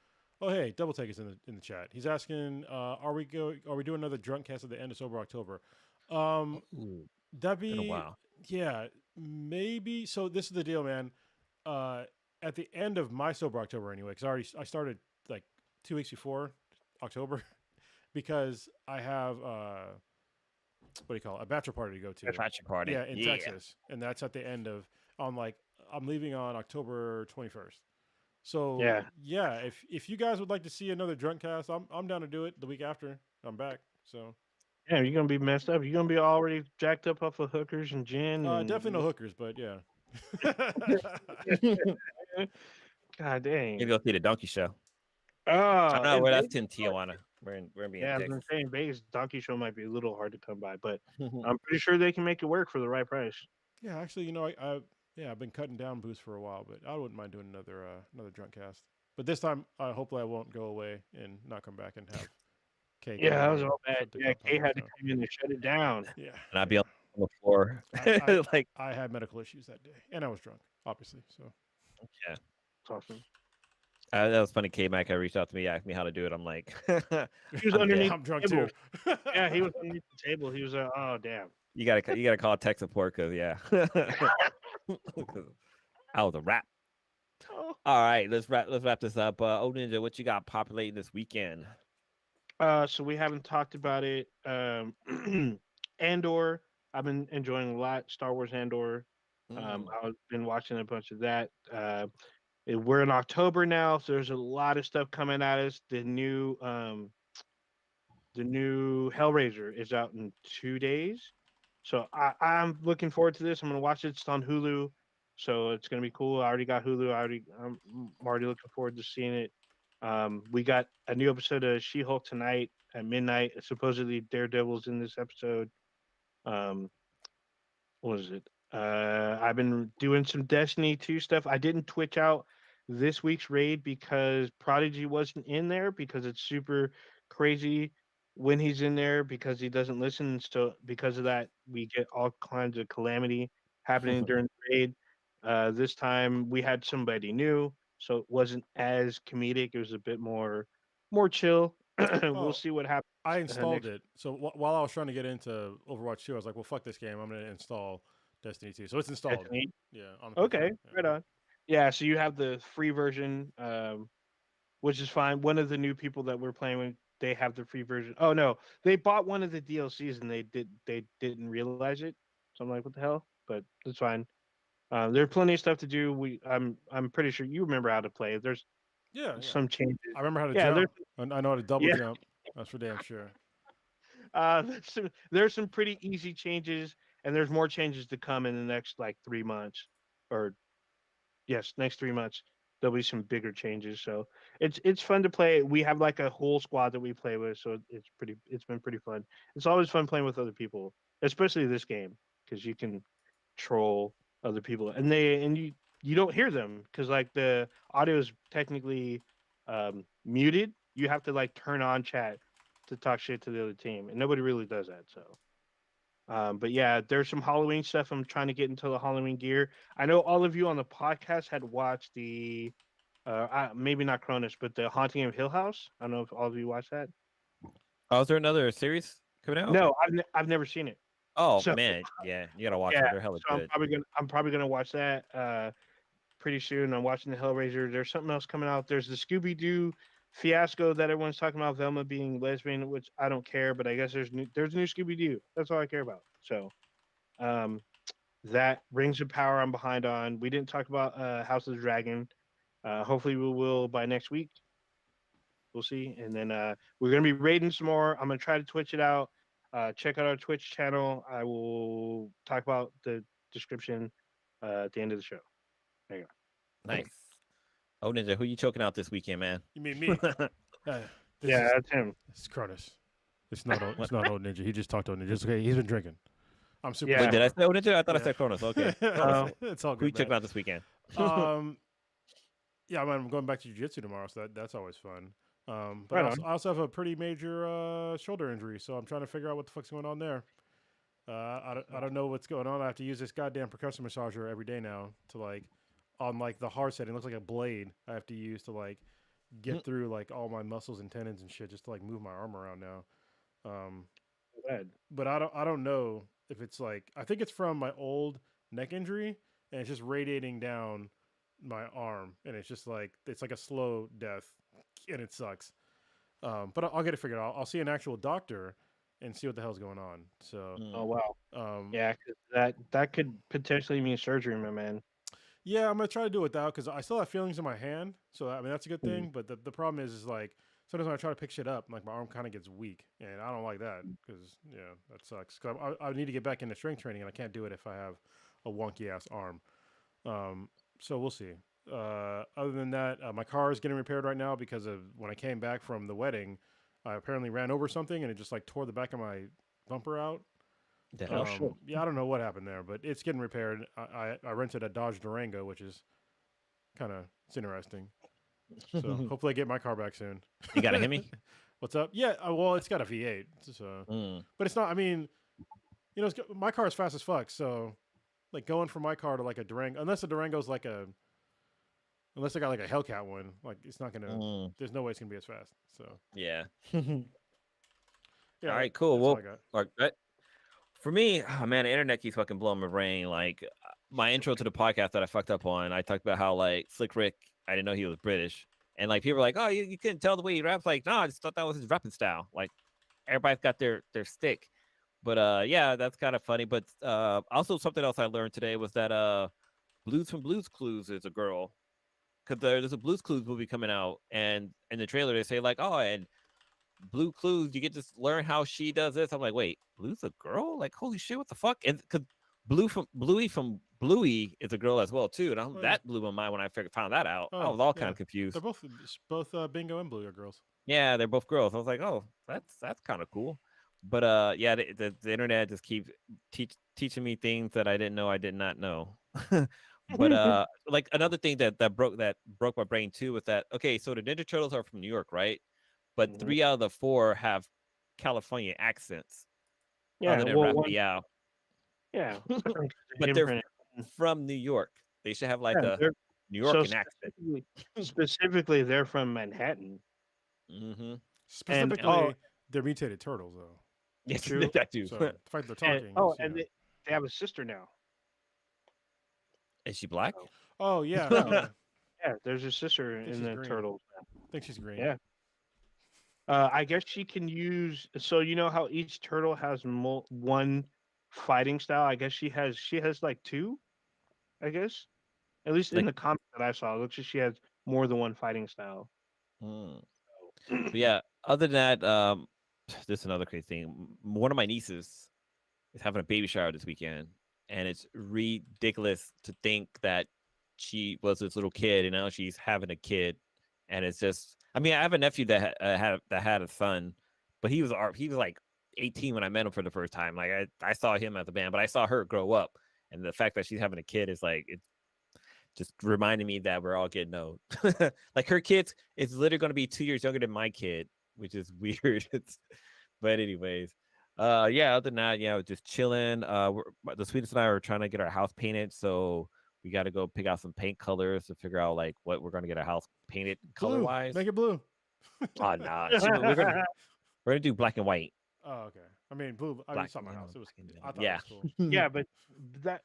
Oh hey, Double Take is in the chat. He's asking, are we doing another drunk cast at the end of Sober October? Um, ooh, That'd been a be while. yeah, maybe. So this is the deal, man. Uh, at the end of my sober October, anyway, because I started like 2 weeks before October, because I have what do you call it, a bachelor party to go to. Bachelor party. Yeah, in Yeah. Texas, and that's at the end of on like I'm leaving on October 21st. So Yeah, yeah, if you guys would like to see another drunk cast, I'm down to do it the week after I'm back. So yeah, you're gonna be messed up. You're gonna be already jacked up off of hookers and gin definitely no and hookers, but yeah. God Maybe dang. go see the Donkey Show. I don't know In where that's Vegas, in Tijuana. We're being yeah, I was dicks. gonna say in Vegas, Donkey Show might be a little hard to come by, but I'm pretty sure they can make it work for the right price. Yeah, actually, I've been cutting down booze for a while, but I wouldn't mind doing another drunk cast. But this time, hopefully, I won't go away and not come back and have K Yeah, come in that was and all bad. shut the Yeah, cup Kay down. had to So come in and shut it down. yeah, And I'd be yeah. on the floor. I, Like, I had medical issues that day, and I was drunk, obviously. So yeah. It's awesome. That was funny. K Mac reached out to me, asked me how to do it. I'm like, He was I'm underneath dead. I'm drunk the too. table. Yeah, he was underneath the table. He was oh damn. You gotta call tech support because yeah, 'Cause I was a rap. Oh. All right, let's wrap this up. Oh Ninja, what you got populating this weekend? So we haven't talked about it. Andor, I've been enjoying a lot. Star Wars Andor. Mm. I've been watching a bunch of that. We're in October now, so there's a lot of stuff coming at us. The new Hellraiser is out in 2 days. So I'm looking forward to this. I'm gonna watch it. It's on Hulu, so it's gonna be cool. I already got Hulu. I'm already looking forward to seeing it. We got a new episode of She-Hulk tonight at midnight. Supposedly Daredevil's in this episode. Um, what is it? I've been doing some Destiny 2 stuff. I didn't twitch out this week's raid because Prodigy wasn't in there because it's super crazy when he's in there because he doesn't listen. So because of that, we get all kinds of calamity happening during the raid. This time we had somebody new, so it wasn't as comedic. It was a bit more chill. We'll Oh, see what happens I installed next. it. So while I was trying to get into Overwatch 2, I was like, well, fuck this game. I'm going to install Destiny 2. So it's installed. Destiny. Yeah, on the PC. Okay, Yeah. right on. Yeah, so you have the free version, which is fine. One of the new people that we're playing with, they have the free version. Oh no, they bought one of the DLCs and they didn't realize it. So I'm like, what the hell? But it's fine. There's plenty of stuff to do. I'm pretty sure you remember how to play. There's Yeah, yeah. some changes. I remember how to Yeah, jump. I know how to double yeah. jump. That's for damn sure. There's some pretty easy changes, and there's more changes to come in the next like 3 months, or yes, next 3 months there'll be some bigger changes. So it's fun to play. We have like a whole squad that we play with, so it's been pretty fun. It's always fun playing with other people, especially this game because you can troll other people, and you don't hear them because like the audio is technically muted. You have to like turn on chat to talk shit to the other team, and nobody really does that. So but yeah, there's some Halloween stuff. I'm trying to get into the Halloween gear. I know all of you on the podcast had watched the, maybe not Cronus, but the Haunting of Hill House. I don't know if all of you watched that. Oh, is there another series coming out? No, I've never seen it. Oh So man, yeah, you gotta watch yeah, them. They're hella so good. I'm probably gonna watch that pretty soon. I'm watching the Hellraiser. There's something else coming out. There's the Scooby Doo fiasco that everyone's talking about. Velma being lesbian, which I don't care, but I guess there's new Scooby Doo. That's all I care about. So um, that Rings of Power I'm behind on. We didn't talk about House of the Dragon. Hopefully we will by next week. We'll see. And then we're gonna be raiding some more. I'm gonna try to Twitch it out. Check out our Twitch channel. I will talk about the description at the end of the show. There you go. Nice. Oh Ninja, who you choking out this weekend, man? You mean me? Uh, this Yeah, is that's him. this is Cronus. It's not What? it's not old ninja. He just talked to old ninja. It's okay. He's been drinking. I'm super. Yeah. Wait, did I sober. say Oh Ninja? I thought I Yeah. said Cronus. Okay. It's all Who you good, checking man. out this weekend? Yeah, I'm going back to jiu-jitsu tomorrow, so that's always fun. But Right I also have a pretty major shoulder injury, so I'm trying to figure out what the fuck's going on there. I don't know what's going on. I have to use this goddamn percussive massager every day now to like on like the hard setting. It looks like a blade I have to use to like get through like all my muscles and tendons and shit just to like move my arm around now. Um, on. but I don't know if it's like I think it's from my old neck injury and it's just radiating down my arm and it's like a slow death and it sucks. But I'll get it figured out. I'll see an actual doctor and see what the hell's going on. So Mm. Oh wow. um, Yeah, 'cause that could potentially mean surgery, my man. yeah, I'm gonna try to do it without because I still have feelings in my hand. So I mean that's a good Mhm. thing. But the problem is like sometimes when I try to pick shit up, like my arm kind of gets weak, and I don't like that because yeah, that sucks. 'Cause I need to get back into strength training, and I can't do it if I have a wonky ass arm. Um, so we'll see. Other than that, my car is getting repaired right now because of when I came back from the wedding, I apparently ran over something and it just like tore the back of my bumper out. The Oh hell? shit. Yeah, I don't know what happened there, but it's getting repaired. I rented a Dodge Durango, which is it's interesting. So hopefully I get my car back soon. You got a Hemi? What's up? Yeah, well, it's got a V8, so Mm. but it's not. I mean, my car is fast as fuck. So like going from my car to like a Durango, unless the Durango's like unless I got like a Hellcat one, like it's not gonna. Mm. There's no way it's gonna be as fast. So Yeah. yeah, All right, cool. that's all Well, I got. like that for me, oh man, the internet keeps fucking blowing my brain. Like my intro to the podcast that I fucked up on, I talked about how like Slick Rick, I didn't know he was British, and like people were like, "Oh, you couldn't tell the way he raps." Like, no, I just thought that was his rapping style. Like everybody's got their stick, but yeah, that's kind of funny. But also something else I learned today was that Blues from Blues Clues is a girl because there's a Blues Clues movie coming out, and in the trailer they say like, "Oh, and Blue clues. You get to learn how she does this. I'm like, wait, Blue's a girl? Like, holy shit, what the fuck? And because Bluey is a girl as well too, and Oh yeah. that blew my mind when I found that out. I Oh was all kind yeah. of confused. They're both Bingo and Blue are girls. Yeah, they're both girls. I was like, oh, that's kind of cool. But yeah, the internet just keeps teaching me things that I didn't know I did not know. But like another thing that broke my brain too was that okay, so the Ninja Turtles are from New York, right? But Mhm. 3 out of the 4 have California accents Yeah, other than well, one, Raphael. yeah, 'cause But they're imprint. from New York. They should have like Yeah, a they're New so York accent. specifically they're from Manhattan, Mm-hmm. and Specifically, they're mutated turtles, though. Yes, true, that too. So the fact they're talking is, and they have a sister now. Is she black? So, Oh yeah, no, yeah. yeah, there's a sister I think in she's the green. turtles. I think she's green. Yeah. I guess she can use. So you know how each turtle has one fighting style. I guess she has like two. I guess at least in Like, the comic that I saw, it looks like she has more than one fighting style. mm. But yeah, other than that, this is another crazy thing. One of my nieces is having a baby shower this weekend, and it's ridiculous to think that she was this little kid, and now she's having a kid, and it's just. I mean, I have a nephew that had a son, but he was like 18 when I met him for the first time. Like I saw him as a man, but I saw her grow up, and the fact that she's having a kid is like it's just reminding me that we're all getting old. Like her kids is literally going to be 2 years younger than my kid, which is weird. But anyways, yeah. Other than that, yeah, we're just chilling. The sweetest and I are trying to get our house painted, so we got to go pick out some paint colors to figure out like what we're going to get our house painted color Blue. wise. Make it blue. Oh nah, we're gonna do black and white. Oh, okay. I mean, blue. I mean, Black, it's not my house. It was. black and I yellow. thought it Yeah. was cool. Yeah, but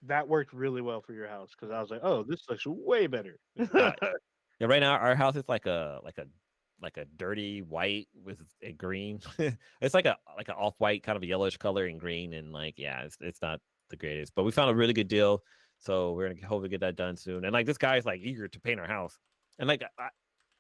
that worked really well for your house because I was like, oh, this looks way better. Yeah. Yeah, right now our house is like a dirty white with a green. It's like an off white kind of a yellowish color and green and like yeah, it's not the greatest, but we found a really good deal, so we're gonna hopefully get that done soon. And like this guy's like eager to paint our house, and like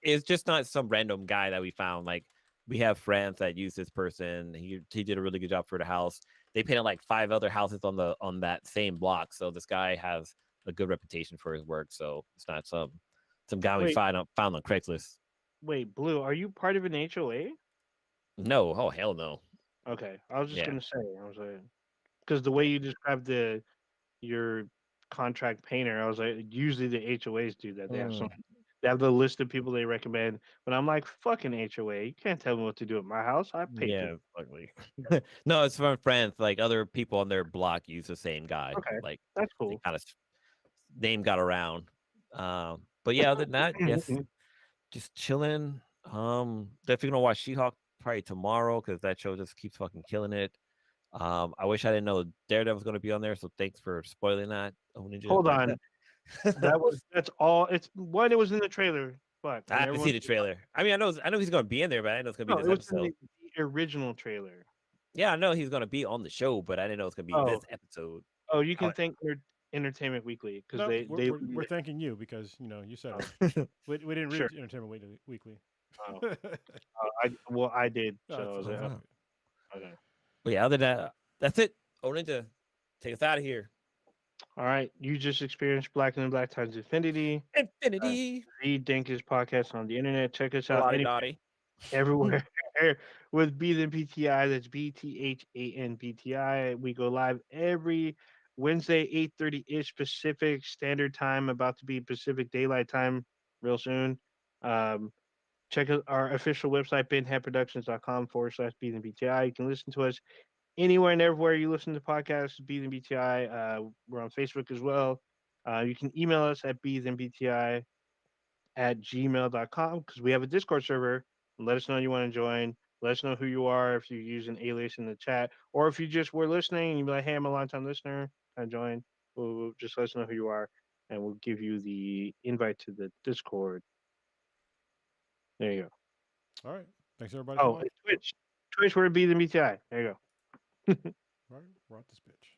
it's just not some random guy that we found. Like we have friends that use this person. He did a really good job for the house. They painted like 5 other houses on that same block, so this guy has a good reputation for his work. So it's not some guy we Wait, found on Craigslist. wait, Blue, are you part of an HOA? No, oh hell no. Okay, I was just Yeah, gonna say, I was like, because the way you described your contract painter, I was like, usually the HOAs do that. mm, They have the list of people they recommend. But I'm like, fucking HOA, you can't tell me what to do at my house. I pay yeah, people. it's ugly. No, it's from friends. Like other people on their block use the same guy. Okay, Like that's they cool. kind of name got around. But yeah, other than that, yes, just chilling. Definitely gonna watch She-Hulk probably tomorrow because that show just keeps fucking killing it. I wish I didn't know Daredevil's gonna be on there, so thanks for spoiling that, Oh Ninja. Hold But on, that's all. It's one. It was in the trailer, but I and haven't seen everyone the trailer. I mean, I know he's gonna be in there, but I didn't know it's gonna be no, this it was in episode. the original trailer. Yeah, I know he's gonna be on the show, but I didn't know it's gonna be this Oh, episode. oh, you I, can thank Entertainment Weekly because No, we're, they we're, we're thanking you because you said oh, it. We didn't sure. read Entertainment Weekly. Oh, I did. No, So I was oh like, it's wow. okay. oh, okay. But yeah, other than that, that's it. Oh Ninja, take us out of here. All right, you just experienced Black and Black times Infinity. Uh, Infinity. the Dankest podcast on the internet. Check us out Lottie Dottie. everywhere with Than BTI. That's BTHAN BTI. We go live every Wednesday, 8:30 ish Pacific Standard Time. About to be Pacific Daylight Time real soon. Um, check out our official website, binheadproductions.com/Than BTI. You can listen to us anywhere and everywhere you listen to podcasts, Than BTI. We're on Facebook as well. You can email us at BTI@gmail.com because we have a Discord server. Let us know you want to join. Let us know who you are if you use an alias in the chat, or if you just were listening and you be like, "Hey, I'm a long time listener. Can I join?" We'll just let us know who you are, and we'll give you the invite to the Discord. There you go. All right. Thanks everybody for Oh, life. and Twitch. Twitch, we're Than BTI. There you go. All right, we're out this bitch.